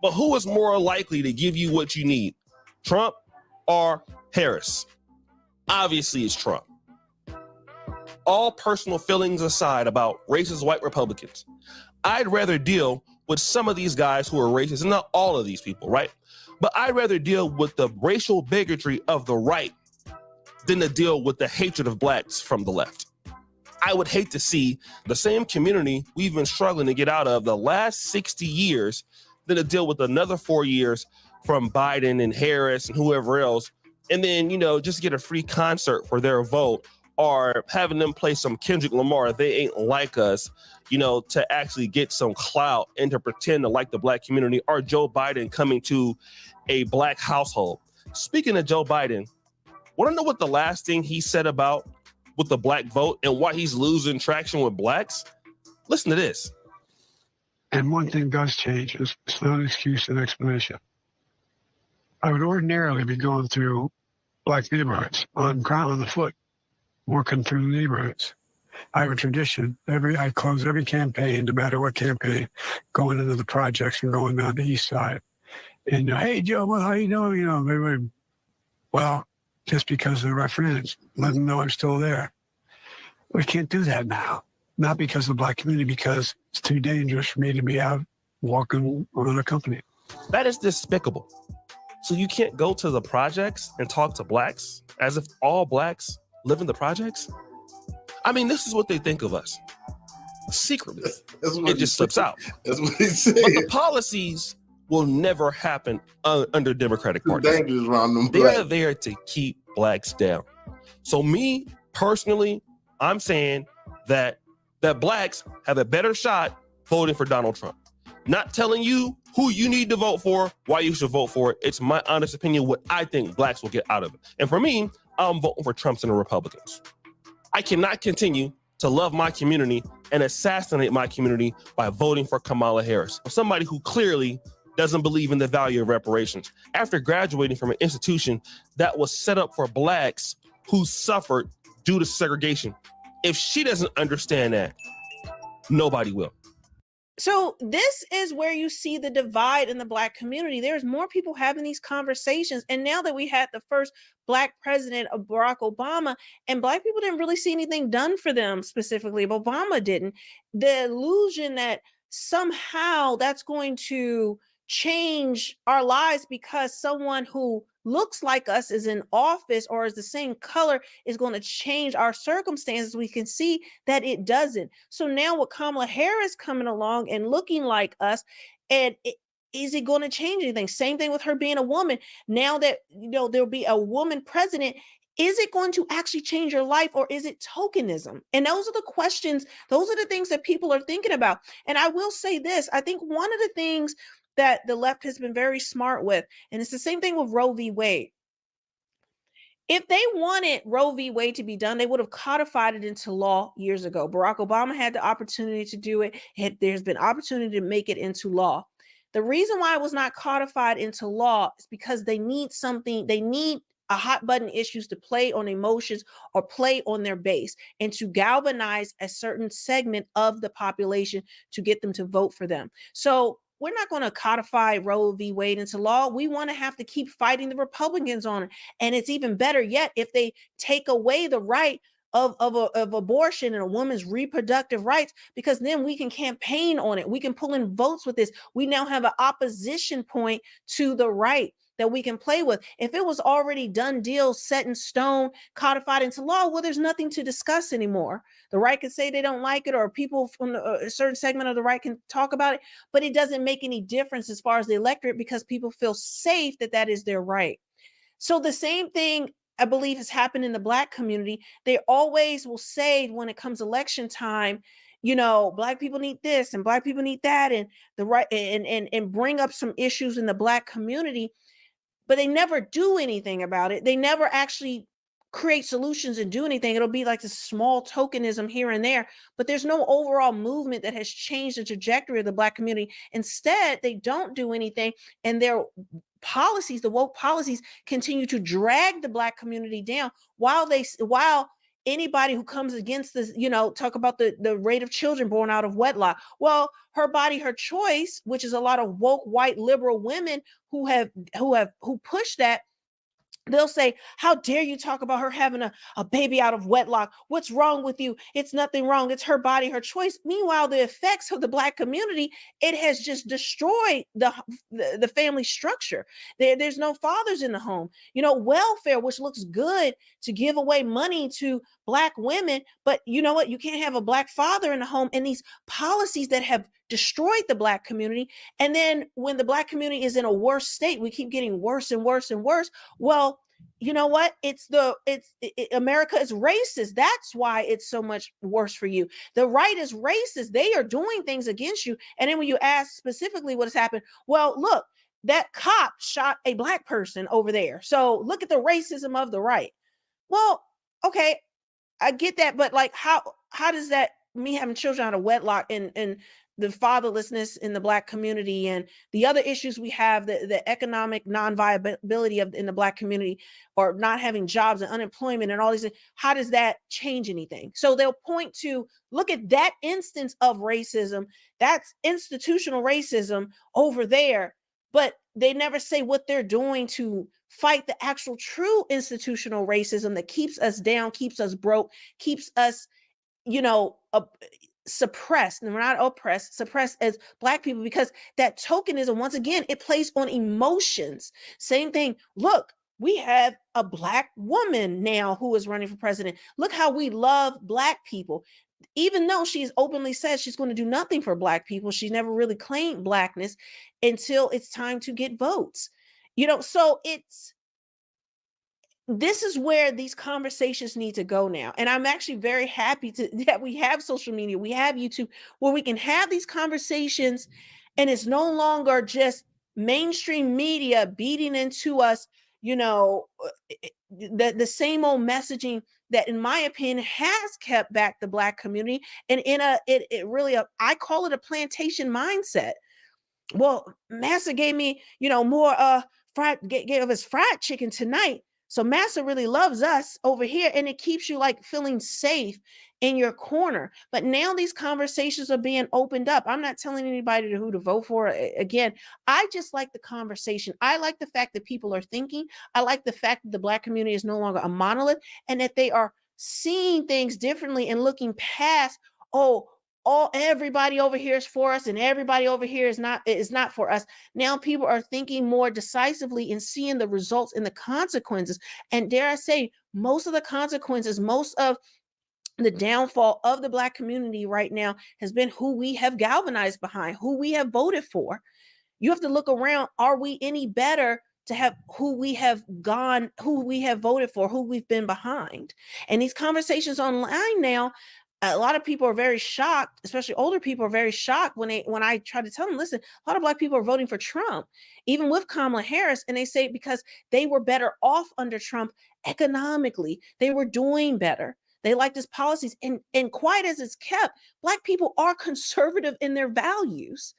But who is more likely to give you what you need, Trump or Harris? Obviously, it's Trump. All personal feelings aside about racist white Republicans, I'd rather deal with some of these guys who are racist, and not all of these people, right? But I'd rather deal with the racial bigotry of the right than to deal with the hatred of blacks from the left. I would hate to see the same community we've been struggling to get out of the last 60 years than to deal with another 4 years from Biden and Harris and whoever else, and then, just get a free concert for their vote, or having them play some Kendrick Lamar, They Ain't Like Us, to actually get some clout and to pretend to like the black community, or Joe Biden coming to a black household. Speaking of Joe Biden, want to know what the last thing he said about with the black vote and why he's losing traction with blacks? Listen to this. And one thing does change. It's not an excuse and explanation. I would ordinarily be going through black neighborhoods on the foot, working through the neighborhoods. I have a tradition. I close every campaign, no matter what campaign, going into the projects and going down the east side. And, hey, Joe, well, how you doing? Well, just because they're my friends, let them know I'm still there. We can't do that now. Not because of the black community, because it's too dangerous for me to be out walking unaccompanied. That is despicable. So you can't go to the projects and talk to blacks as if all blacks live in the projects? I mean, this is what they think of us. Secretly, it just slips out. That's what he said. But the policies will never happen under Democratic parties. Dangerous around them They're blacks. there to keep blacks down. So me, personally, I'm saying that blacks have a better shot voting for Donald Trump. Not telling you who you need to vote for, why you should vote for it. It's my honest opinion what I think blacks will get out of it. And for me, I'm voting for Trumps and the Republicans. I cannot continue to love my community and assassinate my community by voting for Kamala Harris, somebody who clearly doesn't believe in the value of reparations after graduating from an institution that was set up for blacks who suffered due to segregation. If she doesn't understand that, nobody will. So this is where you see the divide in the black community. There's more people having these conversations. And now that we had the first black president of Barack Obama, and black people didn't really see anything done for them specifically, but Obama didn't. The illusion that somehow that's going to change our lives because someone who looks like us is in office or is the same color is going to change our circumstances. We can see that it doesn't. So now with Kamala Harris coming along and looking like us, is it going to change anything? Same thing with her being a woman. Now that there'll be a woman president, is it going to actually change your life, or is it tokenism? And those are the questions. Those are the things that people are thinking about. And I will say this, I think one of the things that the left has been very smart with, and it's the same thing with Roe v. Wade. If they wanted Roe v. Wade to be done, they would have codified it into law years ago. Barack Obama had the opportunity to do it. There's been opportunity to make it into law. The reason why it was not codified into law is because they need a hot button issues to play on emotions or play on their base and to galvanize a certain segment of the population to get them to vote for them. So we're not going to codify Roe v. Wade into law. We want to have to keep fighting the Republicans on it. And it's even better yet if they take away the right of abortion and a woman's reproductive rights, because then we can campaign on it. We can pull in votes with this. We now have an opposition point to the right that we can play with. If it was already done deal, set in stone, codified into law, well, there's nothing to discuss anymore. The right can say they don't like it, or people from a certain segment of the right can talk about it, but it doesn't make any difference as far as the electorate because people feel safe that is their right. So the same thing I believe has happened in the black community. They always will say when it comes election time, black people need this and black people need that, and the right and bring up some issues in the black community, but they never do anything about it. They never actually create solutions and do anything. It'll be like a small tokenism here and there, but there's no overall movement that has changed the trajectory of the Black community. Instead, they don't do anything, and their policies, the woke policies, continue to drag the Black community down while anybody who comes against this, talk about the rate of children born out of wedlock. Well, her body, her choice, which is a lot of woke white liberal women who push that. They'll say, how dare you talk about her having a baby out of wedlock? What's wrong with you? It's nothing wrong. It's her body, her choice. Meanwhile, the effects of the Black community, it has just destroyed the family structure. There's no fathers in the home. Welfare, which looks good to give away money to Black women, but you know what? You can't have a Black father in the home, and these policies that have destroyed the Black community. And then when the Black community is in a worse state, we keep getting worse and worse and worse. Well, you know what? America is racist. That's why it's so much worse for you. The right is racist. They are doing things against you. And then when you ask specifically what has happened, well, look, that cop shot a Black person over there. So look at the racism of the right. Well, okay, I get that, but like, how does that, me having children out of wedlock and the fatherlessness in the Black community and the other issues we have, the economic non-viability in the Black community, or not having jobs and unemployment and all these things, how does that change anything? So they'll point to, look at that instance of racism, that's institutional racism over there, but they never say what they're doing to fight the actual true institutional racism that keeps us down, keeps us broke, keeps us, suppressed. And we're not oppressed, suppressed as Black people, because that tokenism, once again, it plays on emotions. Same thing. Look, we have a Black woman now who is running for president. Look how we love Black people. Even though she's openly said she's going to do nothing for Black people, she never really claimed Blackness until it's time to get votes. So this is where these conversations need to go now. And I'm actually very happy that we have social media, we have YouTube, where we can have these conversations, and it's no longer just mainstream media beating into us, the same old messaging that, in my opinion, has kept back the Black community. And I call it a plantation mindset. Well, Massa gave me, more gave us fried chicken tonight. So Massa really loves us over here, and it keeps you like feeling safe in your corner. But now these conversations are being opened up. I'm not telling anybody who to vote for. Again, I just like the conversation. I like the fact that people are thinking. I like the fact that the Black community is no longer a monolith, and that they are seeing things differently and looking past, everybody over here is for us and everybody over here is not for us. Now people are thinking more decisively and seeing the results and the consequences. And dare I say, most of the consequences, most of the downfall of the Black community right now has been who we have galvanized behind, who we have voted for. You have to look around. Are we any better to have who we have voted for, who we've been behind? And these conversations online now, a lot of people are very shocked, especially older people are very shocked when I try to tell them, listen, a lot of Black people are voting for Trump, even with Kamala Harris. And they say because they were better off under Trump economically, they were doing better. They liked his policies. And quiet as it's kept, Black people are conservative in their values.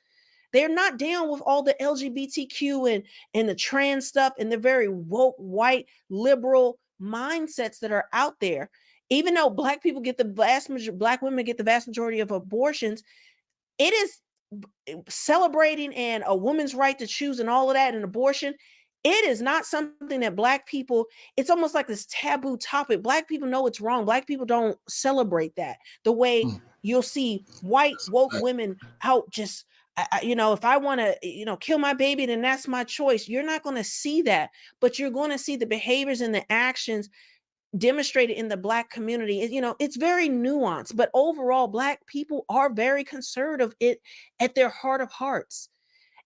They're not down with all the LGBTQ and the trans stuff and the very woke, white, liberal mindsets that are out there. Even though Black women get the vast majority of abortions, it is celebrating and a woman's right to choose and all of that, and abortion. It is not something that Black people, it's almost like this taboo topic. Black people know it's wrong. Black people don't celebrate that the way you'll see white woke women out just, if I want to, kill my baby, then that's my choice. You're not going to see that, but you're going to see the behaviors and the actions demonstrated in the Black community. It's very nuanced, but overall, Black people are very conservative at their heart of hearts.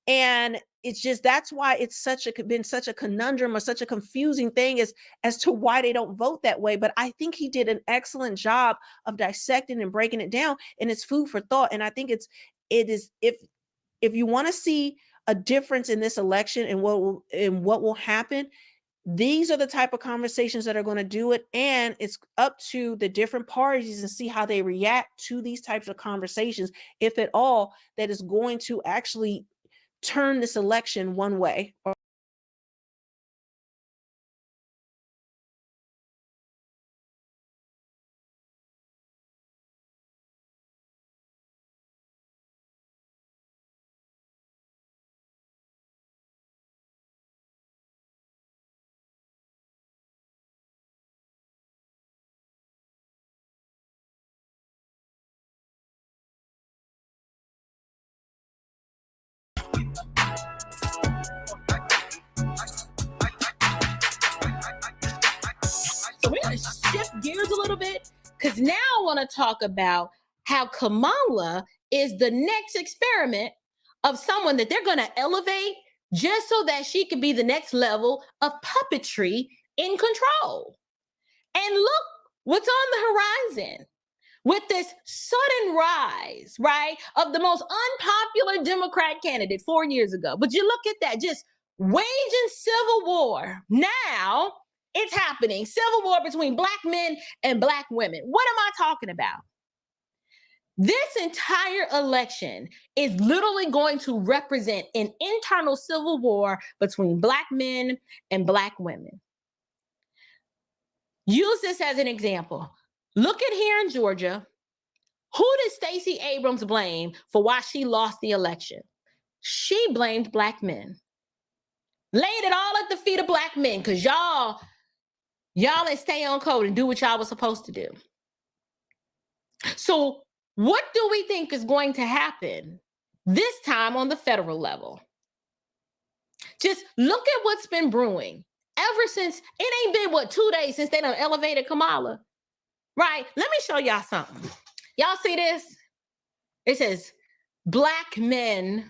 And it's just, that's why it's been such a conundrum or such a confusing thing as to why they don't vote that way. But I think he did an excellent job of dissecting and breaking it down, and it's food for thought. And I think it is, if you want to see a difference in this election and what will happen, these are the type of conversations that are going to do it. And it's up to the different parties and see how they react to these types of conversations, if at all, that is going to actually turn this election one way or So we're going to shift gears a little bit, because now I want to talk about how Kamala is the next experiment of someone that they're going to elevate just so that she can be the next level of puppetry in control. And look what's on the horizon with this sudden rise, right, of the most unpopular Democrat candidate 4 years ago. But you look at that, just waging civil war. Now it's happening. Civil war between Black men and Black women. What am I talking about? This entire election is literally going to represent an internal civil war between Black men and Black women. Use this as an example. Look at here in Georgia. Who did Stacey Abrams blame for why she lost the election? She blamed Black men. Laid it all at the feet of Black men, because y'all didn't stay on code and do what y'all was supposed to do. So what do we think is going to happen this time on the federal level? Just look at what's been brewing ever since. It ain't been, 2 days since they done elevated Kamala, right? Let me show y'all something. Y'all see this? It says Black men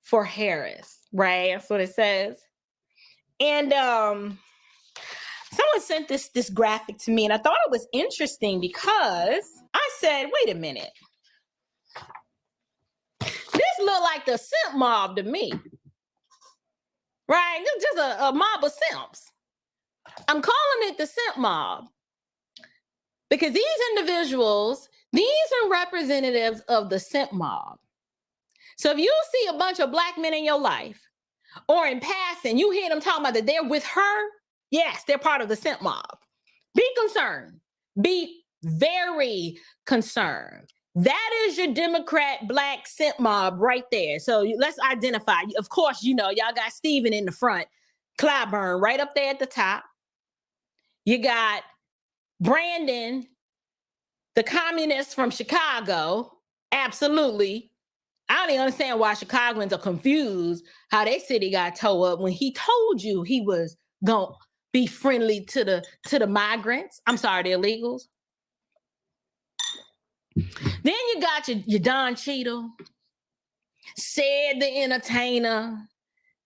for Harris, right? That's what it says. And someone sent this graphic to me, and I thought it was interesting because I said, wait a minute. This look like the simp mob to me, right? It's just a mob of simps. I'm calling it the simp mob because these individuals, these are representatives of the simp mob. So if you see a bunch of Black men in your life, or in passing, you hear them talking about that they're with her, yes, they're part of the simp mob. Be concerned. Be very concerned. That is your Democrat Black simp mob right there. So let's identify. Of course, you know, y'all got Stephen in the front, Clyburn right up there at the top. You got Brandon, the communist from Chicago. Absolutely. I don't even understand why Chicagoans are confused how their city got towed up when he told you he was going to be friendly to the migrants. I'm sorry, the illegals. Then you got your Don Cheadle, Said the Entertainer.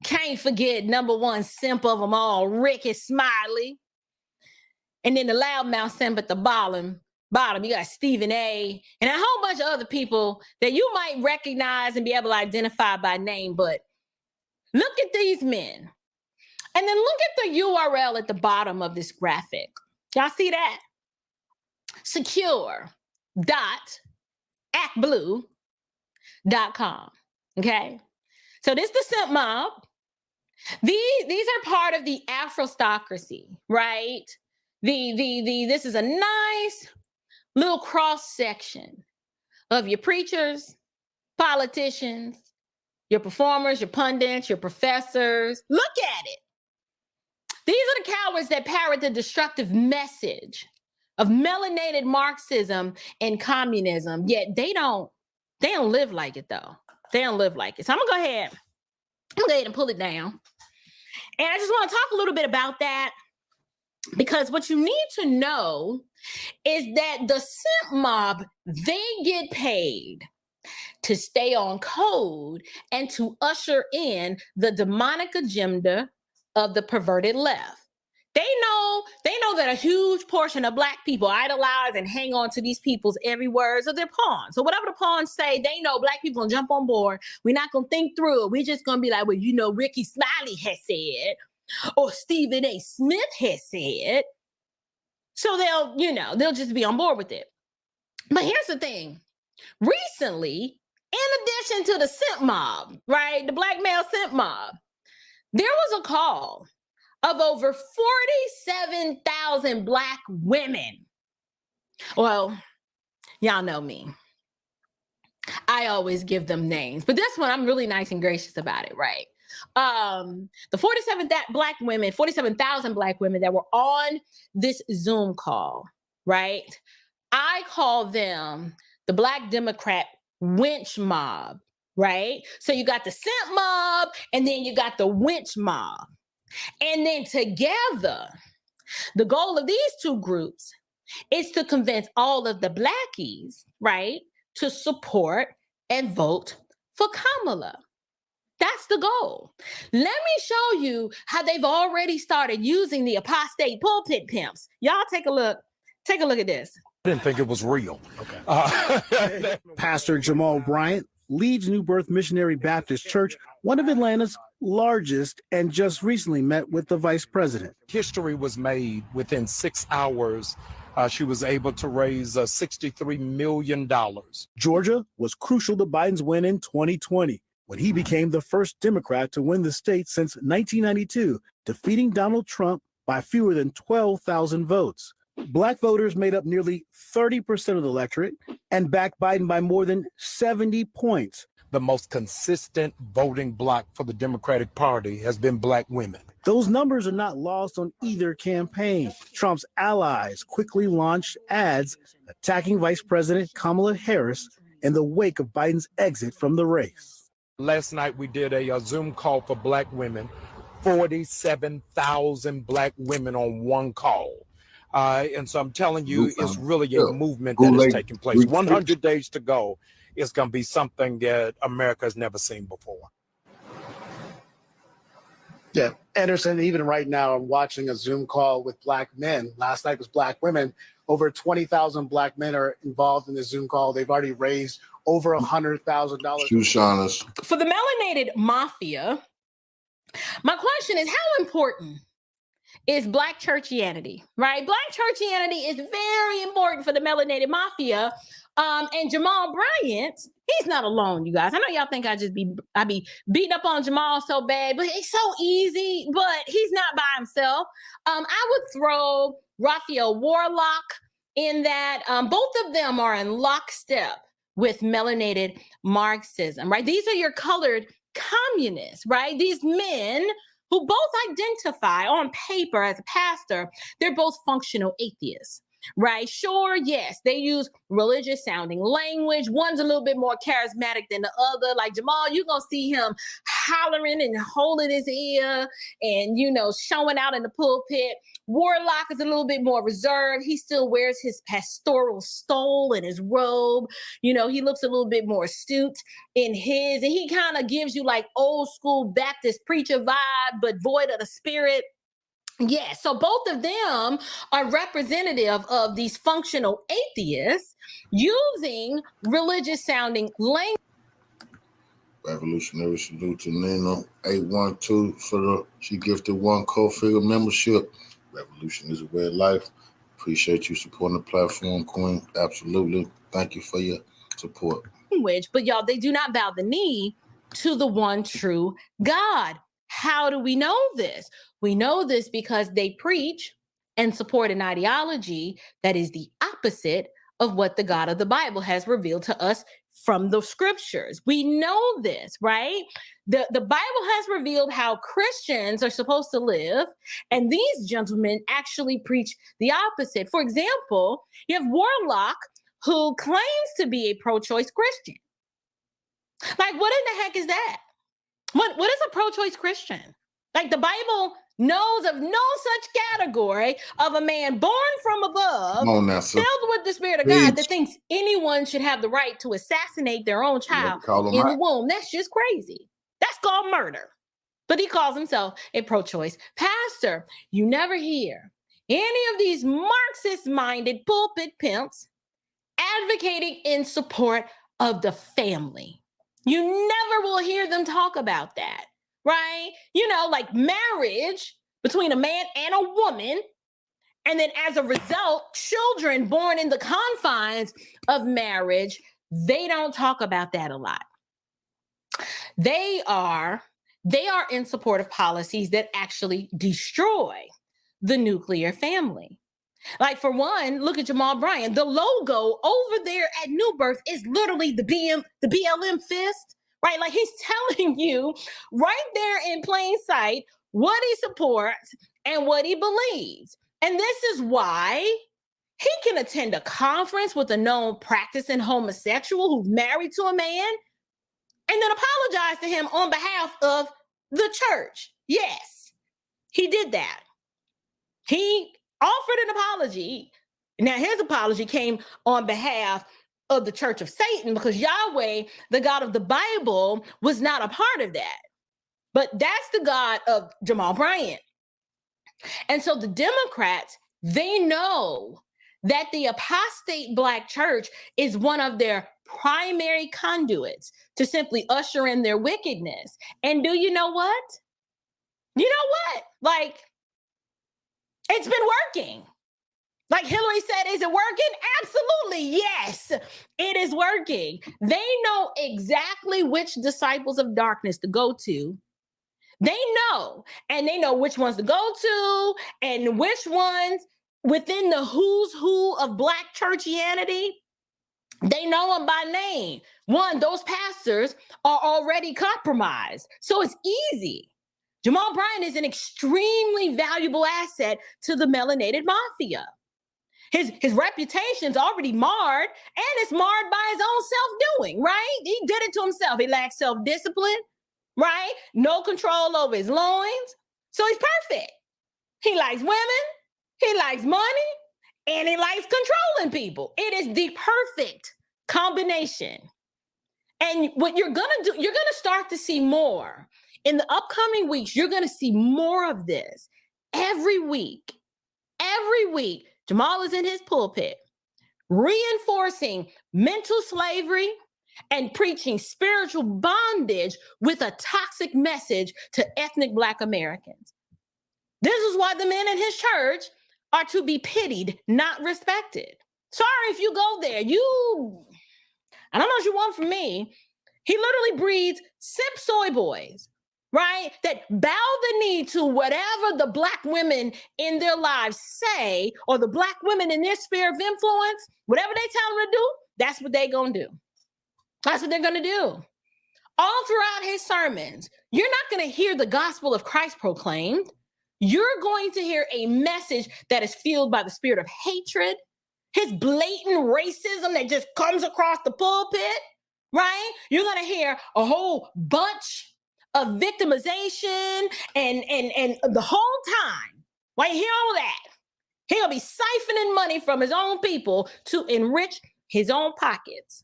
Can't forget #1 simp of them all, Ricky Smiley. And then the loudmouth simp at the bottom, you got Stephen A. and a whole bunch of other people that you might recognize and be able to identify by name. But look at these men. And then look at the URL at the bottom of this graphic. Y'all see that? secure.actblue.com. Okay? So this is the simp mob. These are part of the Afrostocracy, right? This is a nice little cross section of your preachers, politicians, your performers, your pundits, your professors. Look at it. These are the cowards that parrot the destructive message of melanated Marxism and communism. Yet they don't live like it though. They don't live like it. So I'm gonna go ahead and pull it down. And I just want to talk a little bit about that, because what you need to know is that the simp mob, they get paid to stay on code and to usher in the demonic agenda of the perverted left. They know that a huge portion of Black people idolize and hang on to these people's every words of their pawns. So whatever the pawns say, they know Black people gonna jump on board. We're not gonna think through it. We're just gonna be like, well, you know, Ricky Smiley has said. or Stephen A. Smith has said. So they'll just be on board with it. But here's the thing. Recently, in addition to the simp mob, right, the black male simp mob, there was a call of over 47,000 Black women. Well, y'all know me. I always give them names, but this one I'm really nice and gracious about it, right? The 47,000 Black women that were on this Zoom call, right? I call them the Black Democrat winch mob, right? So you got the simp mob and then you got the winch mob. And then together, the goal of these two groups is to convince all of the Blackies, right, to support and vote for Kamala. That's the goal. Let me show you how they've already started using the apostate pulpit pimps. Y'all take a look. Take a look at this. I didn't think it was real. Okay. Pastor Jamal Bryant leads New Birth Missionary Baptist Church, one of Atlanta's largest, and just recently met with the vice president. History was made within 6 hours. She was able to raise $63 million. Georgia was crucial to Biden's win in 2020, when he became the first Democrat to win the state since 1992, defeating Donald Trump by fewer than 12,000 votes. Black voters made up nearly 30% of the electorate and backed Biden by more than 70 points. The most consistent voting bloc for the Democratic Party has been Black women. Those numbers are not lost on either campaign. Trump's allies quickly launched ads attacking Vice President Kamala Harris in the wake of Biden's exit from the race. Last night we did a Zoom call for Black women, 47,000 Black women on one call. And so I'm telling you, it's really a movement that is taking place. 100 days to go. It's going to be something that America has never seen before. Yeah, Anderson, even right now, I'm watching a Zoom call with Black men. Last night was Black women. Over 20,000 Black men are involved in the Zoom call. They've already raised over $100,000. For the melanated mafia, my question is, how important is Black churchianity, right? Black churchianity is very important for the melanated mafia. And Jamal Bryant, he's not alone, you guys. I know y'all think I be beating up on Jamal so bad, but it's so easy, but he's not by himself. I would throw Raphael Warlock in that. Both of them are in lockstep with melanated Marxism, right? These are your colored communists, right? These men who both identify on paper as a pastor, they're both functional atheists, right? Sure, yes, they use religious sounding language. One's a little bit more charismatic than the other. Like Jamal, you're going to see him hollering and holding his ear and, showing out in the pulpit. Warlock is a little bit more reserved. He still wears his pastoral stole and his robe. He looks a little bit more astute in his, and he kind of gives you like old school Baptist preacher vibe, but void of the spirit. Yeah, so both of them are representative of these functional atheists using religious sounding language. Revolutionary salute to Nina 812 she gifted one CultFigga membership. Revolution is a way of life. Appreciate you supporting the platform, Queen. Absolutely. Thank you for your support. But y'all, they do not bow the knee to the one true God. How do we know this? We know this because they preach and support an ideology that is the opposite of what the God of the Bible has revealed to us from the scriptures. We know this, right? The Bible has revealed how Christians are supposed to live, and these gentlemen actually preach the opposite. For example, you have Warlock, who claims to be a pro-choice Christian. Like, what in the heck is that? What is a pro-choice Christian? Like, the Bible knows of no such category of a man born from above, filled with the Spirit of God, that thinks anyone should have the right to assassinate their own child in the womb. That's just crazy. That's called murder. But he calls himself a pro-choice pastor. You never hear any of these Marxist-minded pulpit pimps advocating in support of the family. You never will hear them talk about that, right? You know, like marriage between a man and a woman. And then as a result, children born in the confines of marriage, they don't talk about that a lot. They are in support of policies that actually destroy the nuclear family. Like, for one, look at Jamal Bryant. The logo over there at New Birth is literally the BLM fist, right? Like, he's telling you right there in plain sight what he supports and what he believes. And this is why he can attend a conference with a known practicing homosexual who's married to a man and then apologize to him on behalf of the church. Yes, he did that. He offered an apology. Now, his apology came on behalf of the Church of Satan because Yahweh, the God of the Bible, was not a part of that. But that's the God of Jamal Bryant. And so the Democrats, they know that the apostate Black church is one of their primary conduits to simply usher in their wickedness. And do you know what? You know what? Like, it's been working. Like Hillary said, is it working? Absolutely, yes, it is working. They know exactly which disciples of darkness to go to. They know, and they know which ones to go to and which ones within the who's who of Black churchianity. They know them by name. One, those pastors are already compromised. So it's easy. Jamal Bryant is an extremely valuable asset to the melanated mafia. His reputation's already marred, and it's marred by his own self-doing, right? He did it to himself. He lacks self-discipline, right? No control over his loins. So he's perfect. He likes women, he likes money, and he likes controlling people. It is the perfect combination. And what you're gonna do, you're gonna start to see more. In the upcoming weeks, you're gonna see more of this. Every week, Jamal is in his pulpit, reinforcing mental slavery and preaching spiritual bondage with a toxic message to ethnic Black Americans. This is why the men in his church are to be pitied, not respected. Sorry if you go there. I don't know what you want from me. He literally breeds simp soy boys, right? That bow the knee to whatever the Black women in their lives say, or the Black women in their sphere of influence, whatever they tell them to do, that's what they're going to do. That's what they're going to do. All throughout his sermons, you're not going to hear the gospel of Christ proclaimed. You're going to hear a message that is fueled by the spirit of hatred, his blatant racism that just comes across the pulpit, right? You're going to hear a whole bunch of victimization and the whole time, while you hear all that, he'll be siphoning money from his own people to enrich his own pockets.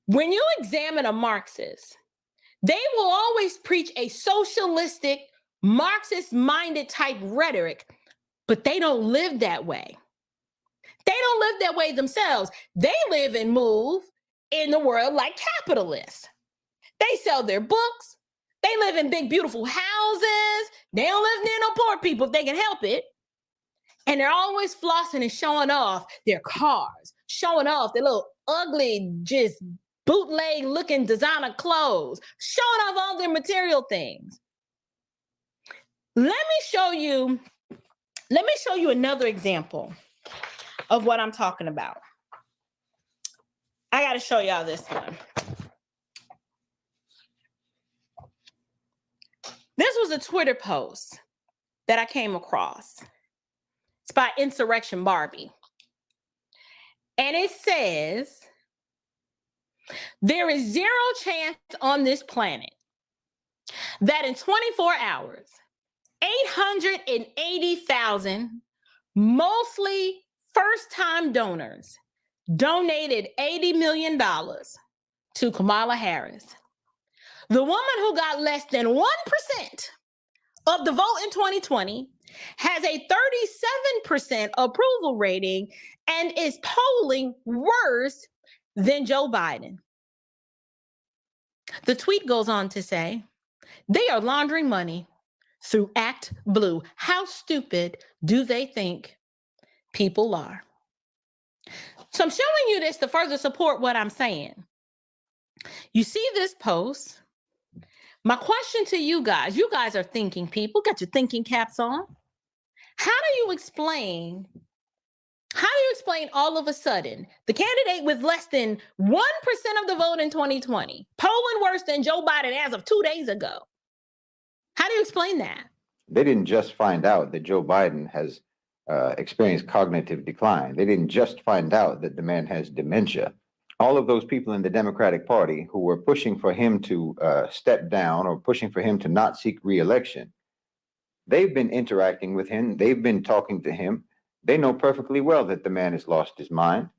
When you examine a Marxist, they will always preach a socialistic, Marxist-minded type rhetoric, but they don't live that way. They don't live that way themselves. They live and move in the world like capitalists. They sell their books. They live in big, beautiful houses. They don't live near no poor people if they can help it. And they're always flossing and showing off their cars, showing off their little ugly, just bootleg looking designer clothes, showing off all their material things. Let me show you another example of what I'm talking about. I got to show y'all this one. This was a Twitter post that I came across. It's by Insurrection Barbie. And it says, there is zero chance on this planet that in 24 hours, 880,000, mostly first-time donors, donated $80 million to Kamala Harris. The woman who got less than 1% of the vote in 2020 has a 37% approval rating and is polling worse than Joe Biden. The tweet goes on to say, they are laundering money through Act Blue. How stupid do they think people are? So I'm showing you this to further support what I'm saying. You see this post. My question to you guys are thinking people, got your thinking caps on. How do you explain all of a sudden the candidate with less than 1% of the vote in 2020, polling worse than Joe Biden as of 2 days ago? How do you explain that? They didn't just find out that Joe Biden has experienced cognitive decline. They didn't just find out that the man has dementia. All of those people in the Democratic Party who were pushing for him to step down or pushing for him to not seek re-election, they've been interacting with him. They've been talking to him. They know perfectly well that the man has lost his mind,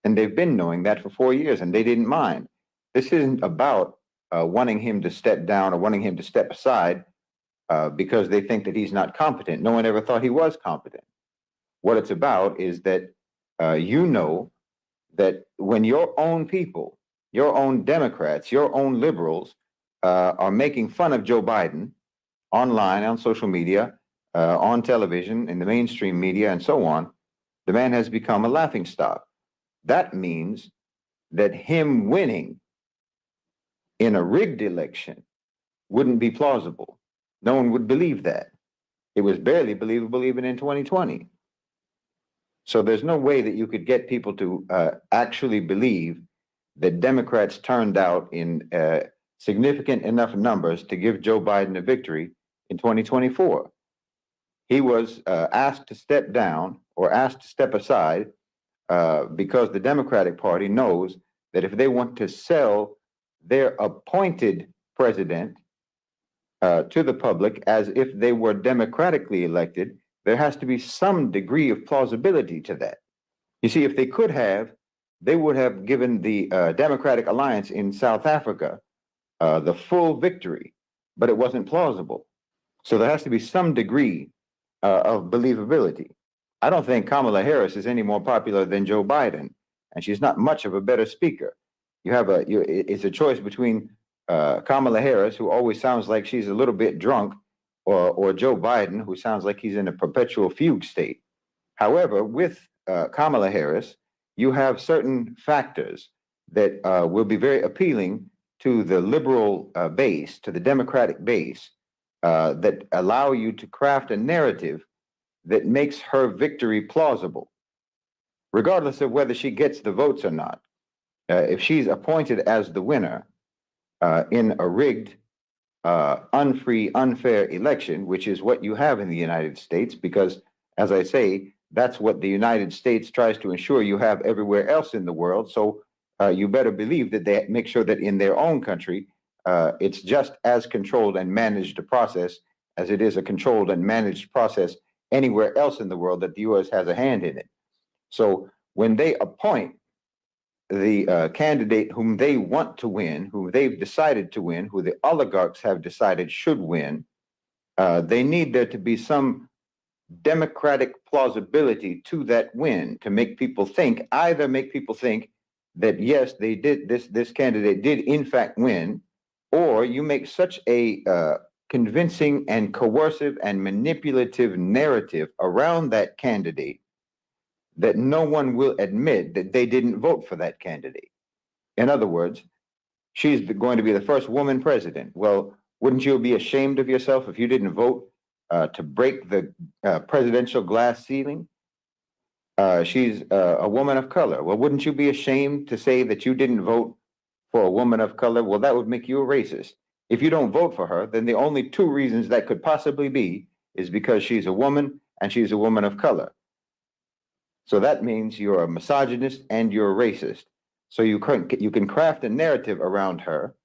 and they've been knowing that for 4 years, and they didn't mind. This isn't about wanting him to step down or wanting him to step aside because they think that he's not competent. No one ever thought he was competent. What it's about is that you know that when your own people, your own Democrats, your own liberals are making fun of Joe Biden online, on social media, on television, in the mainstream media, and so on, the man has become a laughingstock. That means that him winning in a rigged election wouldn't be plausible. No one would believe that. It was barely believable even in 2020. So there's no way that you could get people to actually believe that Democrats turned out in significant enough numbers to give Joe Biden a victory in 2024. He was asked to step down or asked to step aside because the Democratic Party knows that if they want to sell their appointed president to the public as if they were democratically elected, there has to be some degree of plausibility to that. You see, if they could have, they would have given the Democratic Alliance in South Africa the full victory, but it wasn't plausible. So there has to be some degree of believability. I don't think Kamala Harris is any more popular than Joe Biden, and she's not much of a better speaker. It's a choice between Kamala Harris, who always sounds like she's a little bit drunk, or Joe Biden, who sounds like he's in a perpetual fugue state. However, with Kamala Harris, you have certain factors that will be very appealing to the liberal base, to the Democratic base, that allow you to craft a narrative that makes her victory plausible, regardless of whether she gets the votes or not. If she's appointed as the winner in a rigged, unfree, unfair election, which is what you have in the United States, because, as I say, that's what the United States tries to ensure you have everywhere else in the world. So you better believe that they make sure that in their own country, it's just as controlled and managed a process as it is a controlled and managed process anywhere else in the world that the U.S. has a hand in it. So when they appoint the candidate whom they want to win, who they've decided to win, who the oligarchs have decided should win, they need there to be some democratic plausibility to that win to make people think, either make people think that yes, they did this candidate did in fact win, or you make such a convincing and coercive and manipulative narrative around that candidate that no one will admit that they didn't vote for that candidate. In other words, she's going to be the first woman president. Well, wouldn't you be ashamed of yourself if you didn't vote to break the presidential glass ceiling? She's a woman of color. Well, wouldn't you be ashamed to say that you didn't vote for a woman of color? Well, that would make you a racist. If you don't vote for her, then the only two reasons that could possibly be is because she's a woman and she's a woman of color. So that means you're a misogynist and you're a racist. So you can craft a narrative around her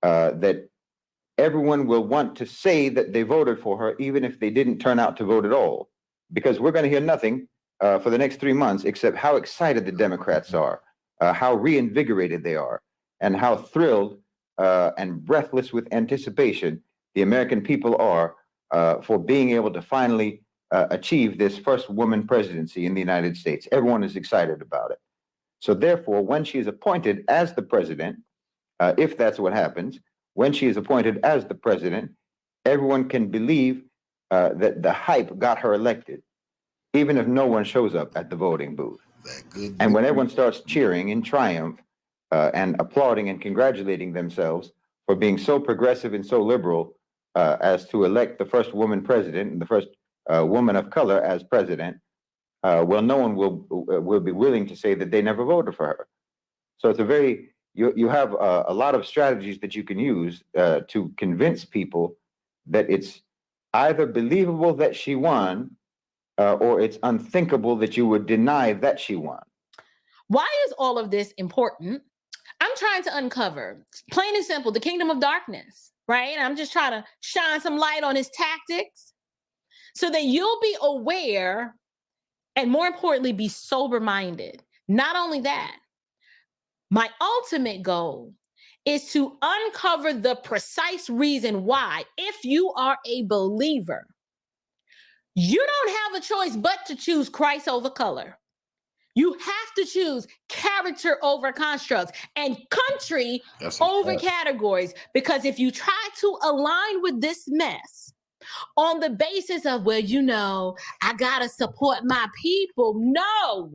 that everyone will want to say that they voted for her, even if they didn't turn out to vote at all. Because we're going to hear nothing for the next 3 months except how excited the Democrats are, how reinvigorated they are, and how thrilled and breathless with anticipation the American people are for being able to finally achieve this first woman presidency in the United States. Everyone is excited about it. So therefore, when she's appointed as the president, if that's what happens, when she is appointed as the president, everyone can believe that the hype got her elected, even if no one shows up at the voting booth. And when everyone starts cheering in triumph and applauding and congratulating themselves for being so progressive and so liberal as to elect the first woman president and the first woman of color as president, well, no one will be willing to say that they never voted for her. So it's a very, you have a lot of strategies that you can use to convince people that it's either believable that she won or it's unthinkable that you would deny that she won. Why is all of this important? I'm trying to uncover, plain and simple, the kingdom of darkness, right? And I'm just trying to shine some light on his tactics so that you'll be aware and, more importantly, be sober-minded. Not only that, my ultimate goal is to uncover the precise reason why, if you are a believer, you don't have a choice but to choose Christ over color. You have to choose character over constructs and country over categories. Because if you try to align with this mess on the basis of, well, you know, I gotta support my people. No,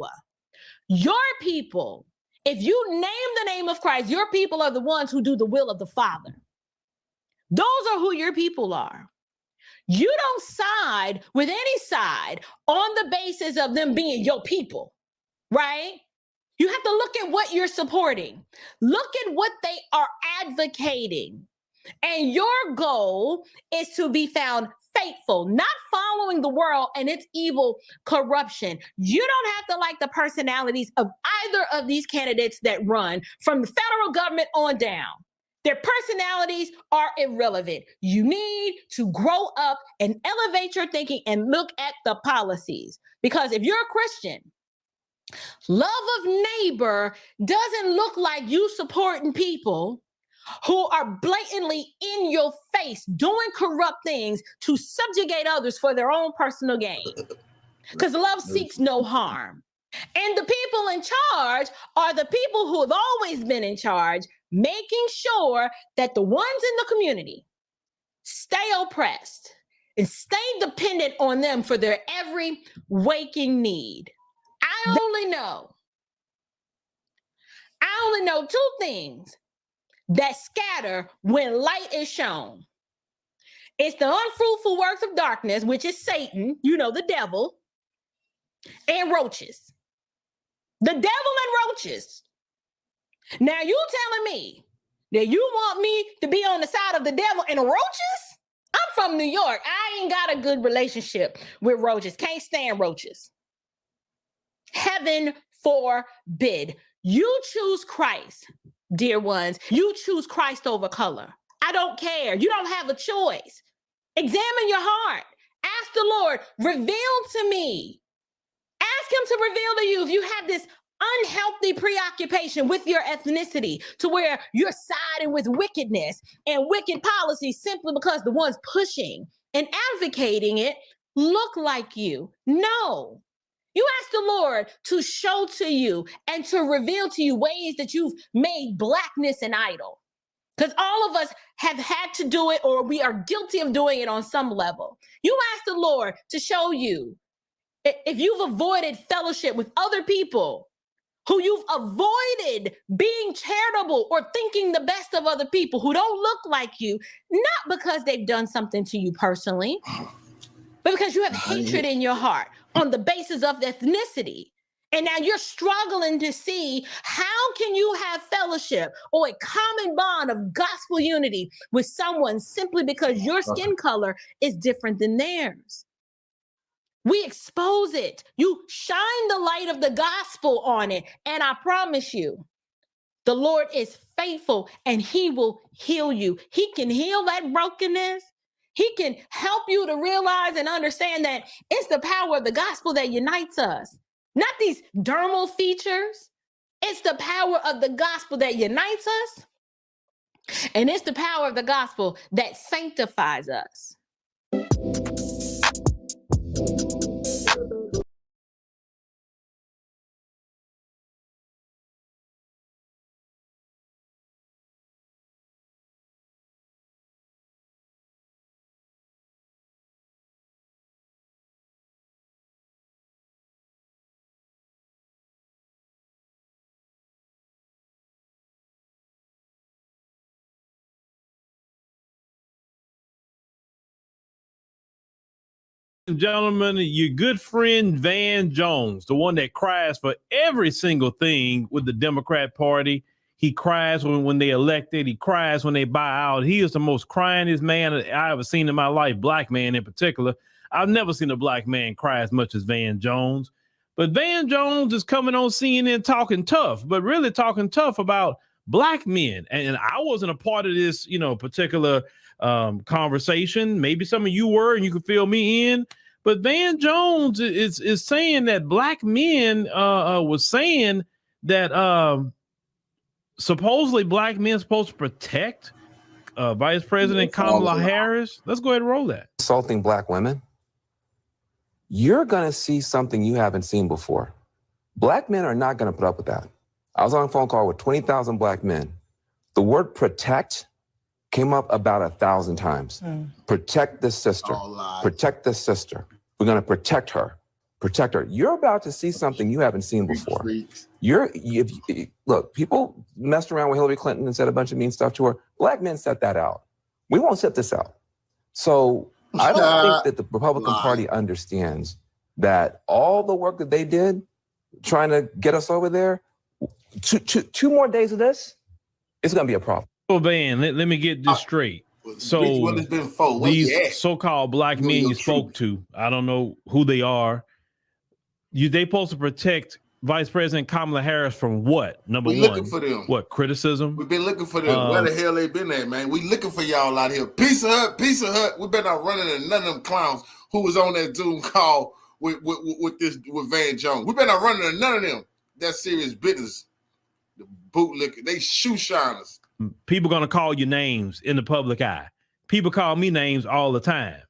your people, if you name the name of Christ, your people are the ones who do the will of the Father. Those are who your people are. You don't side with any side on the basis of them being your people. Right? You have to look at what you're supporting. Look at what they are advocating. And your goal is to be found faithful, not following the world and its evil corruption. You don't have to like the personalities of either of these candidates that run from the federal government on down. Their personalities are irrelevant. You need to grow up and elevate your thinking and look at the policies. Because if you're a Christian, love of neighbor doesn't look like you supporting people who are blatantly in your face doing corrupt things to subjugate others for their own personal gain. Because love seeks no harm. And the people in charge are the people who have always been in charge, making sure that the ones in the community stay oppressed and stay dependent on them for their every waking need. I only know two things that scatter when light is shown. It's the unfruitful works of darkness, which is Satan, you know, the devil, and roaches. The devil and roaches. Now you telling me that you want me to be on the side of the devil and the roaches? I'm from New York. I ain't got a good relationship with roaches. Can't stand roaches. Heaven forbid. You choose Christ, dear ones. You choose Christ over color. I don't care. You don't have a choice. Examine your heart. Ask the Lord, reveal to me. Ask him to reveal to you if you have this unhealthy preoccupation with your ethnicity to where you're siding with wickedness and wicked policies simply because the ones pushing and advocating it look like you. No. You ask the Lord to show to you and to reveal to you ways that you've made blackness an idol. Because all of us have had to do it, or we are guilty of doing it on some level. You ask the Lord to show you if you've avoided fellowship with other people, who you've avoided being charitable or thinking the best of other people who don't look like you, not because they've done something to you personally, but because you have hatred in your heart on the basis of ethnicity. And now you're struggling to see how can you have fellowship or a common bond of gospel unity with someone simply because your skin color is different than theirs. We expose it. You shine the light of the gospel on it. And I promise you, the Lord is faithful and he will heal you. He can heal that brokenness. He can help you to realize and understand that it's the power of the gospel that unites us. Not these dermal features. It's the power of the gospel that unites us. And it's the power of the gospel that sanctifies us. Gentlemen, your good friend Van Jones, the one that cries for every single thing with the Democrat Party. He cries when they elected. He cries when they buy out. He is the most cryingest man I ever seen in my life, black man in particular. I've never seen a black man cry as much as Van Jones. But Van Jones is coming on CNN talking tough, but really talking tough about black men. And I wasn't a part of this, particular conversation. Maybe some of you were, and you could fill me in. But Van Jones is saying that black men was saying that supposedly black men are supposed to protect Vice President Kamala Harris. Let's go ahead and roll that. Assaulting black women, you're going to see something you haven't seen before. Black men are not going to put up with that. I was on a phone call with 20,000 black men. The word protect came up about 1,000 times. Protect this sister. Protect this sister. We're going to protect her. Protect her. You're about to see something you haven't seen before. Look, people messed around with Hillary Clinton and said a bunch of mean stuff to her. Black men set that out. We won't set this out. So I don't think that the Republican Party understands that all the work that they did trying to get us over there, two more days of this, it's going to be a problem. Well, Van, let me get this straight. So these so-called black men you spoke to, I don't know who they are. They supposed to protect Vice President Kamala Harris from what? Number one, looking for them. What, criticism? We've been looking for them. Where the hell they been at, man? We looking for y'all out here. Pizza Hut. We've been out running and none of them clowns who was on that Zoom call with Van Jones. We've been out running and none of them. That's serious business. The bootlicker, they shoe shiners. People gonna call you names in the public eye. People call me names all the time.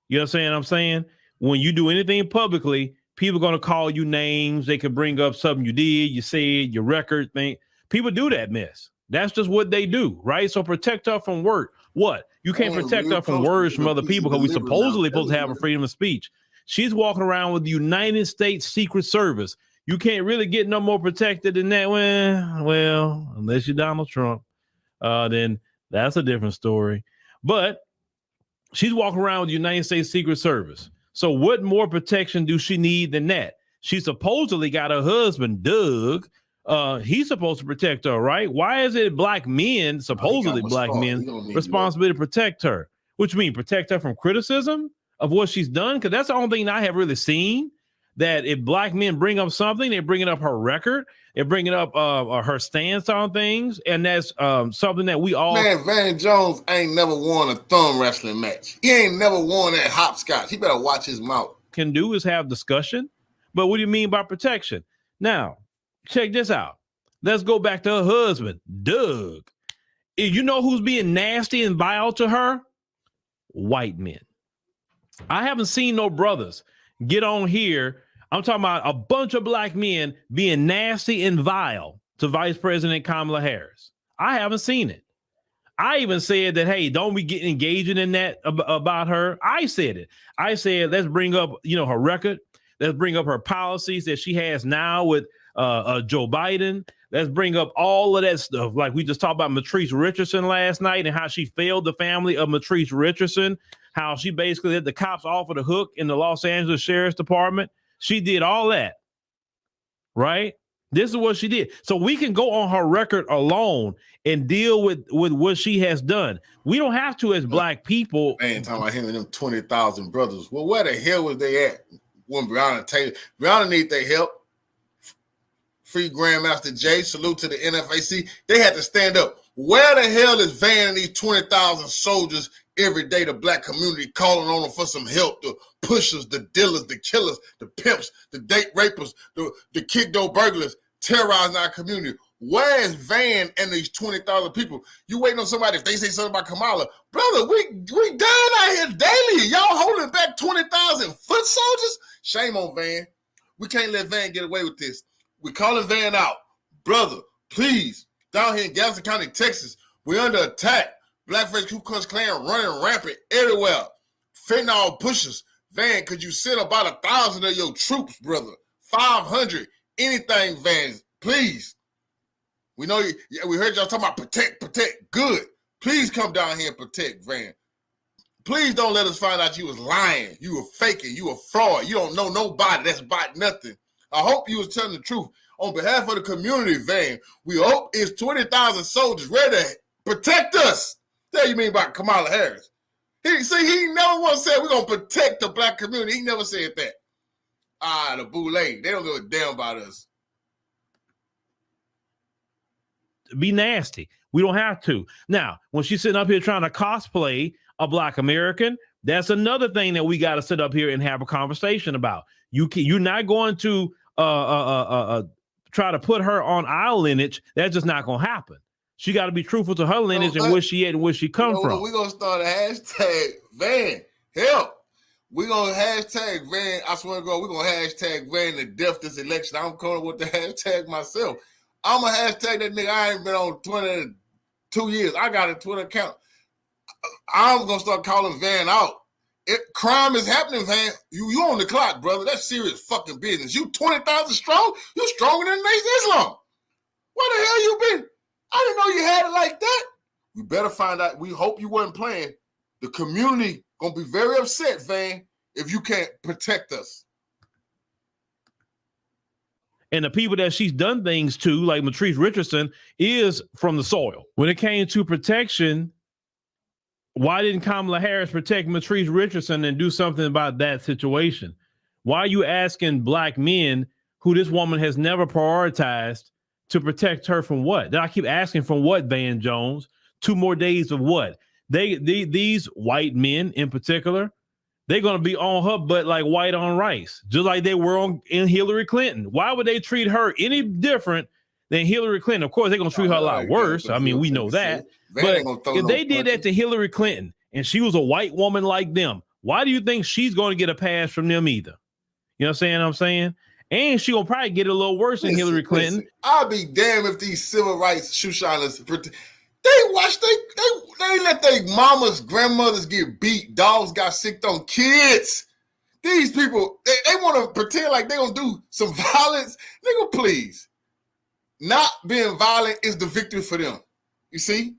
You understand what I'm saying? When you do anything publicly, people gonna call you names. They could bring up something you did, you said, your record thing. People do that mess. That's just what they do, right? So protect her from work. What? You can't protect her from words from other people because we supposedly supposed to have a freedom of speech. She's walking around with the United States Secret Service. You can't really get no more protected than that. Well, unless you're Donald Trump, then that's a different story. But she's walking around with the United States Secret Service. So what more protection do she need than that? She supposedly got her husband, Doug. He's supposed to protect her, right? Why is it black men, supposedly black men, responsibility to protect her? Which means protect her from criticism of what she's done? Because that's the only thing I have really seen, that if black men bring up something, they're bringing up her record, they're bringing up her stance on things, and that's something that we all... Man, Van Jones ain't never won a thumb wrestling match. He ain't never won that hopscotch. He better watch his mouth. Can do is have discussion, but what do you mean by protection? Now, check this out. Let's go back to her husband, Doug. You know who's being nasty and vile to her? White men. I haven't seen no brothers get on here. I'm talking about a bunch of black men being nasty and vile to Vice President Kamala Harris. I haven't seen it. I even said that, hey, don't we get engaging in that about her? I said it. I said, let's bring up, her record. Let's bring up her policies that she has now with Joe Biden. Let's bring up all of that stuff. Like we just talked about Matrice Richardson last night and how she failed the family of Matrice Richardson, how she basically let the cops off of the hook in the Los Angeles Sheriff's Department. She did all that, right? This is what she did. So we can go on her record alone and deal with what she has done. We don't have to as black people. Man, talking about him and them 20,000 brothers. Well, where the hell was they at when Breonna need their help? Free Grandmaster Jay, salute to the NFAC. They had to stand up. Where the hell is Van and these 20,000 soldiers every day, the black community calling on them for some help? The pushers, the dealers, the killers, the pimps, the date rapers, the kid door burglars terrorizing our community. Where is Van and these 20,000 people? You waiting on somebody, if they say something about Kamala, brother, we dying out here daily. Y'all holding back 20,000 foot soldiers? Shame on Van. We can't let Van get away with this. We calling Van out. Brother, please, down here in Galveston County, Texas, we're under attack. Blackface Ku Klux Klan running rampant everywhere. Fentanyl pushers. Van, could you send about 1,000 of your troops, brother? 500, anything, Van, please. We know we heard y'all talking about protect. Good. Please come down here and protect, Van. please don't let us find out you was lying. You were faking. You were fraud. You don't know nobody. That's about nothing. I hope you was telling the truth. On behalf of the community, Van, we hope it's 20,000 soldiers ready to protect us. What you mean by Kamala Harris? He never once said we're going to protect the black community. He never said that. The Boule, they don't give a damn about us. Be nasty. We don't have to. Now, when she's sitting up here trying to cosplay a black American, that's another thing that we got to sit up here and have a conversation about. You're not going to try to put her on our lineage. That's just not going to happen. She got to be truthful to her lineage and where she at and where she come from. We're going to start a hashtag, Van, help. We're going to hashtag Van. I swear to God, we're going to hashtag Van to death this election. I'm coming with the hashtag myself. I'm going to hashtag that nigga. I ain't been on Twitter in 2 years. I got a Twitter account. I'm going to start calling Van out. Crime is happening, Van. You on the clock, brother. That's serious fucking business. You 20,000 strong? You stronger than Nation Islam. Where the hell you been? I didn't know you had it like that. We better find out. We hope you weren't playing. The community going to be very upset, Van, if you can't protect us. And the people that she's done things to, like Matrice Richardson, is from the soil. When it came to protection, why didn't Kamala Harris protect Matrice Richardson and do something about that situation? Why are you asking black men who this woman has never prioritized to protect her from what? Then I keep asking from what, Van Jones? 2 more days of what? These white men in particular, they're going to be on her butt like white on rice, just like they were in Hillary Clinton. Why would they treat her any different than Hillary Clinton? Of course, they're going to treat her a lot worse. I mean, we know that. But if they did that to Hillary Clinton and she was a white woman like them, why do you think she's going to get a pass from them either? You know what I'm saying? And she will probably get a little worse than Hillary Clinton. I'll be damned if these civil rights shoeshiners, they let their mamas, grandmothers get beat. Dogs got sick on kids. These people, they want to pretend like they're going to do some violence. Nigga, please. Not being violent is the victory for them. You see?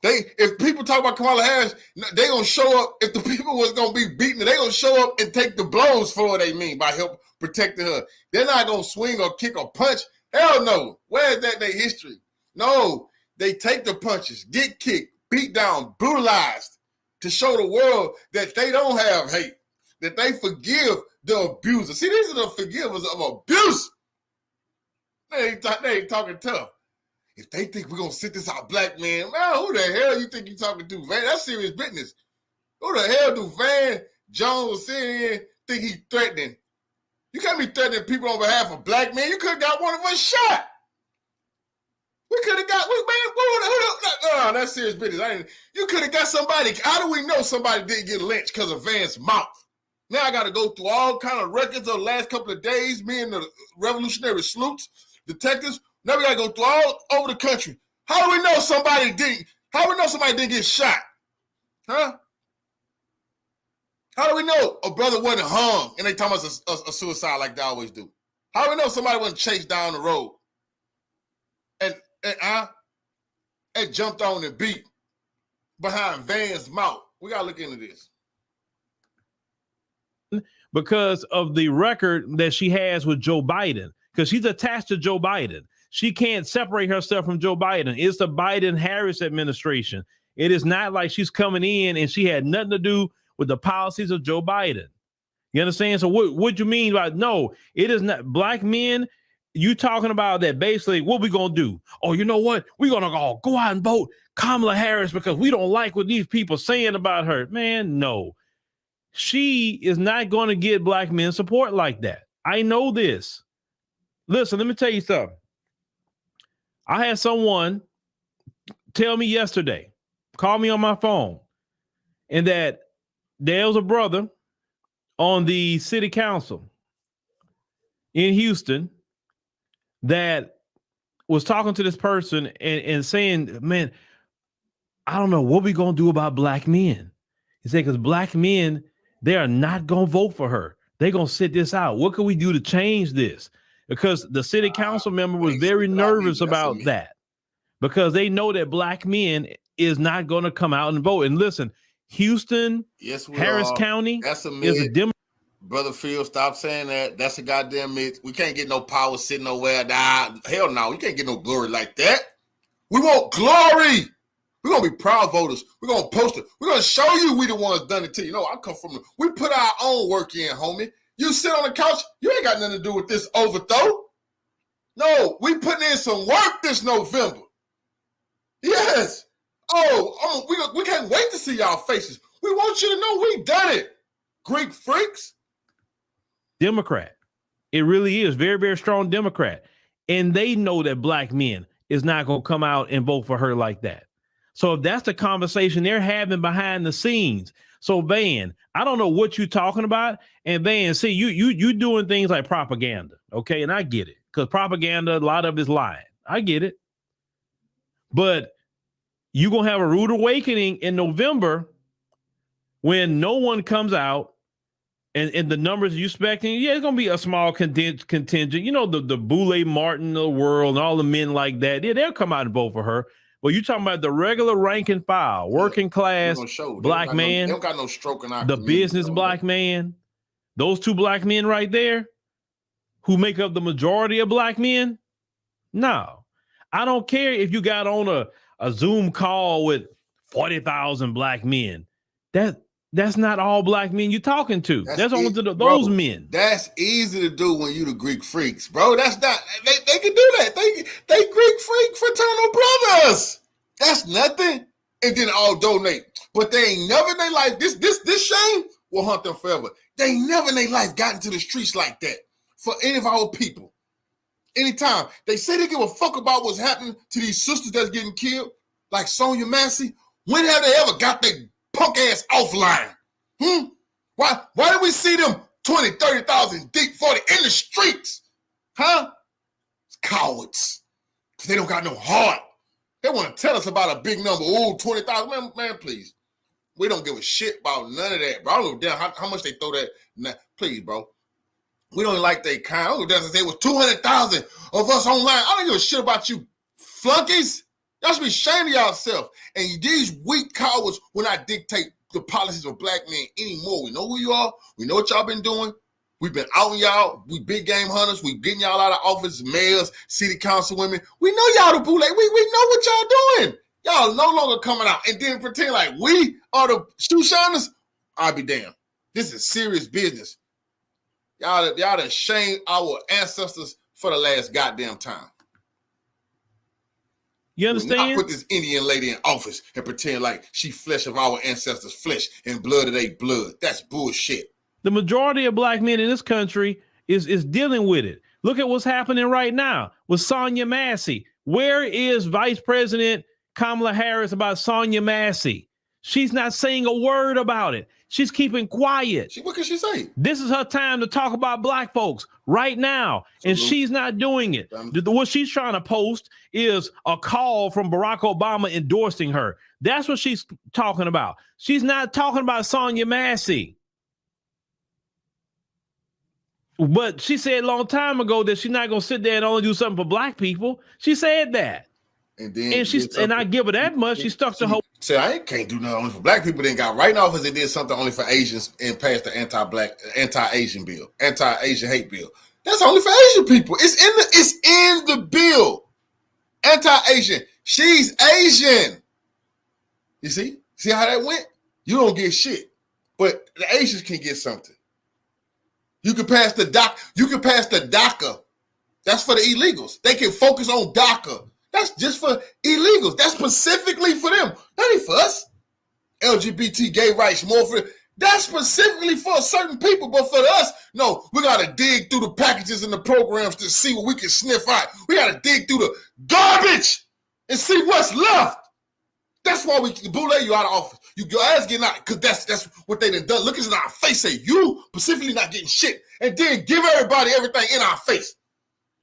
If people talk about Kamala Harris, they going to show up. If the people was going to be beaten, they going to show up and take the blows for what they mean by help protecting her. They're not going to swing or kick or punch. Hell no. Where is that in their history? No. They take the punches, get kicked, beat down, brutalized to show the world that they don't have hate, that they forgive the abuser. See, these are the forgivers of abuse. They ain't talking tough. If they think we're going to sit this out black man, man, who the hell you think you talking to, Van? That's serious business. Who the hell do Van Jones sit here think he's threatening? You can't be threatening people on behalf of black men. You could have got one of us shot. We could have got, no, that's serious business. You could have got somebody. How do we know somebody didn't get lynched because of Vance's mouth? Now I got to go through all kind of records of the last couple of days, me and the revolutionary sleuths, detectives. Now we got to go through all over the country. How do we know somebody didn't get shot? Huh? How do we know a brother wasn't hung and they talking about a suicide like they always do? How do we know somebody wasn't chased down the road and jumped on and beat behind Van's mouth? We got to look into this. Because of the record that she has with Joe Biden, because she's attached to Joe Biden. She can't separate herself from Joe Biden. It's the Biden-Harris administration. It is not like she's coming in and she had nothing to do with the policies of Joe Biden. You understand? So what you mean by, no, it is not black men. You talking about that basically what we going to do? Oh, you know what? We're going to go out and vote Kamala Harris because we don't like what these people saying about her. Man, no. She is not going to get black men support like that. I know this. Listen, let me tell you something. I had someone tell me yesterday, call me on my phone, and that there was a brother on the city council in Houston that was talking to this person and saying, man, I don't know what we going to do about black men. He said, because black men, they are not going to vote for her. They're going to sit this out. What can we do to change this? Because the city council member was very nervous about that because they know that black men is not going to come out and vote. And listen, Houston, yes, we Harris are. County That's a is a myth. Democrat. Brother Phil, stop saying that. That's a goddamn myth. We can't get no power sitting nowhere. Nah, hell no. We can't get no glory like that. We want glory. We're going to be proud voters. We're going to post it. We're going to show you we the ones done it to you. No, I come from, we put our own work in, homie. You sit on the couch, you ain't got nothing to do with this overthrow. No, we putting in some work this November. Yes. Oh, we can't wait to see y'all faces. We want you to know we done it. Greek freaks. Democrat. It really is. Very, very strong Democrat. And they know that black men is not going to come out and vote for her like that. So if that's the conversation they're having behind the scenes. So Van, I don't know what you're talking about. And Van, see, you doing things like propaganda. Okay. And I get it, because propaganda, a lot of it is lying. I get it. But you're going to have a rude awakening in November when no one comes out. And the numbers you're expecting, yeah, it's going to be a small contingent. You know, the Boule Martin of the world and all the men like that, yeah, they'll come out and vote for her. But you're talking about the regular rank and file, working class black man. They don't got no stroke in our the community, business though. black man. Those two black men right there who make up the majority of black men. No, I don't care if you got on a Zoom call with 40,000 black men. That's not all black men you're talking to. That's only to those men. That's easy to do when you the Greek freaks, bro. That's not, they can do that. They Greek freak fraternal brothers. That's nothing. And then all donate. But they ain't never in their life, this shame will haunt them forever. They ain't never in their life got into the streets like that for any of our people. Anytime they say they give a fuck about what's happening to these sisters that's getting killed, like Sonia Massey, when have they ever got their punk ass offline? Why do we see them 20, 30,000 deep 40 in the streets? Huh? It's cowards. They don't got no heart. They want to tell us about a big number. Oh, 20,000. Man, please. We don't give a shit about none of that, bro. I don't know how much they throw that. Nah, please, bro. We don't like they kind. I don't know if they was 200,000 of us online. I don't give a shit about you flunkies. Y'all should be ashamed of yourself. And these weak cowards will not dictate the policies of black men anymore. We know who you are. We know what y'all been doing. We've been outing y'all. We big game hunters. We getting y'all out of office, mayors, city council women. We know y'all the Boule. We know what y'all doing. Y'all no longer coming out and then pretend like we are the shoe shiners. I'll be damned. This is serious business. Y'all done shamed our ancestors for the last goddamn time. You understand? Not put this Indian lady in office and pretend like she flesh of our ancestors' flesh and blood of their blood. That's bullshit. The majority of black men in this country is dealing with it. Look at what's happening right now with Sonia Massey. Where is Vice President Kamala Harris about Sonia Massey? She's not saying a word about it. She's keeping quiet. What can she say? This is her time to talk about black folks right now, and she's not doing it. What she's trying to post is a call from Barack Obama endorsing her. That's what she's talking about. She's not talking about Sonia Massey. But she said a long time ago that she's not going to sit there and only do something for black people. She said that. And I give her that much. She stuck to her. Say, I can't do nothing only for black people. Then got right in office and did something only for Asians and passed the anti-Asian bill, anti-Asian hate bill. That's only for Asian people. It's in the bill. Anti-Asian. She's Asian. You see? See how that went? You don't get shit. But the Asians can get something. You can pass the DACA. That's for the illegals. They can focus on DACA. That's just for illegals. That's specifically for them. That ain't for us. LGBT gay rights, more for them. That's specifically for certain people, but for us, no, we got to dig through the packages and the programs to see what we can sniff out. We got to dig through the garbage and see what's left. That's why we Boule you out of office. Your ass getting out, because that's what they done. Look us in our face, say you specifically not getting shit, and then give everybody everything in our face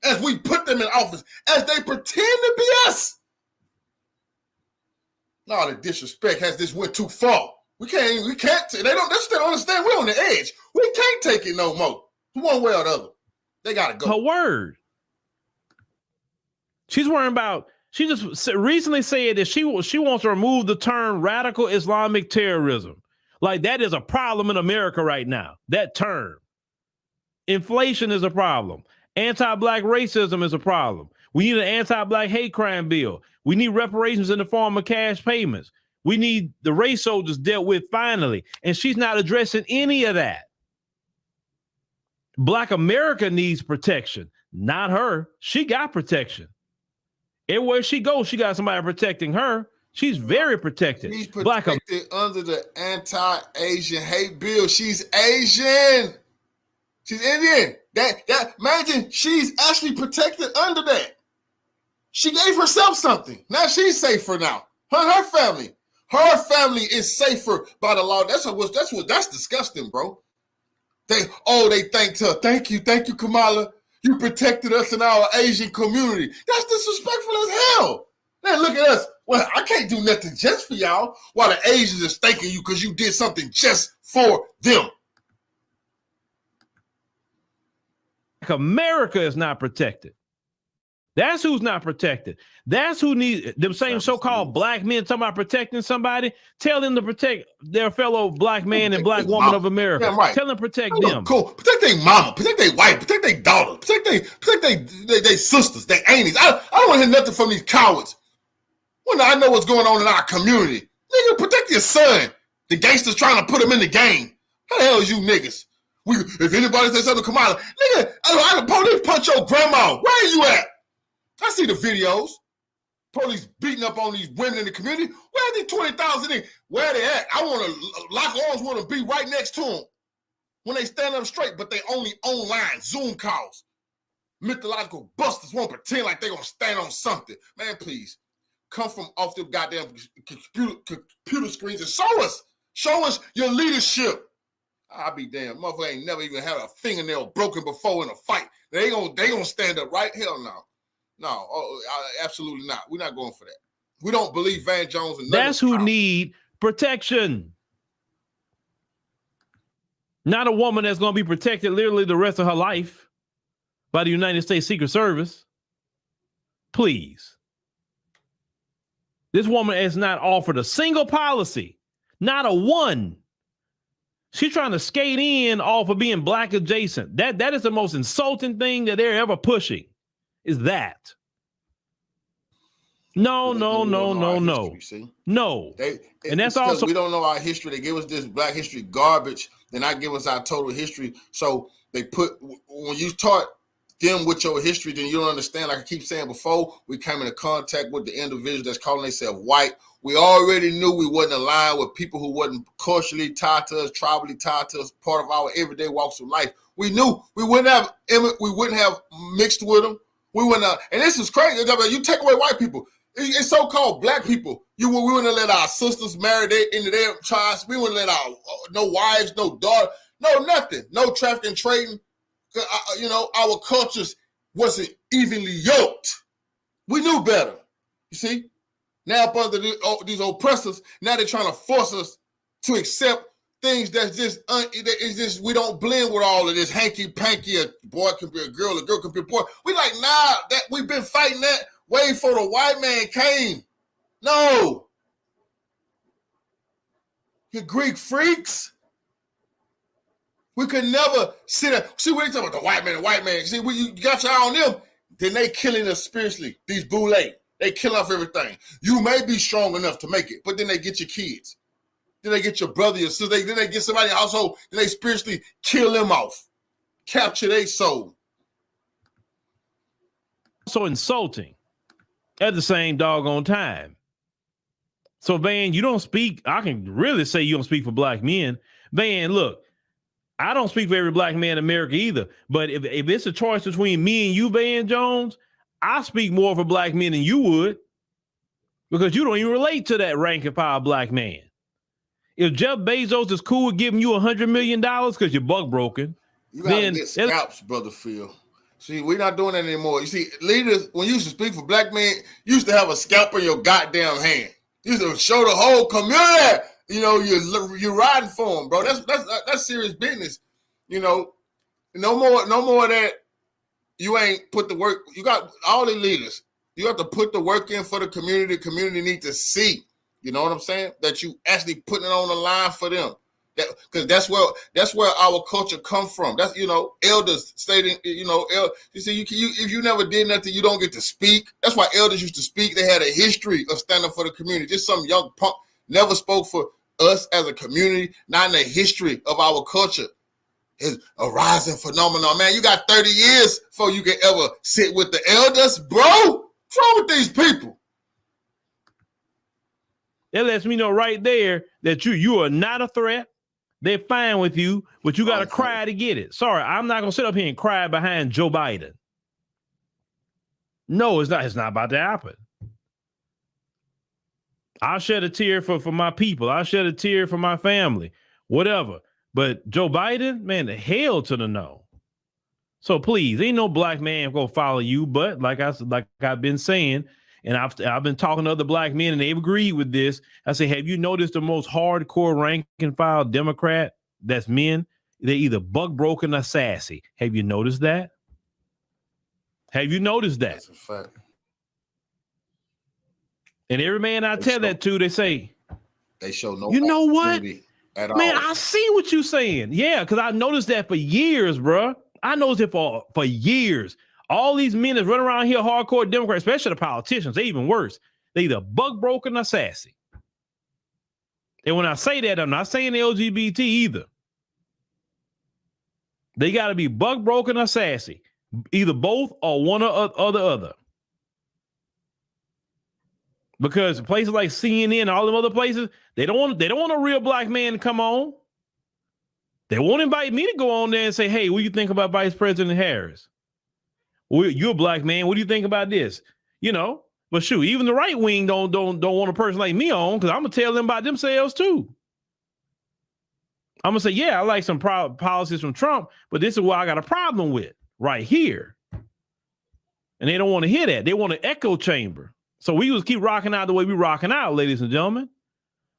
as we put them in office, as they pretend to be us. No, the disrespect has this went too far. We can't, they still understand we're on the edge. We can't take it no more. One way or the other. They gotta go. Her word. She's worrying about She just recently said that she wants to remove the term radical Islamic terrorism. Like that is a problem in America right now. That term. Inflation is a problem. Anti-black racism is a problem. We need an anti-black hate crime bill. We need reparations in the form of cash payments. We need the race soldiers dealt with finally. And she's not addressing any of that. Black America needs protection, not her. She got protection. Everywhere she goes, she got somebody protecting her. She's very protected. She's protected under the anti-Asian hate bill. She's Asian. She's Indian. Imagine she's actually protected under that. She gave herself something. Now she's safer now. Her family. Her family is safer by the law. That's disgusting, bro. They thanked her. Thank you, Kamala. You protected us in our Asian community. That's disrespectful as hell. Now look at us. Well, I can't do nothing just for y'all while the Asians are thanking you because you did something just for them. America is not protected. That's who's not protected. That's who needs them same so-called black men talking about protecting somebody. Tell them to protect their fellow black man and black woman of America. Yeah, right. Tell them to protect them. Cool. Protect their mama, protect their wife, protect their daughter, protect their sisters, their aunties. I don't want to hear nothing from these cowards. Well, I know what's going on in our community. Nigga, protect your son. The gangsters trying to put him in the game. How the hell is you niggas? If anybody says something to Kamala, nigga, I the police punch your grandma. Where are you at? I see the videos. Police beating up on these women in the community. Where are these 20,000 in? Where are they at? I want to lock arms with them, be right next to them when they stand up straight, but they only online, Zoom calls. Mythological busters won't pretend like they're going to stand on something. Man, please, come from off the goddamn computer screens and show us your leadership. I'll be damned. Motherfucker ain't never even had a fingernail broken before in a fight. They gonna stand up, right? Hell no. No, absolutely not. We're not going for that. We don't believe Van Jones and that's who need protection. Not a woman that's going to be protected literally the rest of her life by the United States Secret Service. Please. This woman has not offered a single policy, not a one. She's trying to skate in off of being black adjacent. That is the most insulting thing that they're ever pushing. Is that? No. And that's also we don't know our history. They give us this black history garbage, then I give us our total history. So they put when you taught them with your history, then you don't understand. Like I keep saying before, we came into contact with the individuals that's calling themselves white. We already knew we wasn't aligned with people who wasn't culturally tied to us, tribally tied to us, part of our everyday walks of life. We knew we wouldn't have mixed with them. We wouldn't have, and this is crazy. You take away white people. It's so-called black people. We wouldn't let our sisters marry into their tribes. We wouldn't let our no wives, no daughter, no nothing, no trafficking, trading. Our cultures wasn't evenly yoked. We knew better. You see, now up under these oppressors, now they're trying to force us to accept things that's just we don't blend with all of this hanky panky. A boy can be a girl can be a boy. We like that we've been fighting that way before the white man came. No, you Greek freaks. We could never sit there. See what they talking about the white man. See, you got your eye on them, then they killing us spiritually. These Boule, they kill off everything. You may be strong enough to make it, but then they get your kids. Then they get your brother, your sister. Then they get somebody in the household. Then they spiritually kill them off, capture their soul. So insulting at the same doggone time. So Van, you don't speak. I can really say you don't speak for black men. Van, look. I don't speak for every black man in America either, but if it's a choice between me and you, Van Jones, I speak more for black men than you would because you don't even relate to that rank and file black man. If Jeff Bezos is cool with giving you $100 million because you're buck broken, you gotta get scalps, brother Phil. See, we're not doing that anymore. You see, leaders, when you used to speak for black men, you used to have a scalp in your goddamn hand. You used to show the whole community. You're riding for them, bro. That's serious business. No more of that. You ain't put the work. You got all the leaders. You have to put the work in for the community. The community needs to see. You know what I'm saying? That you actually putting it on the line for them. Because that's where our culture come from. That's, you know, elders stating, you know, you see, if you never did nothing, you don't get to speak. That's why elders used to speak. They had a history of standing for the community. Just some young punk never spoke for us as a community, not in the history of our culture. It's a rising phenomenon, man. You got 30 years before you can ever sit with the elders, bro. What's wrong with these people? That lets me know right there that you are not a threat. They're fine with you, but you got to cry to get it. Sorry, I'm not going to sit up here and cry behind Joe Biden. No, it's not. It's not about to happen. I'll shed a tear for my people. I'll shed a tear for my family, whatever. But Joe Biden, man, the hell to the no. So please, ain't no black man gonna follow you. But like I've been saying, and I've been talking to other black men, and they've agreed with this. I say, have you noticed the most hardcore rank and file Democrat that's men? They're either buck broken or sassy. Have you noticed that? Have you noticed that? That's a fact. And every man I tell that to, they say, they show no. You know what? At Man, all. I see what you're saying. Yeah, because I noticed that for years, bro. I noticed it for years. All these men that run around here, hardcore Democrats, especially the politicians, they even worse. They either buck broken or sassy. And when I say that, I'm not saying LGBT either. They got to be buck broken or sassy, either both or one or the other. Because places like CNN and all them other places, they don't want a real black man to come on. They won't invite me to go on there and say, hey, what do you think about Vice President Harris? Well, you're a black man. What do you think about this? You know, but shoot, even the right wing don't want a person like me on, because I'm gonna tell them about themselves too. I'm gonna say, yeah, I like some policies from Trump, but this is what I got a problem with right here. And they don't want to hear that. They want an echo chamber. So we just keep rocking out the way we rocking out, ladies and gentlemen.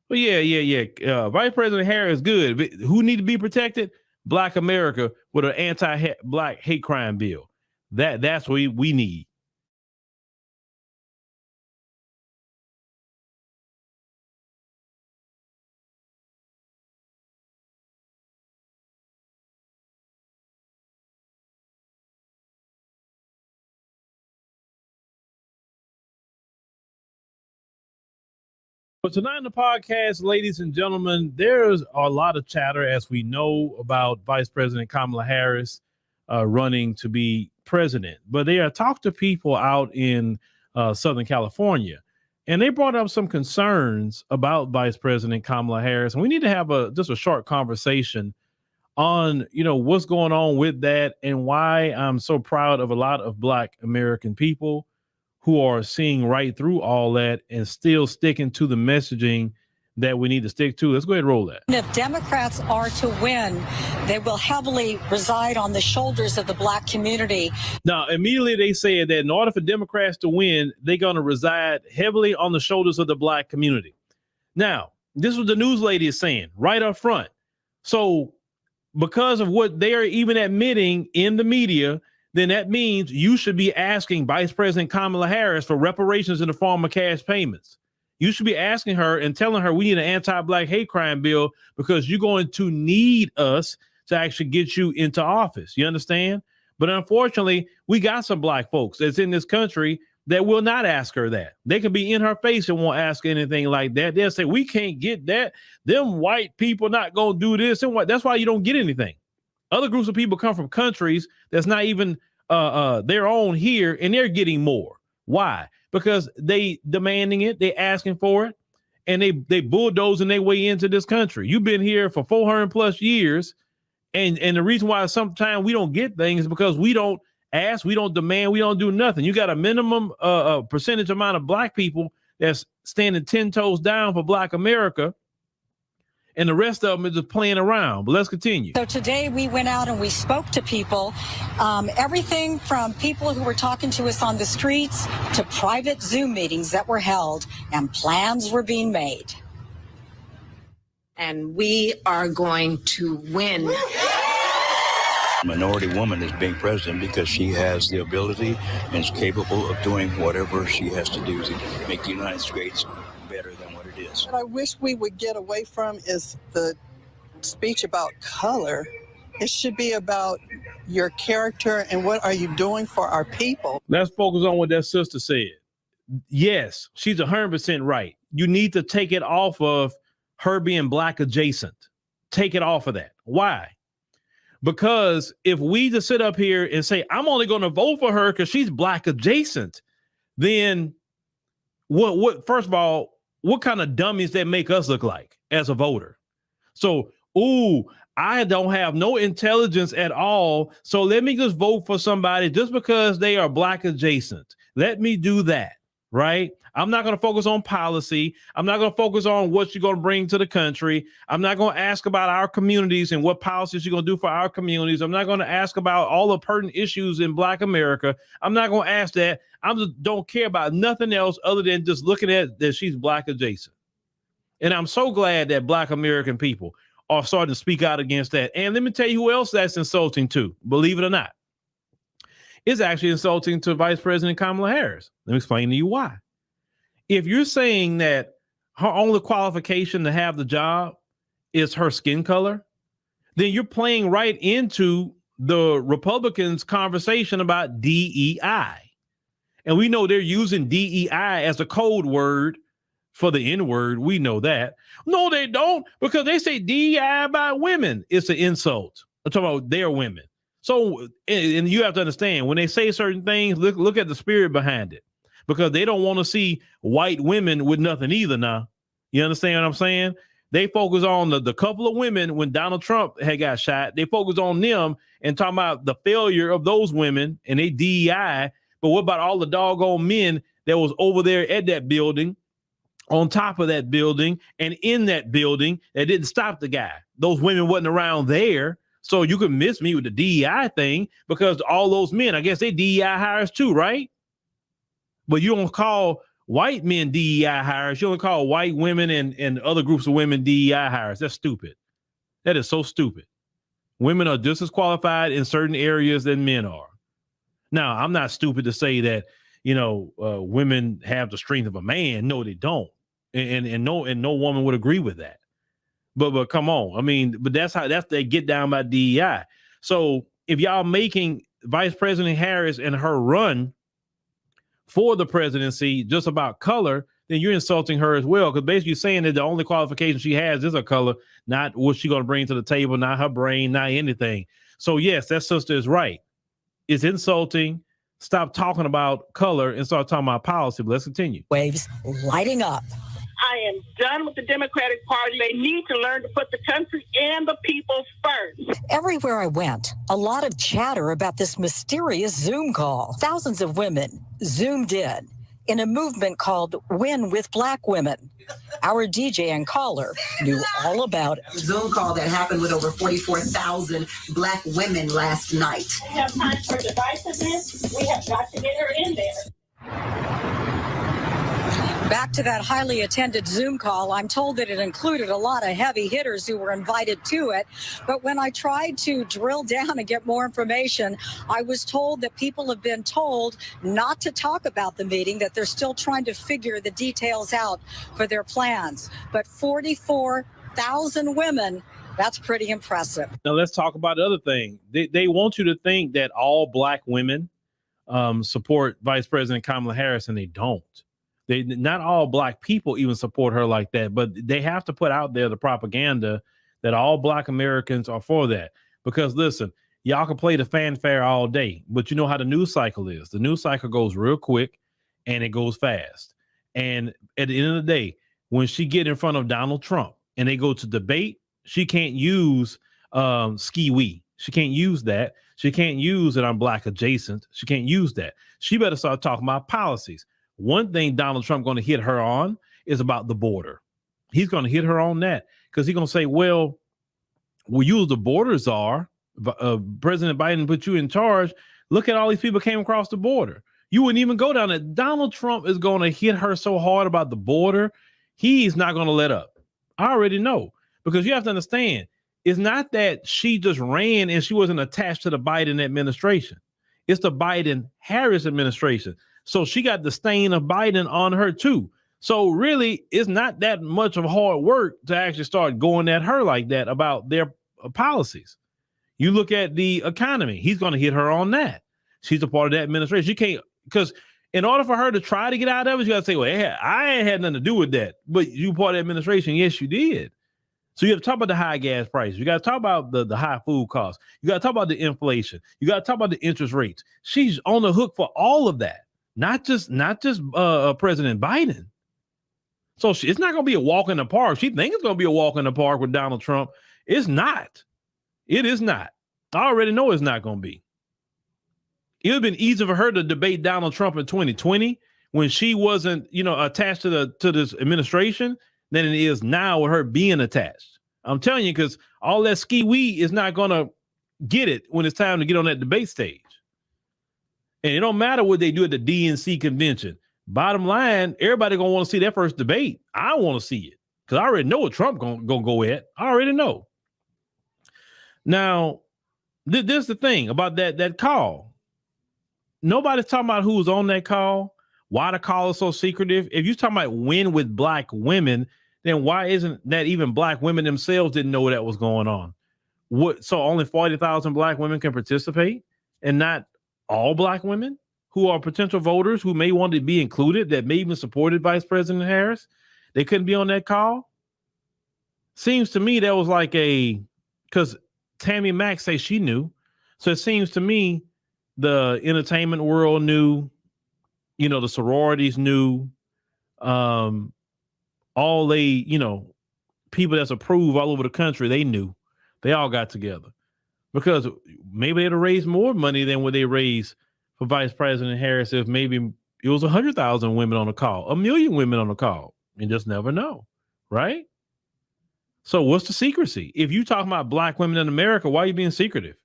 But yeah. Vice President Harris is good. But who need to be protected? Black America with an anti-black hate crime bill. That's what we need. But tonight in the podcast, ladies and gentlemen, there's a lot of chatter, as we know, about Vice President Kamala Harris running to be president. But they are talked to people out in Southern California, and they brought up some concerns about Vice President Kamala Harris. And we need to have just a short conversation on, what's going on with that and why I'm so proud of a lot of Black American people who are seeing right through all that and still sticking to the messaging that we need to stick to. Let's go ahead and roll that. If Democrats are to win, they will heavily reside on the shoulders of the Black community. Now, immediately they said that in order for Democrats to win, they're going to reside heavily on the shoulders of the Black community. Now, this is what the news lady is saying right up front. So because of what they're even admitting in the media, then that means you should be asking Vice President Kamala Harris for reparations in the form of cash payments. You should be asking her and telling her we need an anti-Black hate crime bill because you're going to need us to actually get you into office. You understand? But unfortunately, we got some Black folks that's in this country that will not ask her that. They can be in her face and won't ask anything like that. They'll say, we can't get that. Them white people not going to do this. And what? That's why you don't get anything. Other groups of people come from countries that's not even their own here, and they're getting more. Why? Because they demanding it, they asking for it, and they bulldozing their way into this country. You've been here for 400 plus years, and the reason why sometimes we don't get things is because we don't ask, we don't demand, we don't do nothing. You got a minimum percentage amount of Black people that's standing 10 toes down for Black America, and the rest of them are just playing around. But let's continue. So today we went out and we spoke to people, everything from people who were talking to us on the streets to private Zoom meetings that were held, and plans were being made. And we are going to win. minority woman is being president because she has the ability and is capable of doing whatever she has to do to make the United States better than what it is. What I wish we would get away from is the speech about color. It should be about your character and what are you doing for our people. Let's focus on what that sister said. Yes, she's 100% right. You need to take it off of her being black adjacent. Take it off of that. Why? Because if we just sit up here and say, I'm only going to vote for her because she's black adjacent, then what, first of all, what kind of dummies that make us look like as a voter? So, I don't have no intelligence at all. So let me just vote for somebody just because they are black adjacent. Let me do that, right? I'm not going to focus on policy. I'm not going to focus on what you're going to bring to the country. I'm not going to ask about our communities and what policies you're going to do for our communities. I'm not going to ask about all the pertinent issues in Black America. I'm not going to ask that. I just don't care about nothing else other than just looking at that she's black adjacent. And I'm so glad that Black American people are starting to speak out against that. And let me tell you who else that's insulting to, believe it or not. It's actually insulting to Vice President Kamala Harris. Let me explain to you why. If you're saying that her only qualification to have the job is her skin color, then you're playing right into the Republicans' conversation about DEI. And we know they're using DEI as a code word for the N-word. We know that. No, they don't, because they say DEI about women. It's an insult. I'm talking about their women. So, and you have to understand, when they say certain things, look at the spirit behind it, because they don't want to see white women with nothing either now. You understand what I'm saying? They focus on the couple of women when Donald Trump had got shot. They focus on them and talking about the failure of those women and they DEI. But what about all the doggone men that was over there at that building, on top of that building, and in that building that didn't stop the guy? Those women wasn't around there. So you can miss me with the DEI thing, because all those men, I guess they DEI hires too, right? But you don't call white men DEI hires. You don't call white women and other groups of women DEI hires. That's stupid. That is so stupid. Women are just as qualified in certain areas than men are. Now, I'm not stupid to say that, women have the strength of a man. No, they don't. And no woman would agree with that. But come on. I mean, but that's they get down by DEI. So if y'all making Vice President Harris and her run for the presidency just about color, then you're insulting her as well. Because basically you're saying that the only qualification she has is her color, not what she's going to bring to the table, not her brain, not anything. So yes, that sister is right. It's insulting. Stop talking about color and start talking about policy. But let's continue. Waves lighting up. I am done with the Democratic Party. They need to learn to put the country and the people first. Everywhere I went, a lot of chatter about this mysterious Zoom call. Thousands of women Zoomed in a movement called Win with Black Women. Our DJ and caller knew all about it. Zoom call that happened with over 44,000 Black women last night. We have time for divisiveness. We have got to get her in there. Back to that highly attended Zoom call, I'm told that it included a lot of heavy hitters who were invited to it. But when I tried to drill down and get more information, I was told that people have been told not to talk about the meeting, that they're still trying to figure the details out for their plans. But 44,000 women, that's pretty impressive. Now let's talk about the other thing. They want you to think that all Black women support Vice President Kamala Harris, and they don't. Not all Black people even support her like that, but they have to put out there the propaganda that all Black Americans are for that. Because listen, y'all can play the fanfare all day, but you know how the news cycle is. The news cycle goes real quick and it goes fast. And at the end of the day, when she get in front of Donald Trump and they go to debate, she can't use ski-wee. She can't use that. She can't use that I'm Black adjacent. She can't use that. She better start talking about policies. One thing Donald Trump going to hit her on is about the border. He's going to hit her on that because he's going to say, well, you as the borders are, President Biden put you in charge. Look at all these people came across the border. You wouldn't even go down there. Donald Trump is going to hit her so hard about the border. He's not going to let up. I already know, because you have to understand, It's not that she just ran and she wasn't attached to the Biden administration. It's the Biden-Harris administration. So she got the stain of Biden on her too. So really, it's not that much of hard work to actually start going at her like that about their policies. You look at the economy, he's going to hit her on that. She's a part of that administration. You can't, because in order for her to try to get out of it, you got to say, well, I ain't had nothing to do with that. But you part of the administration. Yes, you did. So you have to talk about the high gas prices. You got to talk about the high food costs. You got to talk about the inflation. You got to talk about the interest rates. She's on the hook for all of that, not just President Biden. So it's not going to be a walk in the park. She thinks it's going to be a walk in the park with Donald Trump. It's not. It is not. I already know it's not going to be. It would have been easier for her to debate Donald Trump in 2020 when she wasn't, attached to this administration than it is now with her being attached. I'm telling you, because all that ski-wee is not going to get it when it's time to get on that debate stage. And it don't matter what they do at the DNC convention. Bottom line, everybody going to want to see that first debate. I want to see it because I already know what Trump going to go at. I already know. Now, this is the thing about that call. Nobody's talking about who was on that call, why the call is so secretive. If you're talking about win with black women, then why isn't that even black women themselves didn't know that was going on? So only 40,000 black women can participate and not all black women who are potential voters who may want to be included, that may even supported Vice President Harris? They couldn't be on that call? Seems to me that was like because Tammy Mack says she knew. So it seems to me the entertainment world knew, the sororities knew, all people that's approved all over the country, they knew. They all got together because maybe they'd have raised more money than what they raised for Vice President Harris if maybe it was 100,000 women on the call, 1 million women on the call. You just never know, right? So what's the secrecy? If you talking about black women in America, why are you being secretive?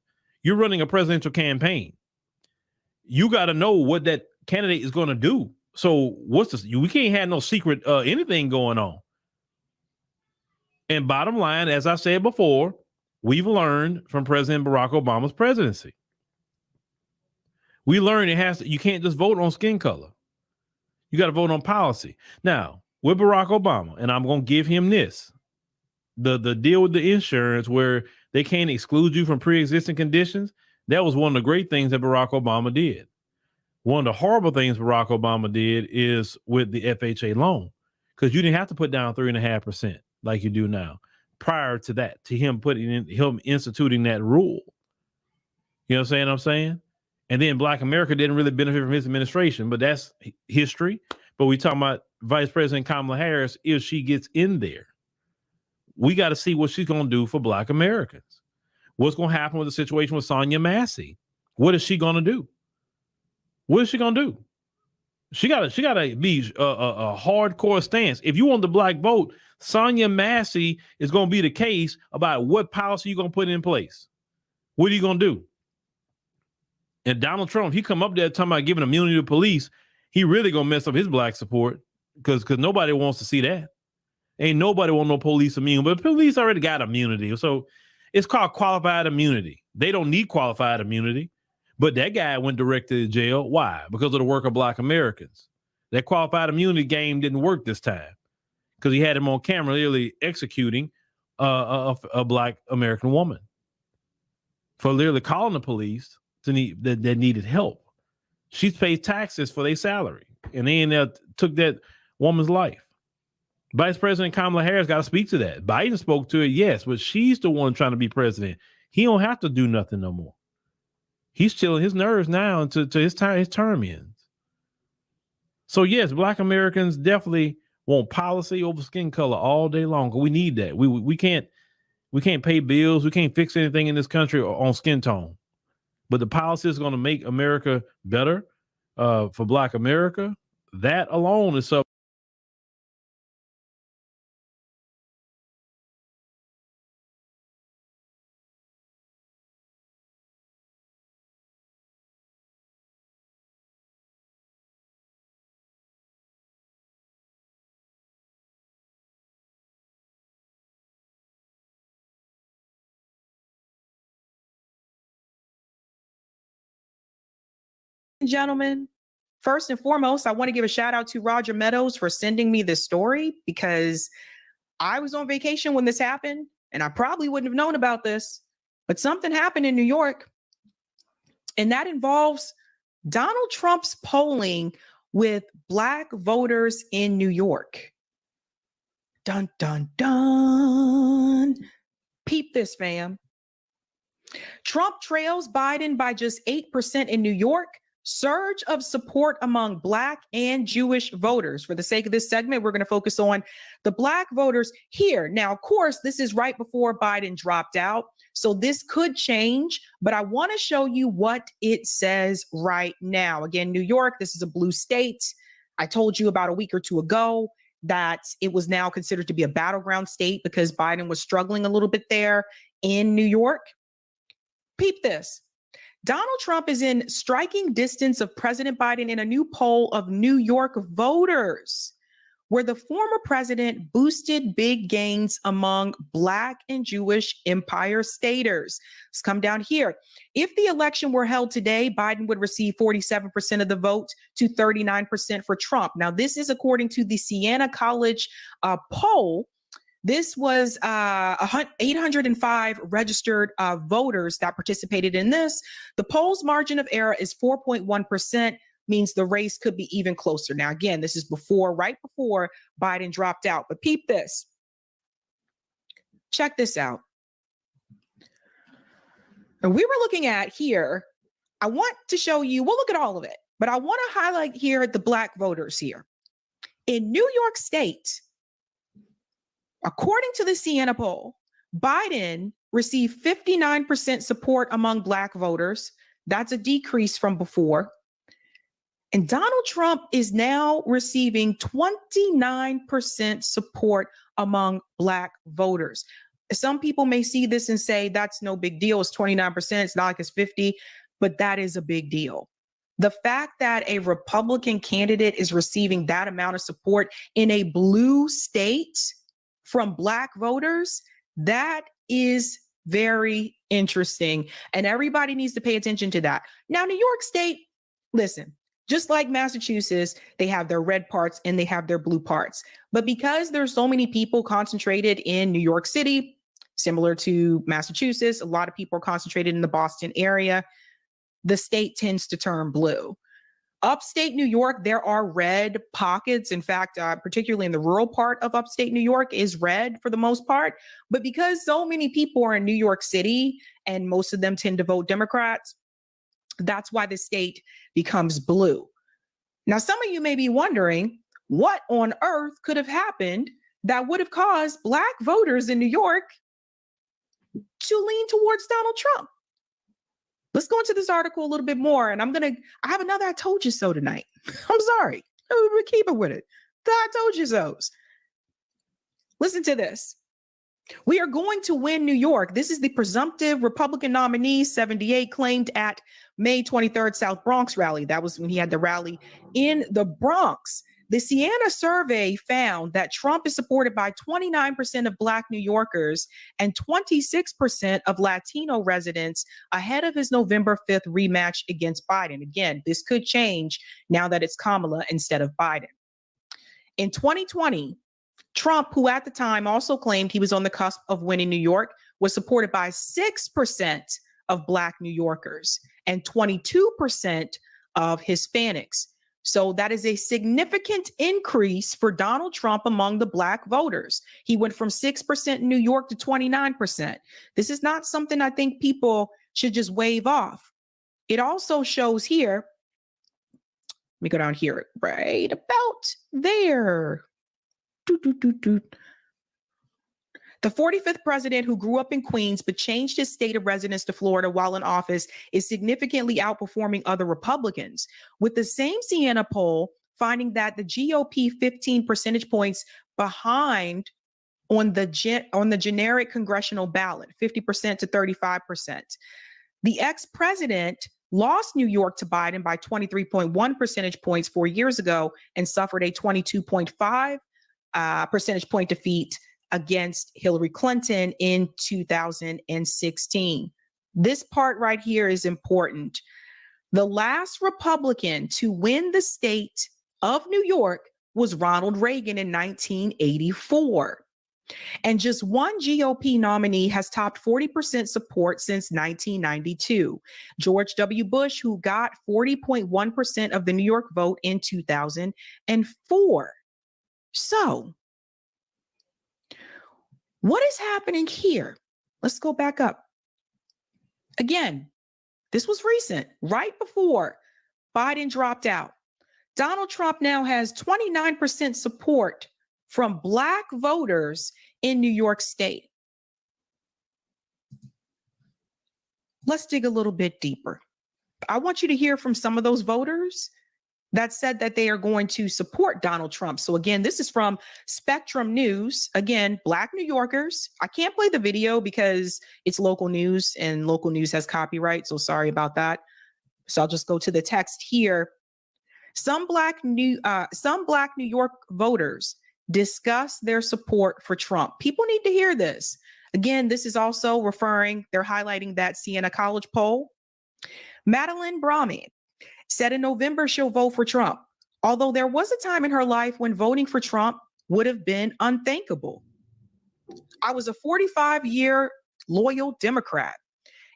You're running a presidential campaign. You got to know what that candidate is going to do. So what's this? We can't have no secret anything going on. And bottom line, as I said before, we've learned from President Barack Obama's presidency. We learned you can't just vote on skin color. You got to vote on policy. Now, with Barack Obama, and I'm going to give him this, the deal with the insurance where they can't exclude you from pre-existing conditions, that was one of the great things that Barack Obama did. One of the horrible things Barack Obama did is with the FHA loan, because you didn't have to put down 3.5% like you do now. Prior to that, to him instituting that rule. You know what I'm saying? And then Black America didn't really benefit from his administration, but that's history. But we talking about Vice President Kamala Harris, if she gets in there. We got to see what she's going to do for Black Americans. What's going to happen with the situation with Sonia Massey? What is she going to do? What is she going to do? She got to be a hardcore stance. If you want the black vote, Sonia Massey is going to be the case about what policy you're going to put in place. What are you going to do? And Donald Trump, he come up there talking about giving immunity to police, he really going to mess up his black support because nobody wants to see that. Ain't nobody want no police immunity, but police already got immunity. So it's called qualified immunity. They don't need qualified immunity. But that guy went directly to jail. Why? Because of the work of Black Americans. That qualified immunity game didn't work this time because he had him on camera literally executing a Black American woman for literally calling the police that needed help. She paid taxes for their salary, and they took that woman's life. Vice President Kamala Harris got to speak to that. Biden spoke to it, yes, but she's the one trying to be president. He don't have to do nothing no more. He's chilling his nerves now until his term ends. So yes, Black Americans definitely want policy over skin color all day long. We need that. We can't pay bills. We can't fix anything in this country on skin tone. But the policy is going to make America better for Black America. That alone is something. gentlemen, first and foremost, I want to give a shout out to Roger Meadows for sending me this story, because I was on vacation when this happened and I probably wouldn't have known about this, but something happened in New York, and that involves Donald Trump's polling with Black voters in New York. Dun, dun, dun. Peep this, fam. Trump trails Biden by just 8% in New York. Surge of support among Black and Jewish voters. For the sake of this segment, we're going to focus on the Black voters here. Now, of course, this is right before Biden dropped out, so this could change, but I want to show you what it says right now. Again, New York, this is a blue state. I told you about a week or two ago that it was now considered to be a battleground state because Biden was struggling a little bit there in New York. Peep this. Donald Trump is in striking distance of President Biden in a new poll of New York voters, where the former president boosted big gains among Black and Jewish Empire Staters. Let's come down here. If the election were held today, Biden would receive 47% of the vote to 39% for Trump. Now, this is according to the Siena College poll. This was 805 registered voters that participated in this. The poll's margin of error is 4.1%, means the race could be even closer. Now, again, this is right before Biden dropped out. But peep this. Check this out. And we were looking at here, I want to show you, we'll look at all of it, but I want to highlight here the Black voters here. In New York State, according to the Siena poll, Biden received 59% support among Black voters. That's a decrease from before. And Donald Trump is now receiving 29% support among Black voters. Some people may see this and say, that's no big deal. It's 29%. It's not like it's 50, but that is a big deal. The fact that a Republican candidate is receiving that amount of support in a blue state from Black voters, that is very interesting. And everybody needs to pay attention to that. Now, New York State, listen, just like Massachusetts, they have their red parts and they have their blue parts. But because there's so many people concentrated in New York City, similar to Massachusetts, a lot of people are concentrated in the Boston area, the state tends to turn blue. Upstate New York, there are red pockets. In fact, particularly in the rural part of upstate New York is red for the most part. But because so many people are in New York City and most of them tend to vote Democrats, that's why the state becomes blue. Now, some of you may be wondering what on earth could have happened that would have caused Black voters in New York to lean towards Donald Trump. Let's go into this article a little bit more, and I have another I told you so tonight. I'm sorry. We're keeping with it. I told you so's. Listen to this. We are going to win New York. This is the presumptive Republican nominee, 78, claimed at May 23rd South Bronx rally. That was when he had the rally in the Bronx. The Siena survey found that Trump is supported by 29% of Black New Yorkers and 26% of Latino residents ahead of his November 5th rematch against Biden. Again, this could change now that it's Kamala instead of Biden. In 2020, Trump, who at the time also claimed he was on the cusp of winning New York, was supported by 6% of Black New Yorkers and 22% of Hispanics. So that is a significant increase for Donald Trump among the Black voters. He went from 6% in New York to 29%. This is not something I think people should just wave off. It also shows here, let me go down here, right about there. The 45th president, who grew up in Queens but changed his state of residence to Florida while in office, is significantly outperforming other Republicans, with the same Siena poll finding that the GOP 15 percentage points behind on the generic congressional ballot, 50% to 35%. The ex-president lost New York to Biden by 23.1 percentage points 4 years ago and suffered a 22.5 percentage point defeat against Hillary Clinton in 2016. This part right here is important. The last Republican to win the state of New York was Ronald Reagan in 1984. And just one GOP nominee has topped 40% support since 1992. George W. Bush, who got 40.1% of the New York vote in 2004. So, what is happening here? Let's go back up. Again, this was recent, right before Biden dropped out. Donald Trump now has 29% support from Black voters in New York State. Let's dig a little bit deeper. I want you to hear from some of those voters that said that they are going to support Donald Trump. So again, this is from Spectrum News. Again, Black New Yorkers. I can't play the video because it's local news and local news has copyright. So sorry about that. So I'll just go to the text here. Some Black New York voters discuss their support for Trump. People need to hear this. Again, this is also they're highlighting that Siena College poll. Madeline Brahmi said in November she'll vote for Trump, although there was a time in her life when voting for Trump would have been unthinkable. I was a 45-year loyal Democrat.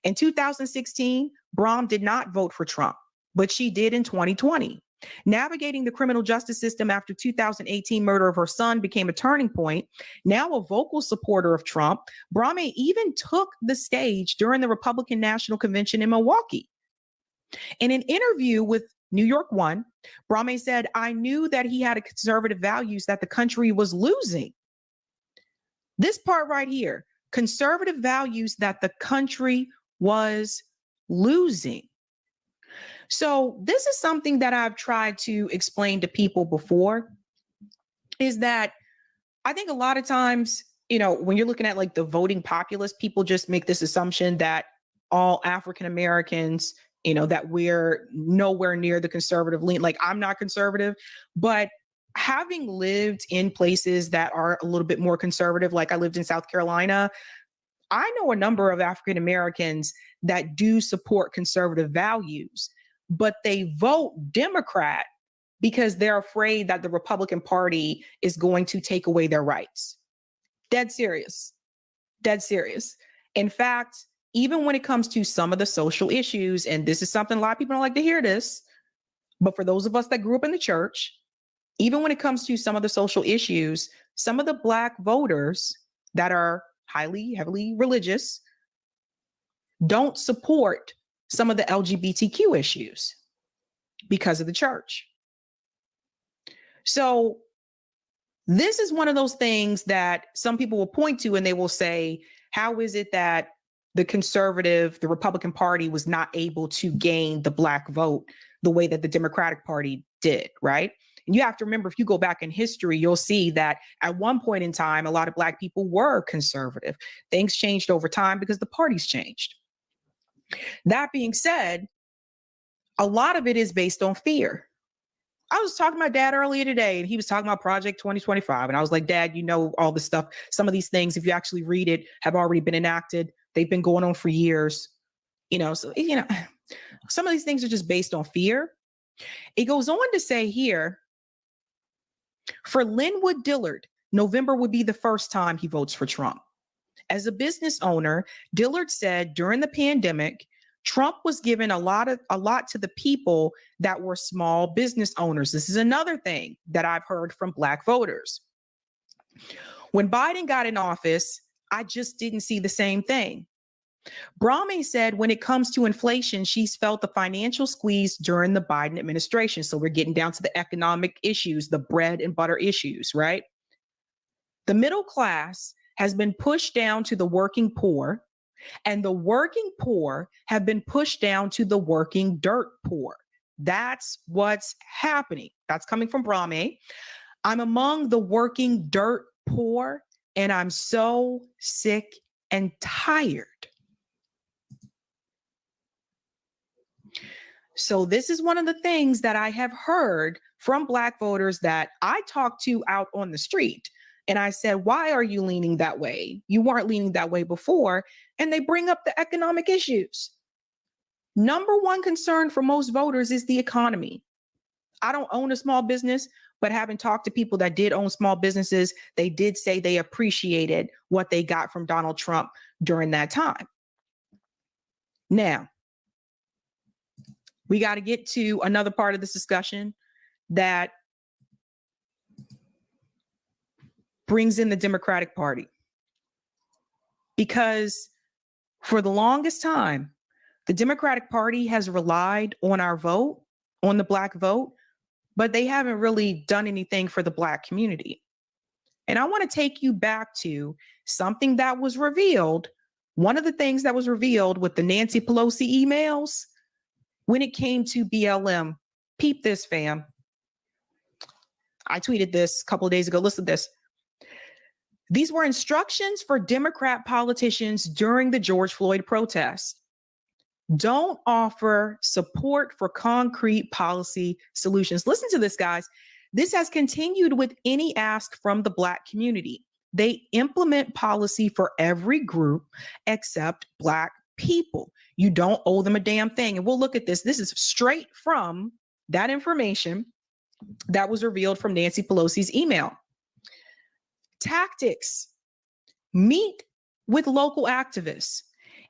In 2016, Brahm did not vote for Trump, but she did in 2020. Navigating the criminal justice system after 2018 murder of her son became a turning point. Now a vocal supporter of Trump, Brahmi even took the stage during the Republican National Convention in Milwaukee. In an interview with New York One, Brahmi said, "I knew that he had a conservative values that the country was losing." This part right here, conservative values that the country was losing. So this is something that I've tried to explain to people before, is that I think a lot of times, when you're looking at like the voting populace, people just make this assumption that all African Americans, that we're nowhere near the conservative lean. Like, I'm not conservative, but having lived in places that are a little bit more conservative, like I lived in South Carolina, I know a number of African Americans that do support conservative values, but they vote Democrat because they're afraid that the Republican Party is going to take away their rights. Dead serious. Dead serious. In fact, even when it comes to some of the social issues, and this is something a lot of people don't like to hear this, but for those of us that grew up in the church, even when it comes to some of the social issues, some of the Black voters that are heavily religious don't support some of the LGBTQ issues because of the church. So this is one of those things that some people will point to and they will say, how is it that the Republican Party was not able to gain the Black vote the way that the Democratic Party did, right? And you have to remember, if you go back in history, you'll see that at one point in time, a lot of Black people were conservative. Things changed over time because the parties changed. That being said, a lot of it is based on fear. I was talking to my dad earlier today, and he was talking about Project 2025. And I was like, Dad, all this stuff, some of these things, if you actually read it, have already been enacted. They've been going on for years. Some of these things are just based on fear. It goes on to say here, for Linwood Dillard, November would be the first time he votes for Trump. As a business owner, Dillard said during the pandemic, Trump was giving a lot to the people that were small business owners. This is another thing that I've heard from Black voters. When Biden got in office, I just didn't see the same thing. Brahmi said when it comes to inflation, she's felt the financial squeeze during the Biden administration. So we're getting down to the economic issues, the bread and butter issues, right? The middle class has been pushed down to the working poor, and the working poor have been pushed down to the working dirt poor. That's what's happening. That's coming from Brahmi. I'm among the working dirt poor, and I'm so sick and tired. So this is one of the things that I have heard from Black voters that I talked to out on the street. And I said, why are you leaning that way? You weren't leaning that way before. And they bring up the economic issues. Number one concern for most voters is the economy. I don't own a small business, but having talked to people that did own small businesses, they did say they appreciated what they got from Donald Trump during that time. Now, we got to get to another part of this discussion that brings in the Democratic Party. Because for the longest time, the Democratic Party has relied on our vote, on the Black vote, but they haven't really done anything for the Black community. And I want to take you back to something that was revealed. One of the things that was revealed with the Nancy Pelosi emails when it came to BLM. Peep this, fam. I tweeted this a couple of days ago. Listen to this. These were instructions for Democrat politicians during the George Floyd protests. Don't offer support for concrete policy solutions. Listen to this, guys. This has continued with any ask from the Black community. They implement policy for every group except Black people. You don't owe them a damn thing. And we'll look at this. This is straight from that information that was revealed from Nancy Pelosi's email. Tactics: meet with local activists.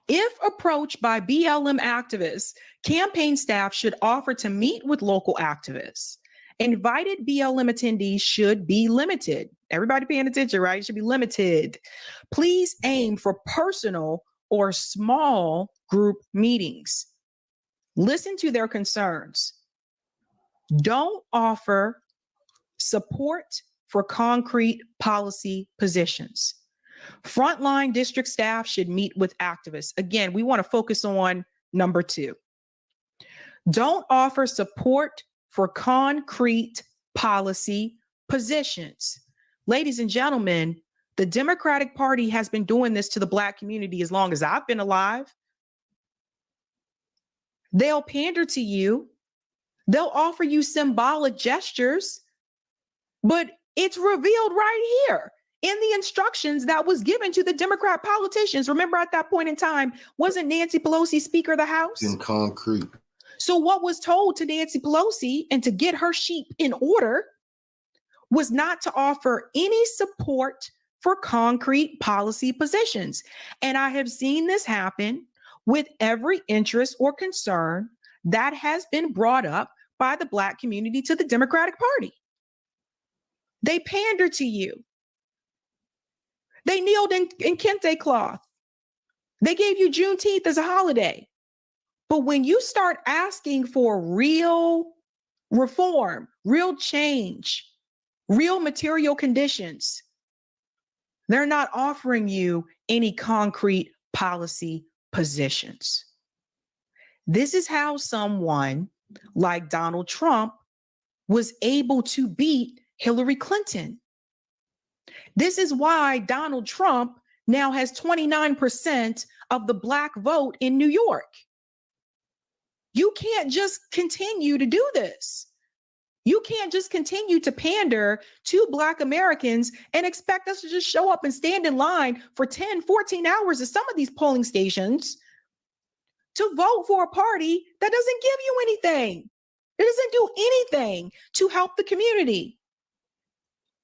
If approached by BLM activists, campaign staff should offer to meet with local activists. Invited BLM attendees should be limited. Everybody paying attention, right? It should be limited. Please aim for personal or small group meetings. Listen to their concerns. Don't offer support for concrete policy positions. Frontline district staff should meet with activists. Again, we want to focus on number 2. Don't offer support for concrete policy positions. Ladies and gentlemen, the Democratic Party has been doing this to the Black community as long as I've been alive. They'll pander to you. They'll offer you symbolic gestures, but it's revealed right here in the instructions that was given to the Democrat politicians. Remember, at that point in time, wasn't Nancy Pelosi Speaker of the House? In concrete. So what was told to Nancy Pelosi and to get her sheep in order was not to offer any support for concrete policy positions. And I have seen this happen with every interest or concern that has been brought up by the Black community to the Democratic Party. They pander to you. They kneeled in kente cloth. They gave you Juneteenth as a holiday. But when you start asking for real reform, real change, real material conditions, they're not offering you any concrete policy positions. This is how someone like Donald Trump was able to beat Hillary Clinton. This is why Donald Trump now has 29% of the Black vote in New York. You can't just continue to do this. You can't just continue to pander to Black Americans and expect us to just show up and stand in line for 10, 14 hours at some of these polling stations to vote for a party that doesn't give you anything. It doesn't do anything to help the community.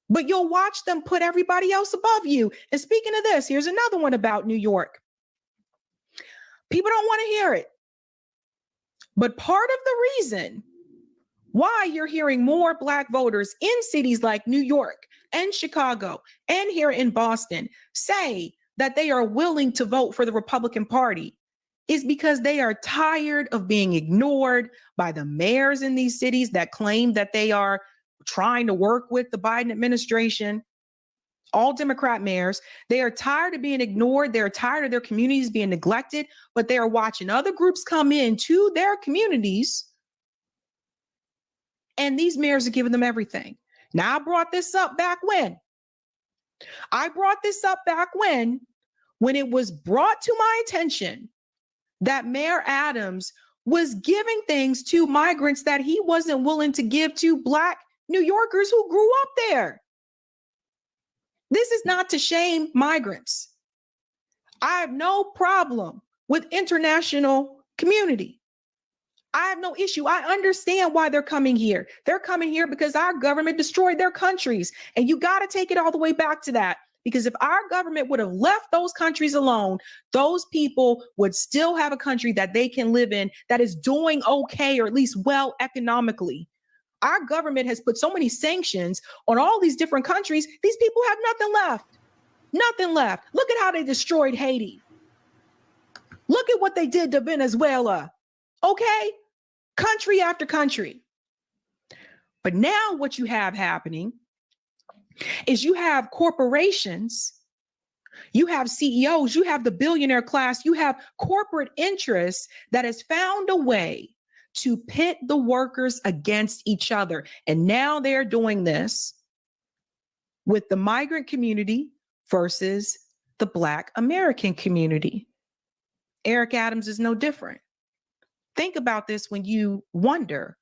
But you'll watch them put everybody else above you. And speaking of this, here's another one about New York. People don't want to hear it. But part of the reason why you're hearing more Black voters in cities like New York and Chicago and here in Boston say that they are willing to vote for the Republican Party is because they are tired of being ignored by the mayors in these cities that claim that they are trying to work with the Biden administration. All Democrat mayors, they are tired of being ignored. They're tired of their communities being neglected, but they are watching other groups come into their communities, and these mayors are giving them everything. Now, I brought this up back when? I brought this up back when it was brought to my attention that Mayor Adams was giving things to migrants that he wasn't willing to give to Black New Yorkers who grew up there. This is not to shame migrants. I have no problem with international community. I have no issue. I understand why they're coming here. They're coming here because our government destroyed their countries. And you got to take it all the way back to that. Because if our government would have left those countries alone, those people would still have a country that they can live in that is doing okay, or at least well economically. Our government has put so many sanctions on all these different countries. These people have nothing left. Nothing left. Look at how they destroyed Haiti. Look at what they did to Venezuela. Okay? Country after country. But now what you have happening is you have corporations, you have CEOs, you have the billionaire class, you have corporate interests that has found a way to pit the workers against each other. And now they're doing this with the migrant community versus the Black American community. Eric Adams is no different. Think about this when you wonder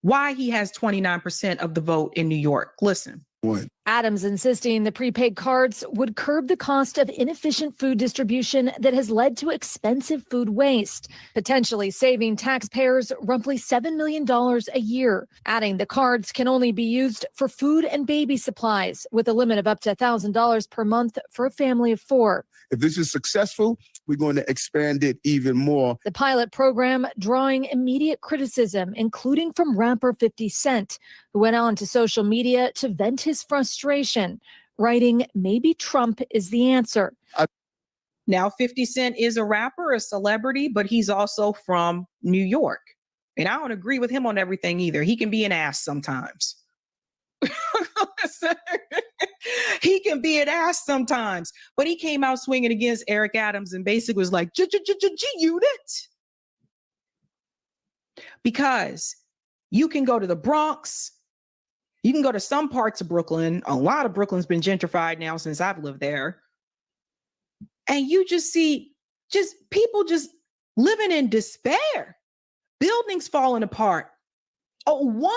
why he has 29% of the vote in New York. Listen. Adams insisting the prepaid cards would curb the cost of inefficient food distribution that has led to expensive food waste, potentially saving taxpayers roughly $7 million a year. Adding the cards can only be used for food and baby supplies, with a limit of up to $1,000 per month for a family of 4. If this is successful, we're going to expand it even more. The pilot program drawing immediate criticism, including from rapper 50 Cent, who went on to social media to vent his frustration, writing, "Maybe Trump is the answer." Now, 50 Cent is a rapper, a celebrity, but he's also from New York. And I don't agree with him on everything either. He can be an ass sometimes. He can be an ass sometimes, but he came out swinging against Eric Adams and basically was like, G-unit. Because you can go to the Bronx, you can go to some parts of Brooklyn. A lot of Brooklyn's been gentrified now since I've lived there. And you just see people just living in despair, buildings falling apart. One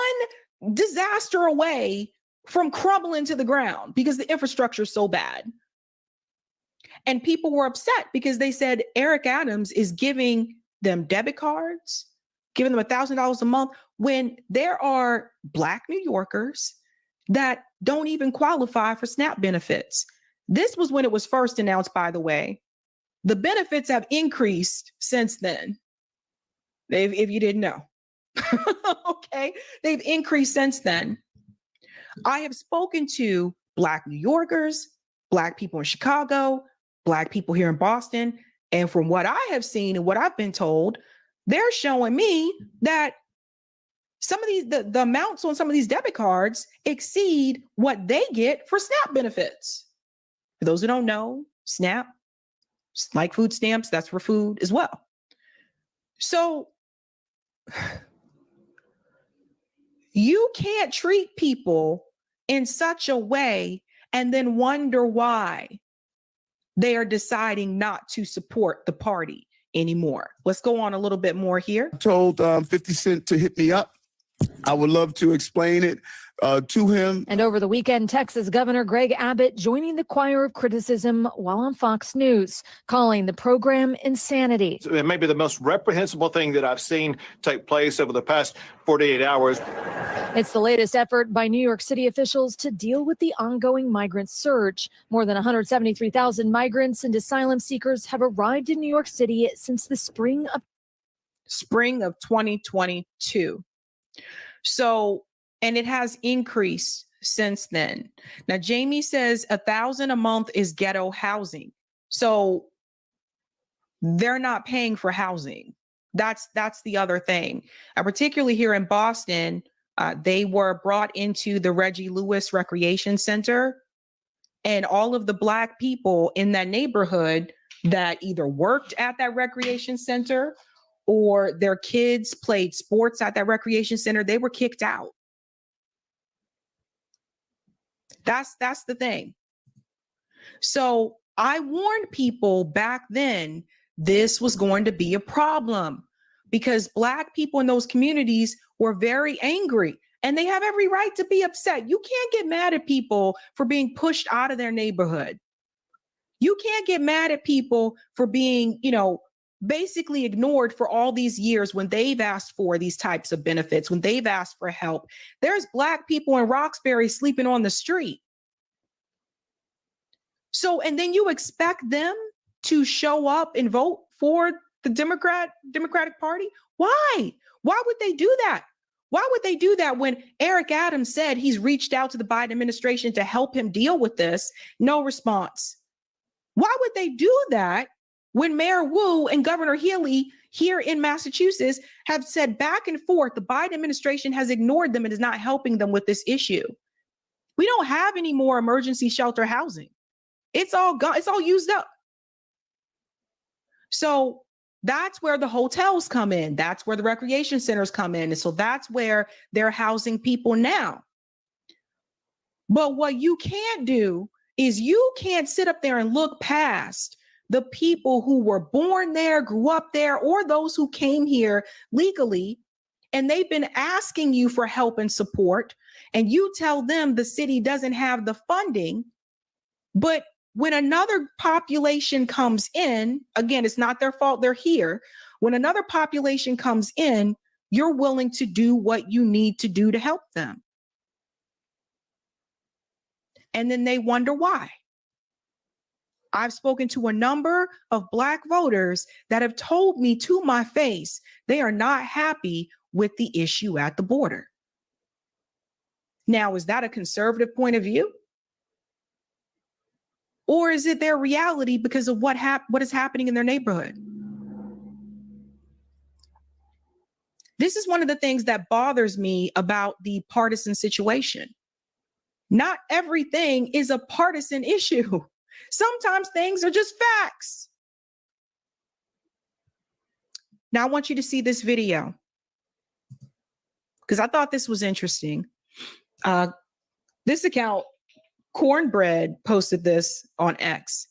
disaster away from crumbling to the ground because the infrastructure is so bad. And people were upset because they said Eric Adams is giving them debit cards, giving them $1,000 a month, when there are Black New Yorkers that don't even qualify for SNAP benefits. This was when it was first announced, by the way. The benefits have increased since then, if you didn't know. Okay, they've increased since then. I have spoken to Black New Yorkers, Black people in Chicago, Black people here in Boston, and from what I have seen and what I've been told, they're showing me that some of these, the amounts on some of these debit cards exceed what they get for SNAP benefits. For those who don't know, SNAP, like food stamps, that's for food as well. So you can't treat people in such a way and then wonder why they are deciding not to support the party anymore. Let's go on a little bit more here. I told 50 Cent to hit me up. I would love to explain it to him. And over the weekend, Texas Governor Greg Abbott joining the choir of criticism while on Fox News, calling the program insanity. It may be the most reprehensible thing that I've seen take place over the past 48 hours. It's the latest effort by New York City officials to deal with the ongoing migrant surge. More than 173,000 migrants and asylum seekers have arrived in New York City since the spring of 2022. So, and it has increased since then. Now, Jamie says $1,000 a month is ghetto housing. So they're not paying for housing. That's the other thing. Particularly here in Boston, they were brought into the Reggie Lewis Recreation Center, and all of the Black people in that neighborhood that either worked at that recreation center or their kids played sports at that recreation center, they were kicked out. That's the thing. So I warned people back then this was going to be a problem because Black people in those communities were very angry and they have every right to be upset. You can't get mad at people for being pushed out of their neighborhood. You can't get mad at people for being, basically ignored for all these years when they've asked for these types of benefits, when they've asked for help. There's Black people in Roxbury sleeping on the street. So, and then you expect them to show up and vote for the Democratic Party? Why? Why would they do that? Why would they do that when Eric Adams said he's reached out to the Biden administration to help him deal with this? No response. Why would they do that when Mayor Wu and Governor Healy here in Massachusetts have said back and forth, the Biden administration has ignored them and is not helping them with this issue? We don't have any more emergency shelter housing. It's all gone. It's all used up. So that's where the hotels come in. That's where the recreation centers come in. And so that's where they're housing people now. But what you can't do is you can't sit up there and look past the people who were born there, grew up there, or those who came here legally, and they've been asking you for help and support, and you tell them the city doesn't have the funding. But when another population comes in, again, it's not their fault, they're here. When another population comes in, you're willing to do what you need to do to help them. And then they wonder why. I've spoken to a number of Black voters that have told me to my face they are not happy with the issue at the border. Now, is that a conservative point of view? Or is it their reality because of what is happening in their neighborhood? This is one of the things that bothers me about the partisan situation. Not everything is a partisan issue. Sometimes things are just facts. Now, I want you to see this video because I thought this was interesting. This account, Cornbread, posted this on X.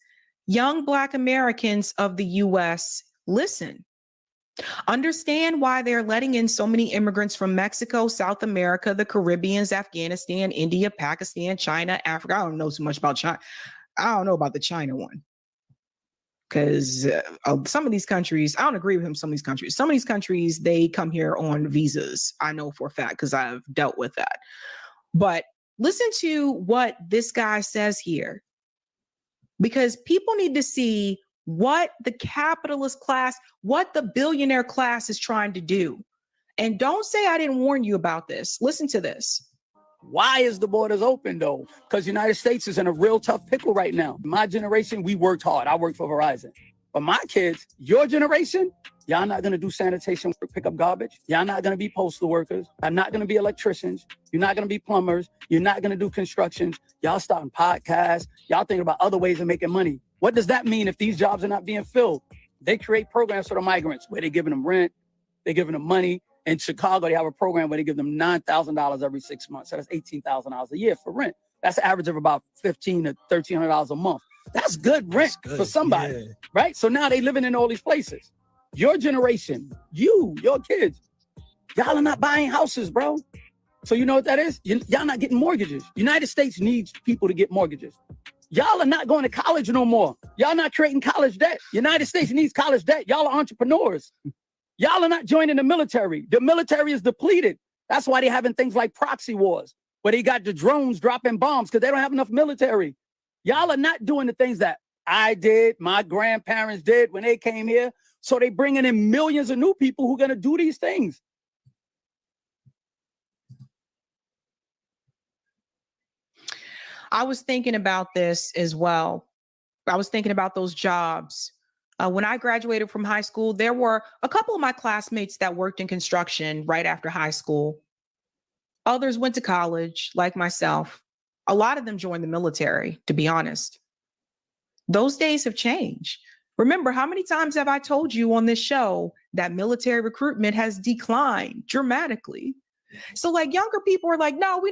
Young Black Americans of the U.S. listen. Understand why they're letting in so many immigrants from Mexico, South America, the Caribbean, Afghanistan, India, Pakistan, China, Africa. I don't know too much about China. I don't know about the China one. Because some of these countries, I don't agree with him. Some of these countries, they come here on visas. I know for a fact because I've dealt with that. But listen to what this guy says here, because people need to see what the capitalist class, what the billionaire class is trying to do. And don't say I didn't warn you about this. Listen to this. Why is the borders open, though? Because the United States is in a real tough pickle right now. My generation, we worked hard. I worked for Verizon. But my kids, your generation, y'all not going to do sanitation work, pick up garbage. Y'all not going to be postal workers. I'm not going to be electricians. You're not going to be plumbers. You're not going to do constructions. Y'all starting podcasts. Y'all thinking about other ways of making money. What does that mean if these jobs are not being filled? They create programs for the migrants where they're giving them rent. They're giving them money. In Chicago, they have a program where they give them $9,000 every 6 months. So that's $18,000 a year for rent. That's an average of about $1,500 to $1,300 a month. That's good rent for somebody, right? So now they living in all these places. Your generation, your kids, y'all are not buying houses, bro. So you know what that is? Y'all not getting mortgages. United States needs people to get mortgages. Y'all are not going to college no more. Y'all not creating college debt. United States needs college debt. Y'all are entrepreneurs. Y'all are not joining the military. The military is depleted. That's why they're having things like proxy wars, where they got the drones dropping bombs because they don't have enough military. Y'all are not doing the things that I did, my grandparents did when they came here. So they bringing in millions of new people who are going to do these things. I was thinking about this as well. I was thinking about those jobs. When I graduated from high school, there were a couple of my classmates that worked in construction right after high school. Others went to college, like myself. A lot of them joined the military, to be honest. Those days have changed. Remember, how many times have I told you on this show that military recruitment has declined dramatically? So like younger people are like, no, we're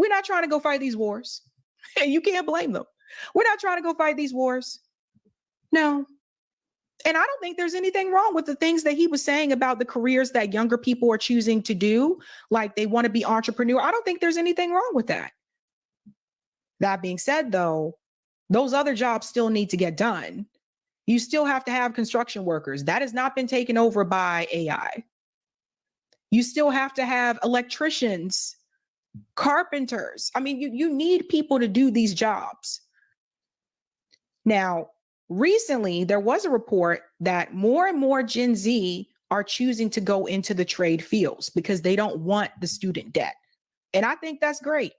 not trying to go fight these wars. And you can't blame them. We're not trying to go fight these wars. No. And I don't think there's anything wrong with the things that he was saying about the careers that younger people are choosing to do. Like they want to be entrepreneur. I don't think there's anything wrong with that. That being said, though, those other jobs still need to get done. You still have to have construction workers. That has not been taken over by AI. You still have to have electricians, carpenters. I mean, you need people to do these jobs. Now, recently, there was a report that more and more Gen Z are choosing to go into the trade fields because they don't want the student debt. And I think that's great.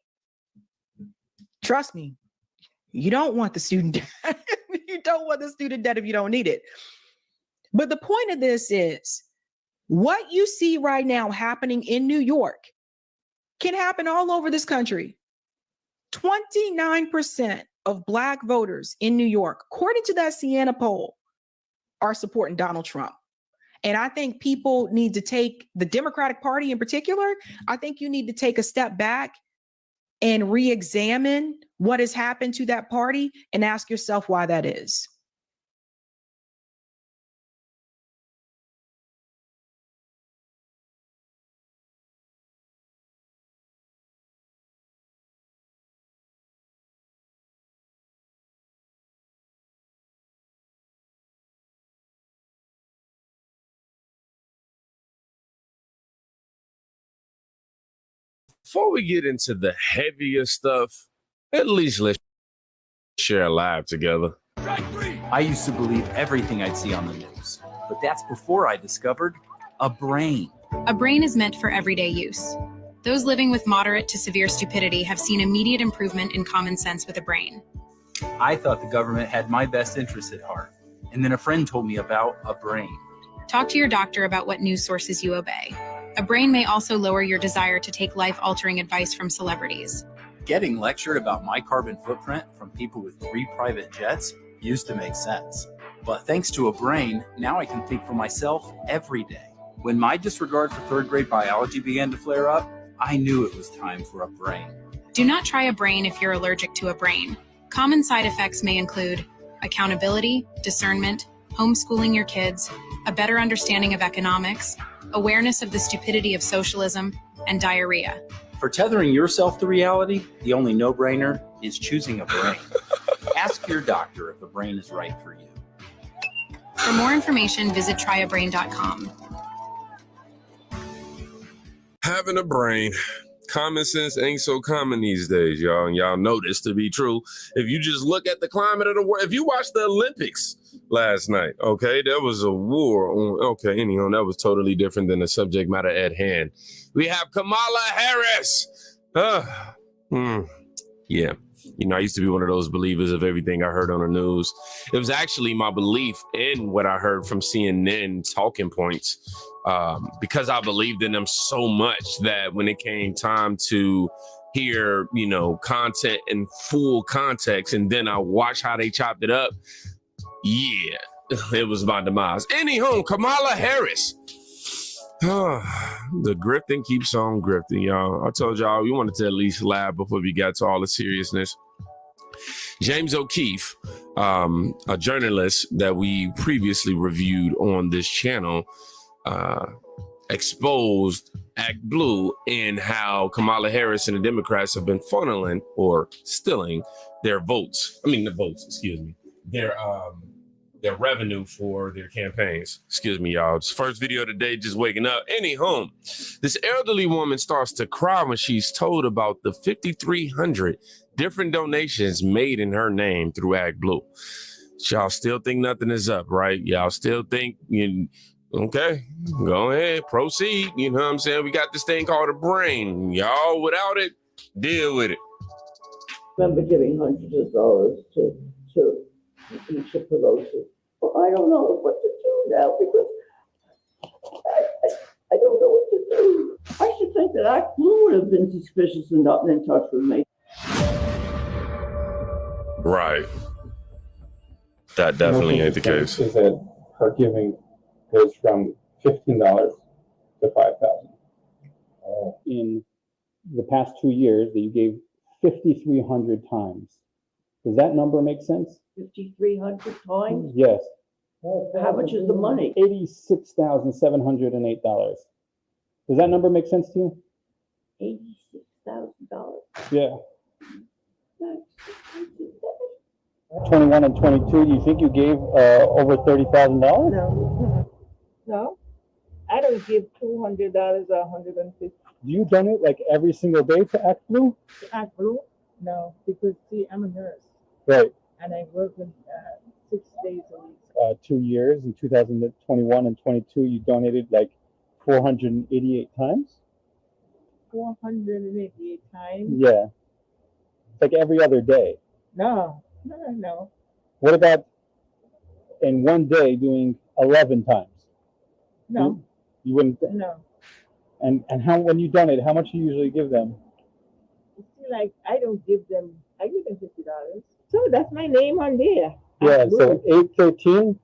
Trust me, you don't want the student debt. You don't want the student debt if you don't need it. But the point of this is what you see right now happening in New York can happen all over this country. 29% of Black voters in New York, according to that Siena poll, are supporting Donald Trump. And I think people need to take the Democratic Party in particular. I think you need to take a step back and re-examine what has happened to that party and ask yourself why that is. Before we get into the heavier stuff, at least let's share a live together. I used to believe everything I'd see on the news, but that's before I discovered a brain. A brain is meant for everyday use. Those living with moderate to severe stupidity have seen immediate improvement in common sense with a brain. I thought the government had my best interests at heart, and then a friend told me about a brain. Talk to your doctor about what news sources you obey. A brain may also lower your desire to take life-altering advice from celebrities. Getting lectured about my carbon footprint from people with 3 private jets used to make sense. But thanks to a brain, now I can think for myself every day. When my disregard for 3rd grade biology began to flare up, I knew it was time for a brain. Do not try a brain if you're allergic to a brain. Common side effects may include accountability, discernment, homeschooling your kids, a better understanding of economics, awareness of the stupidity of socialism, and diarrhea. For tethering yourself to reality, the only no-brainer is choosing a brain. Ask your doctor if a brain is right for you. For more information, visit tryabrain.com. Having a brain. Common sense ain't so common these days, y'all. And y'all know this to be true. If you just look at the climate of the world, if you watched the Olympics last night, okay, there was a war on, okay, anyhow, that was totally different than the subject matter at hand. We have Kamala Harris. Yeah. You know, I used to be one of those believers of everything I heard on the news. It was actually my belief in what I heard from CNN talking points, because I believed in them so much that when it came time to hear, you know, content in full context, and then I watched how they chopped it up, yeah, it was my demise. Anywho, Kamala Harris. The grifting keeps on grifting, y'all. I told y'all we wanted to at least laugh before we got to all the seriousness. James O'Keefe, a journalist that we previously reviewed on this channel, exposed Act Blue and how Kamala Harris and the Democrats have been funneling or stealing their votes. Their revenue for their campaigns. Excuse me, y'all. It's first video today, just waking up. Anyhow, this elderly woman starts to cry when she's told about the 5,300 different donations made in her name through Act Blue. Y'all still think nothing is up, right? Y'all still think, okay, go ahead, proceed. You know what I'm saying? We got this thing called a brain. Y'all, without it, deal with it. I remember giving hundreds of dollars to each of those. Well, I don't know what to do now because I don't know what to do. I should think that Act Blue would have been suspicious and not been in touch with me. Right. That definitely ain't the case. Is that her giving goes from $15 to $5,000. In the past 2 years, that you gave 5,300 times. Does that number make sense? 5,300 times? Yes. How much is the money? $86,708. Does that number make sense to you? $86,000. Yeah. 21 and 22, do you think you gave over $30,000? No. No. I don't give $200 or $150. Do you donate like every single day to Act Blue? To Act Blue? No, because see, I'm a nurse. Right. And I work in 6 days a week. 2 years, in 2021 and 22, you donated like 488 times? 488 times? Yeah. It's like every other day. No. What about in one day doing 11 times? No. You wouldn't? No. And how, when you donate, how much do you usually give them? You see, like, I give them $50. So that's my name on there. Yeah, so 813,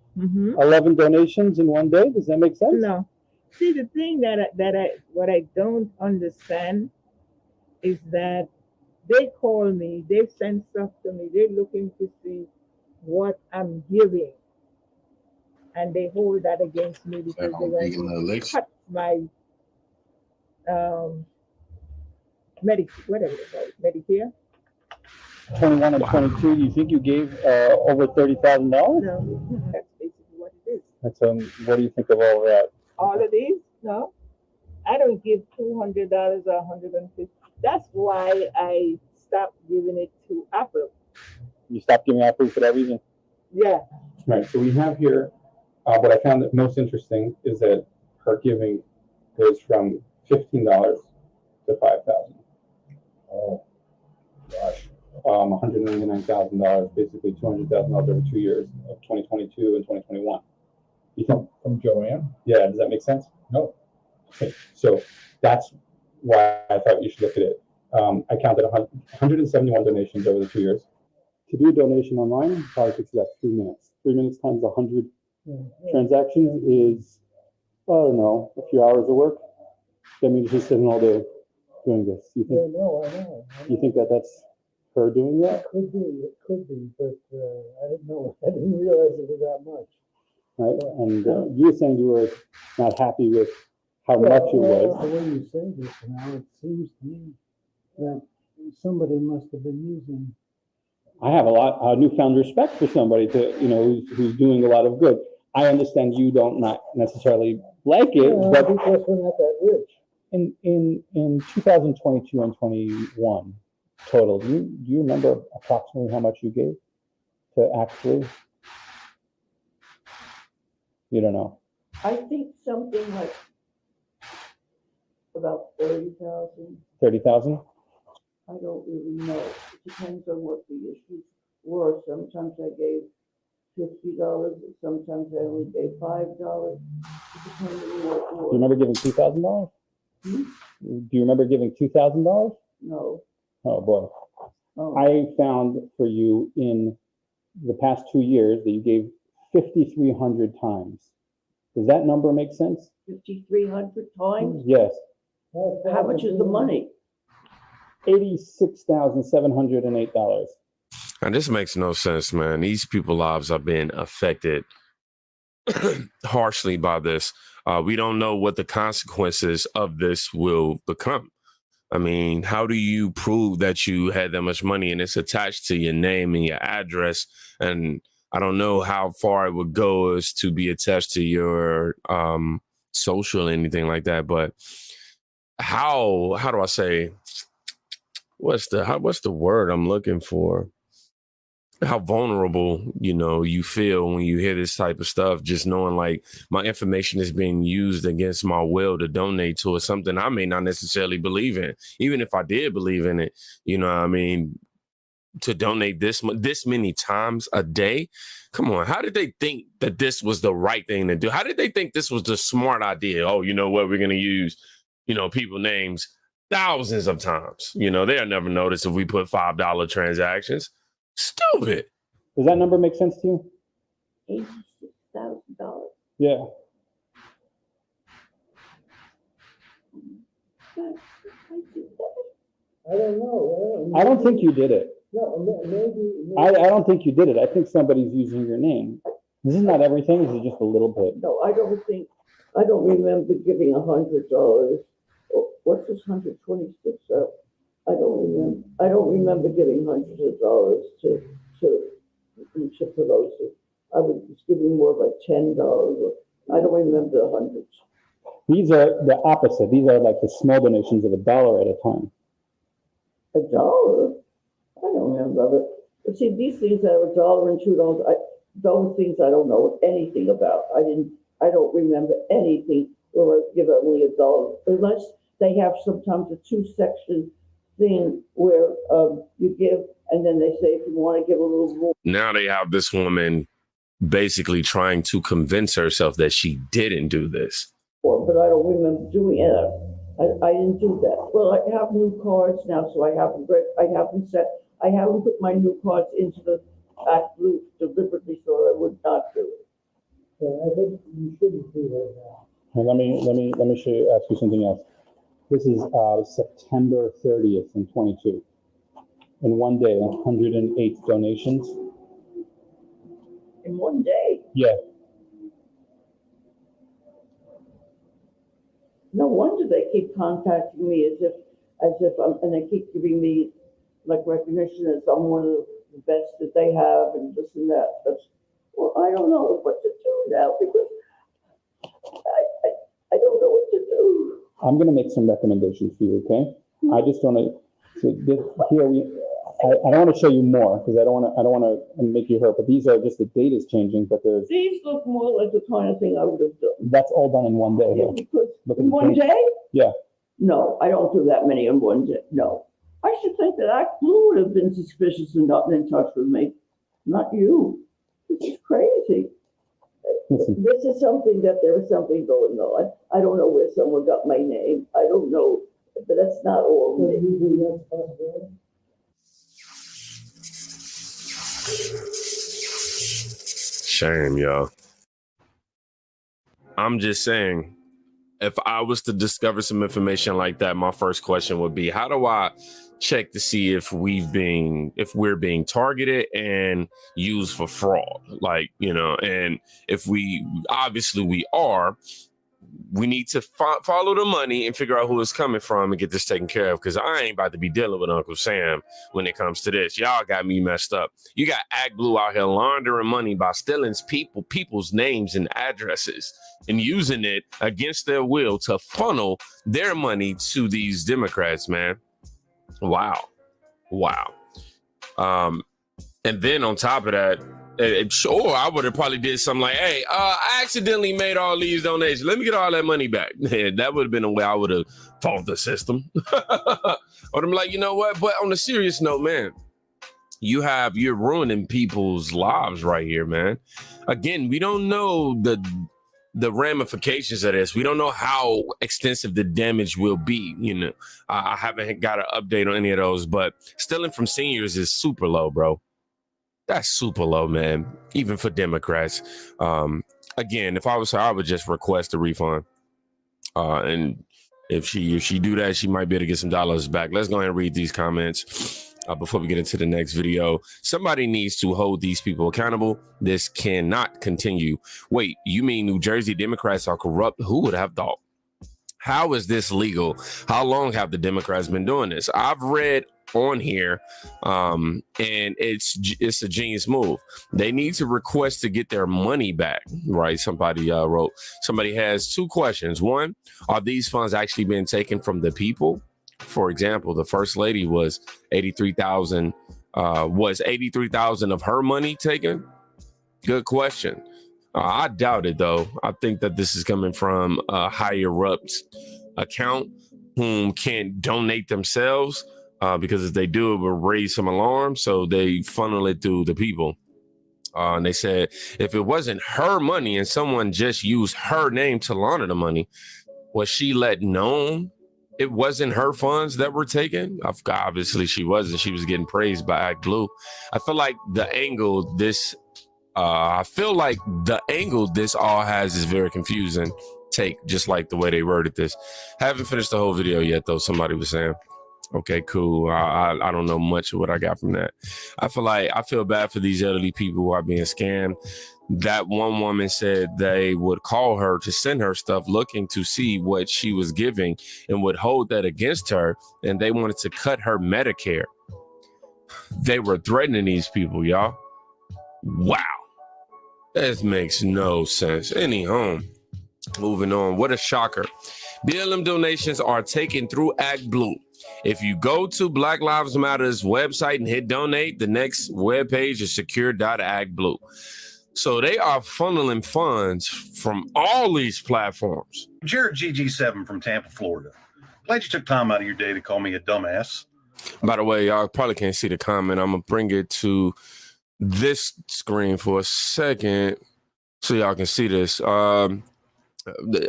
11 donations in one day. Does that make sense? No. See, the thing what I don't understand is that they call me, they send stuff to me, they're looking to see what I'm giving. And they hold that against me because they're going to cut my Medicare. 21 and 22, do you think you gave over $30,000? No, that's basically what it is. That's what do you think of all that? All of these? No. I don't give $200 or $150. That's why I stopped giving it to Apple. You stopped giving Apple for that reason? Yeah. Right, so we have here, what I found most interesting is that her giving goes from $15 to $5,000. Oh, gosh. $199,000, basically $200,000 over 2 years of 2022 and 2021. You think from Joanne? Yeah, does that make sense? No. Okay, so that's why I thought you should look at it. I counted 171 donations over the 2 years. To do a donation online probably takes about 3 minutes. 3 minutes times 100 transactions is, I don't know, a few hours of work. That means she's sitting all day doing this. You think? I know. You think that's her doing that? It could be, but I didn't know. I didn't realize it was that much. Right, and you were saying you were not happy with how much it was. The way you say this now, it seems to me that somebody must have been using. I have a newfound respect for somebody who's doing a lot of good. I understand you don't not necessarily like it, but because we're not that rich. In 2022 and 21 total, do you remember approximately how much you gave to actually? You don't know. I think something like about 30,000. 30,000? I don't really know. It depends on what the issues were. Sometimes I gave $50. Sometimes I only gave $5. Depending on what it was. Do you remember giving $2,000? Do you remember giving $2,000? No. Oh boy. Oh. I found for you in the past 2 years that you gave 5,300 times. Does that number make sense? 5,300 times? Yes. How much is the money? $86,708. And this makes no sense, man. These people's lives are being affected harshly by this. We don't know what the consequences of this will become. I mean, how do you prove that you had that much money and it's attached to your name and your address? And I don't know how far it would go as to be attached to your social or anything like that. But how do I say, what's the word I'm looking for? How vulnerable, you feel when you hear this type of stuff, just knowing like my information is being used against my will to donate to something I may not necessarily believe in. Even if I did believe in it, to donate this many times a day. Come on. How did they think that this was the right thing to do? How did they think this was the smart idea? Oh, you know what? We're going to use, people names thousands of times. They'll never notice if we put $5 transactions. Stupid. Does that number make sense to you? $86,000. Yeah. I don't know. I don't think you did it. No, maybe. I don't think you did it. I think somebody's using your name. This is not everything. This is just a little bit. No, I don't remember giving $100. What's this 126? I don't remember giving hundreds of dollars to Mr. Pelosi. I was giving more like $10. I don't remember the hundreds. These are the opposite. These are like the small donations of $1 at a time. $1? I don't remember it. But see, these things that are $1 and $2, those things I don't know anything about. I don't remember anything where I give only $1, unless they have sometimes a 2-section thing where you give, and then they say if you want to give a little more. Now they have this woman basically trying to convince herself that she didn't do this. But I don't remember doing it. I didn't do that. Well, I have new cards now, so I haven't put my new cards into the Act Blue deliberately, so I would not do it. Yeah, I think you shouldn't do that now. Let me show you, ask you something else. This is September 30th in 22. In one day, 108 donations. In one day? Yeah. No wonder they keep contacting me as if and they keep giving me like recognition as I'm one of the best that they have and this and that. Well, I don't know what to do now because I don't know what to do. I'm going to make some recommendations for you, okay? I just want to. So this, here we. I don't want to show you more because I don't want to make you hurt. But these are just the date is changing. But there's. These look more like the kind of thing I would have done. That's all done in one day. Yeah, because in one day? Yeah. No, I don't do that many in one day. No. I should think that Act Blue would have been suspicious and gotten in touch with me. Not you. This is crazy. Listen. This is something that there is something going on. I don't know where someone got my name. I don't know. But that's not all me. Shame, y'all. I'm just saying, if I was to discover some information like that, my first question would be, how do I check to see if we're being targeted and used for fraud? Like, and if we are, we need to follow the money and figure out who it's coming from and get this taken care of. Because I ain't about to be dealing with Uncle Sam when it comes to this. Y'all got me messed up. You got Act Blue out here laundering money by stealing people's names and addresses and using it against their will to funnel their money to these Democrats, man. Wow. And then on top of that, sure, I would have probably did something like, hey, I accidentally made all these donations. Let me get all that money back. That would have been a way I would have fought the system. Or I'm like, you know what? But on a serious note, man, you're ruining people's lives right here, man. Again, we don't know the ramifications of this. We don't know how extensive the damage will be. I haven't got an update on any of those, but stealing from seniors is super low, bro. That's super low, man, even for Democrats. Again, if I was her, I would just request a refund. And if she do that, she might be able to get some dollars back. Let's go ahead and read these comments before we get into the next video. Somebody needs to hold these people accountable. This cannot continue. Wait, you mean New Jersey Democrats are corrupt? Who would have thought? How is this legal? How long have the Democrats been doing this? I've read on here, and it's a genius move. They need to request to get their money back, right? Somebody wrote. Somebody has two questions. One, are these funds actually being taken from the people? For example, the first lady was 83,000. Was 83,000 of her money taken? Good question. I doubt it, though. I think that this is coming from a higher ups account whom can't donate themselves, because if they do, it will raise some alarm. So they funnel it through the people. And they said if it wasn't her money and someone just used her name to launder the money, was she let known it wasn't her funds that were taken? Obviously, she wasn't. She was getting praised by Act Blue. I feel like the angle this all has is very confusing take, just like the way they worded this. Haven't finished the whole video yet, though, somebody was saying. Okay, cool. I don't know much of what I got from that. I feel bad for these elderly people who are being scammed. That one woman said they would call her to send her stuff looking to see what she was giving and would hold that against her. And they wanted to cut her Medicare. They were threatening these people, y'all. Wow. This makes no sense. Anyhow, moving on. What a shocker. BLM donations are taken through Act Blue. If you go to Black Lives Matter's website and hit donate, the next webpage is secure.actblue. So they are funneling funds from all these platforms. Jared GG7 from Tampa, Florida. Glad you took time out of your day to call me a dumbass. By the way, y'all probably can't see the comment. I'm going to bring it to this screen for a second so y'all can see this.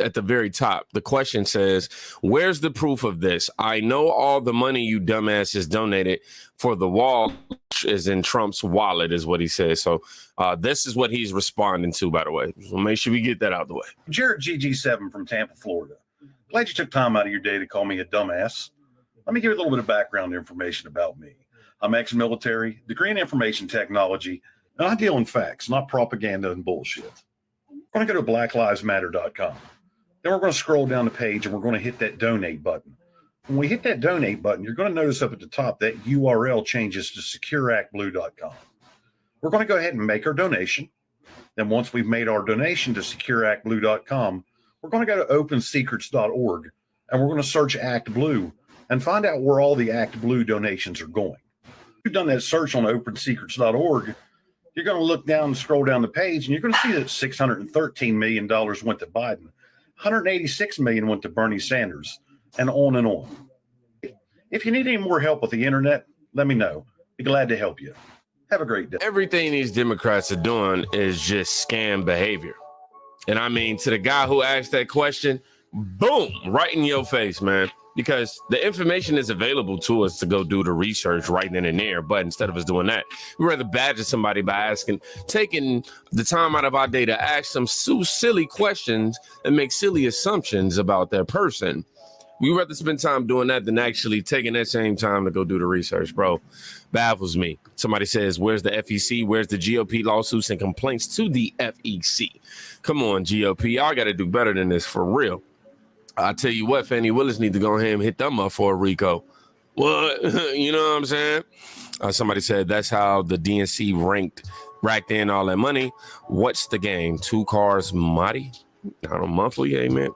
At the very top, the question says, where's the proof of this? I know all the money you dumbasses donated for the wall is in Trump's wallet, is what he says. So this is what he's responding to, by the way. So make sure we get that out of the way. Jared GG7 from Tampa, Florida. Glad you took time out of your day to call me a dumbass. Let me give you a little bit of background information about me. I'm ex-military, degree in information technology, and I deal in facts, not propaganda and bullshit. We're going to go to blacklivesmatter.com. Then we're going to scroll down the page and we're going to hit that donate button. When we hit that donate button, you're going to notice up at the top that URL changes to secureactblue.com. We're going to go ahead and make our donation. Then once we've made our donation to secureactblue.com, we're going to go to opensecrets.org and we're going to search Act Blue and find out where all the Act Blue donations are going. If you've done that search on opensecrets.org, you're going to look down and scroll down the page, and you're going to see that $613 million went to Biden, $186 million went to Bernie Sanders, and on and on. If you need any more help with the internet, let me know. Be glad to help you. Have a great day. Everything these Democrats are doing is just scam behavior. And I mean, to the guy who asked that question, boom, right in your face, man. Because the information is available to us to go do the research right then and there. But instead of us doing that, we'd rather badger somebody by taking the time out of our day to ask them silly questions and make silly assumptions about their person. We'd rather spend time doing that than actually taking that same time to go do the research, bro. Baffles me. Somebody says, where's the FEC? Where's the GOP lawsuits and complaints to the FEC? Come on, GOP. Y'all got to do better than this, for real. I tell you what, Fannie Willis need to go ahead and hit them up for a RICO. What? You know what I'm saying? Somebody said that's how the DNC racked in all that money. What's the game? 2 cars, Marty? Not a monthly, amen.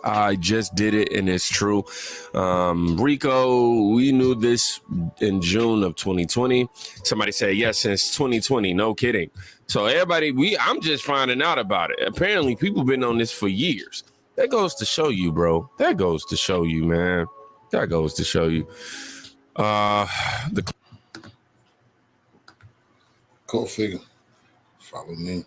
I just did it, and it's true. RICO, we knew this in June of 2020. Somebody said, yes, since 2020. No kidding. So everybody, I'm just finding out about it. Apparently, people been on this for years. That goes to show you, bro. That goes to show you, man. That goes to show you. Cult Figure. Follow me.